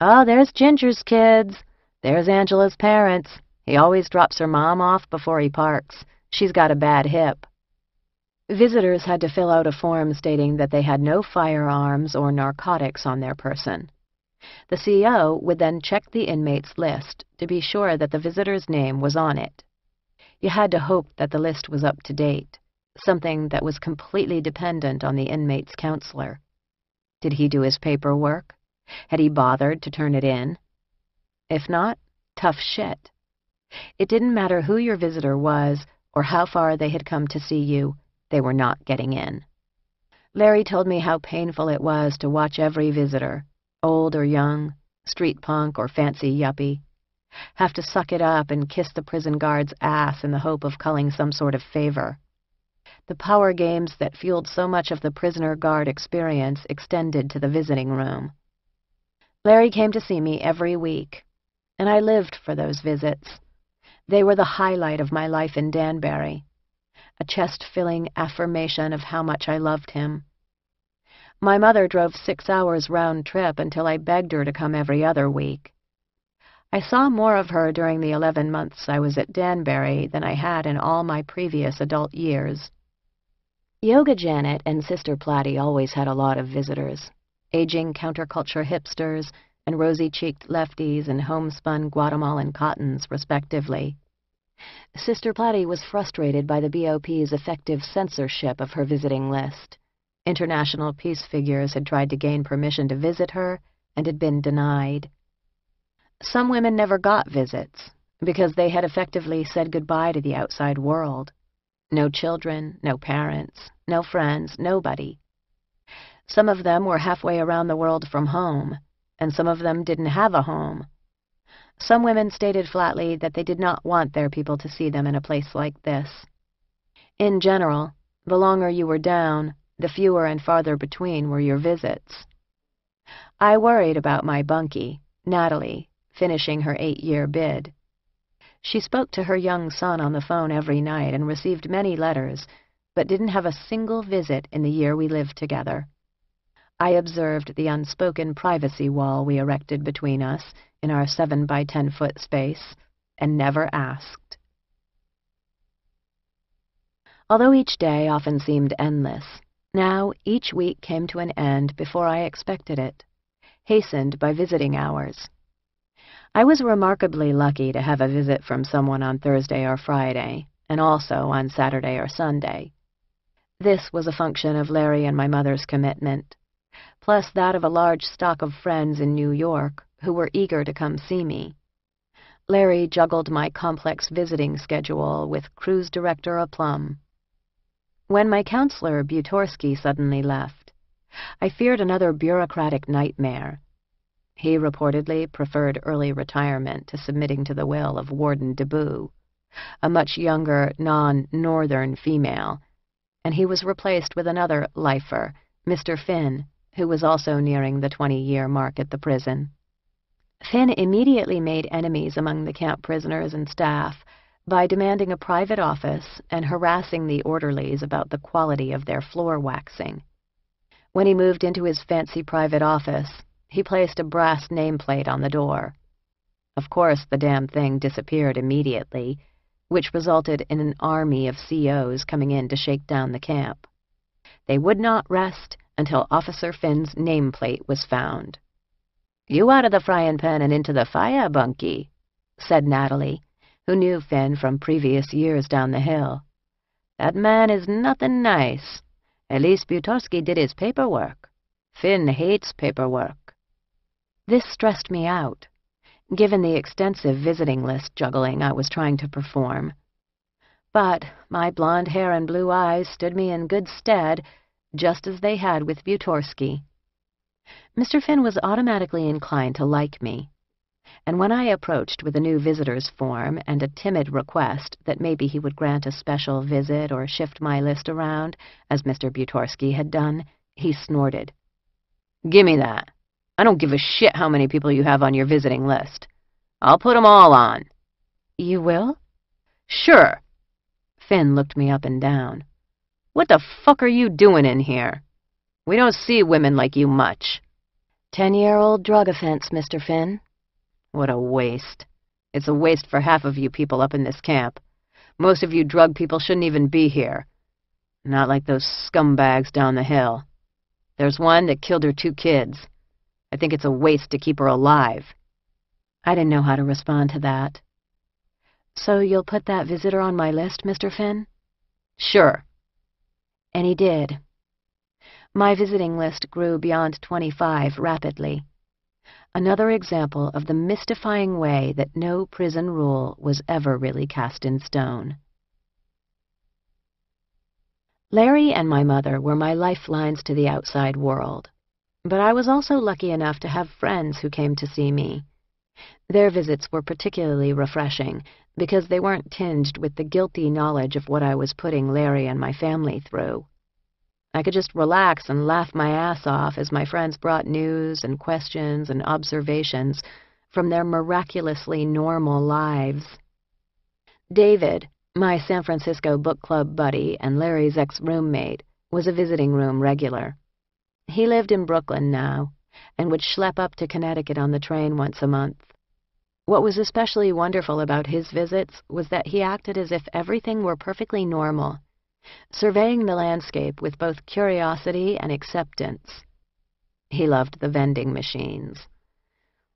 "Oh, there's Ginger's kids. There's Angela's parents. He always drops her mom off before he parks. She's got a bad hip." Visitors had to fill out a form stating that they had no firearms or narcotics on their person. The CO would then check the inmate's list to be sure that the visitor's name was on it. You had to hope that the list was up to date, something that was completely dependent on the inmate's counselor. Did he do his paperwork? Had he bothered to turn it in? If not, tough shit. It didn't matter who your visitor was or how far they had come to see you, they were not getting in. Larry told me how painful it was to watch every visitor, old or young, street punk or fancy yuppie, have to suck it up and kiss the prison guard's ass in the hope of culling some sort of favor. The power games that fueled so much of the prisoner guard experience extended to the visiting room. Larry came to see me every week, and I lived for those visits. They were the highlight of my life in Danbury, a chest-filling affirmation of how much I loved him. My mother drove 6 hours round trip until I begged her to come every other week. I saw more of her during the 11 months I was at Danbury than I had in all my previous adult years. Yoga Janet and Sister Platy always had a lot of visitors, aging counterculture hipsters and rosy-cheeked lefties in homespun Guatemalan cottons, respectively. Sister Platy was frustrated by the BOP's effective censorship of her visiting list. International peace figures had tried to gain permission to visit her and had been denied. Some women never got visits because they had effectively said goodbye to the outside world. No children, no parents, no friends, nobody. Some of them were halfway around the world from home, and some of them didn't have a home. Some women stated flatly that they did not want their people to see them in a place like this. In general, the longer you were down, the fewer and farther between were your visits. I worried about my bunkie, Natalie, finishing her 8-year bid. She spoke to her young son on the phone every night and received many letters, but didn't have a single visit in the year we lived together. I observed the unspoken privacy wall we erected between us in our 7 by 10 foot space, and never asked. Although each day often seemed endless, now each week came to an end before I expected it, hastened by visiting hours. I was remarkably lucky to have a visit from someone on Thursday or Friday, and also on Saturday or Sunday. This was a function of Larry and my mother's commitment, plus that of a large stock of friends in New York who were eager to come see me. Larry juggled my complex visiting schedule with cruise director aplomb. When my counselor, Butorsky, suddenly left, I feared another bureaucratic nightmare. He reportedly preferred early retirement to submitting to the will of Warden DeBoo, a much younger, non-northern female, and he was replaced with another lifer, Mr. Finn, who was also nearing the 20-year mark at the prison. Finn immediately made enemies among the camp prisoners and staff by demanding a private office and harassing the orderlies about the quality of their floor waxing. When he moved into his fancy private office, he placed a brass nameplate on the door. Of course, the damn thing disappeared immediately, which resulted in an army of COs coming in to shake down the camp. They would not rest until Officer Finn's nameplate was found. "You out of the frying pan and into the fire, Bunky," said Natalie, who knew Finn from previous years down the hill. "That man is nothing nice. At least Butorsky did his paperwork. Finn hates paperwork." This stressed me out, given the extensive visiting list juggling I was trying to perform. But my blonde hair and blue eyes stood me in good stead, just as they had with Butorsky. Mr. Finn was automatically inclined to like me, and when I approached with a new visitor's form and a timid request that maybe he would grant a special visit or shift my list around, as Mr. Butorsky had done, he snorted. "Gimme that. I don't give a shit how many people you have on your visiting list. I'll put 'em all on." "You will?" "Sure." Finn looked me up and down. "What the fuck are you doing in here? We don't see women like you much." 10-year-old drug offense, Mr. Finn." "What a waste. It's a waste for half of you people up in this camp. Most of you drug people shouldn't even be here. Not like those scumbags down the hill. There's one that killed her 2 kids. I think it's a waste to keep her alive." I didn't know how to respond to that. "So you'll put that visitor on my list, Mr. Finn?" "Sure." And he did. My visiting list grew beyond 25 rapidly. Another example of the mystifying way that no prison rule was ever really cast in stone. Larry and my mother were my lifelines to the outside world, but I was also lucky enough to have friends who came to see me. Their visits were particularly refreshing because they weren't tinged with the guilty knowledge of what I was putting Larry and my family through. I could just relax and laugh my ass off as my friends brought news and questions and observations from their miraculously normal lives. David, my San Francisco book club buddy and Larry's ex-roommate, was a visiting room regular. He lived in Brooklyn now and would schlep up to Connecticut on the train once a month. What was especially wonderful about his visits was that he acted as if everything were perfectly normal, surveying the landscape with both curiosity and acceptance. He loved the vending machines.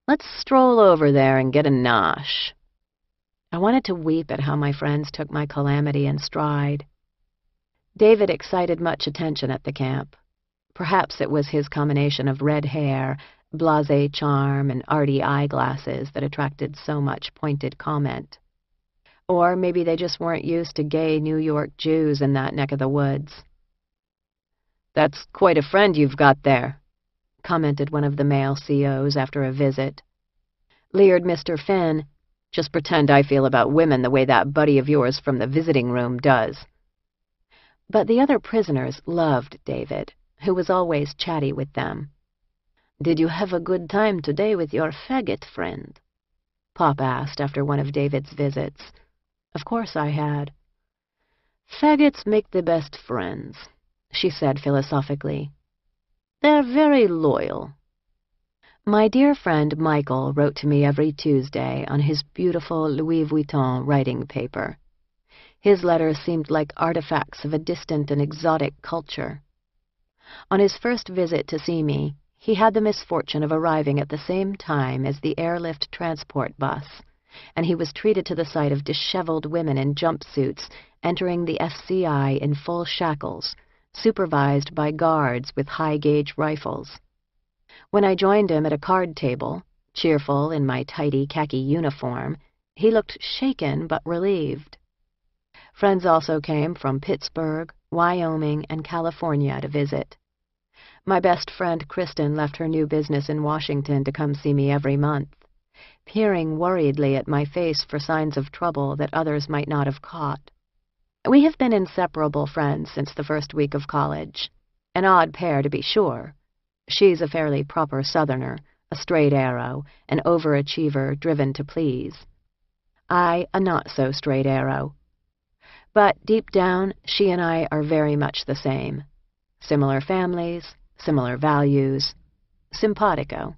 "Let's stroll over there and get a nosh." I wanted to weep at how my friends took my calamity in stride. David excited much attention at the camp. Perhaps it was his combination of red hair, blasé charm, and arty eyeglasses that attracted so much pointed comment. Or maybe they just weren't used to gay New York Jews in that neck of the woods. "That's quite a friend you've got there," commented one of the male COs after a visit. Leered Mr. Finn, "Just pretend I feel about women the way that buddy of yours from the visiting room does." But the other prisoners loved David, who was always chatty with them. "Did you have a good time today with your faggot friend?" Pop asked after one of David's visits. Of course I had. "Faggots make the best friends," she said philosophically. "They're very loyal." My dear friend Michael wrote to me every Tuesday on his beautiful Louis Vuitton writing paper. His letters seemed like artifacts of a distant and exotic culture. On his first visit to see me, he had the misfortune of arriving at the same time as the airlift transport bus, and he was treated to the sight of disheveled women in jumpsuits entering the FCI in full shackles, supervised by guards with high-gauge rifles. When I joined him at a card table, cheerful in my tidy khaki uniform, he looked shaken but relieved. Friends also came from Pittsburgh, Wyoming, and California to visit. My best friend Kristen left her new business in Washington to come see me every month, peering worriedly at my face for signs of trouble that others might not have caught. We have been inseparable friends since the first week of college. An odd pair, to be sure. She's a fairly proper Southerner, a straight arrow, an overachiever driven to please. I, a not-so-straight arrow. But deep down, she and I are very much the same. Similar families, similar values, simpatico.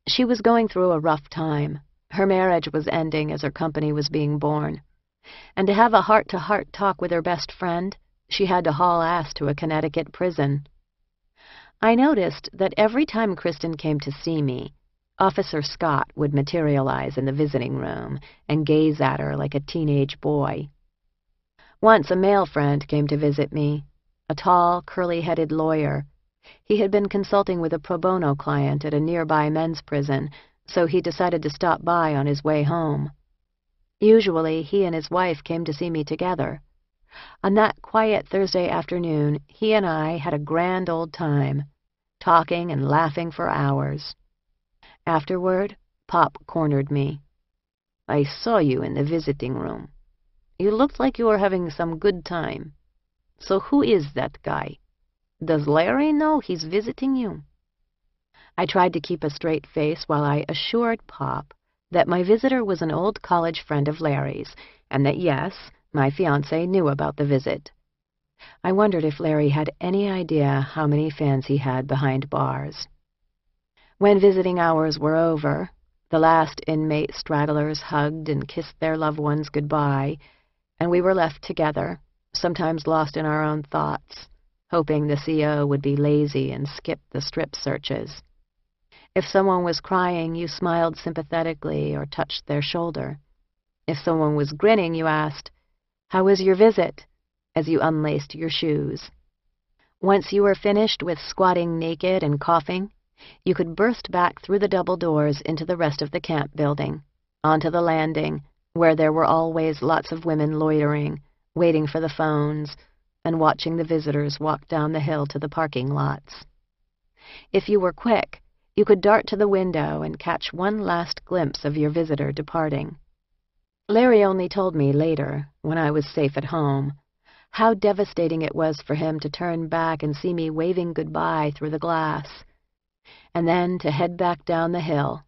She was going through a rough time. Her marriage was ending as her company was being born. And to have a heart-to-heart talk with her best friend, she had to haul ass to a Connecticut prison. I noticed that every time Kristen came to see me, Officer Scott would materialize in the visiting room and gaze at her like a teenage boy. Once a male friend came to visit me, a tall, curly-headed lawyer. He had been consulting with a pro bono client at a nearby men's prison, so he decided to stop by on his way home. Usually, he and his wife came to see me together. On that quiet Thursday afternoon, he and I had a grand old time, talking and laughing for hours. Afterward, Pop cornered me. "I saw you in the visiting room. You looked like you were having some good time. So who is that guy? Does Larry know he's visiting you?" I tried to keep a straight face while I assured Pop that my visitor was an old college friend of Larry's, and that yes, my fiancé knew about the visit. I wondered if Larry had any idea how many fans he had behind bars. When visiting hours were over, the last inmate stragglers hugged and kissed their loved ones goodbye, and we were left together, sometimes lost in our own thoughts, hoping the CO would be lazy and skip the strip searches. If someone was crying, you smiled sympathetically or touched their shoulder. If someone was grinning, you asked, "How was your visit?" as you unlaced your shoes. Once you were finished with squatting naked and coughing, you could burst back through the double doors into the rest of the camp building, onto the landing, where there were always lots of women loitering, waiting for the phones, and watching the visitors walk down the hill to the parking lots. If you were quick, you could dart to the window and catch one last glimpse of your visitor departing. Larry only told me later, when I was safe at home, how devastating it was for him to turn back and see me waving goodbye through the glass, and then to head back down the hill,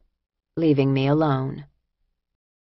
leaving me alone.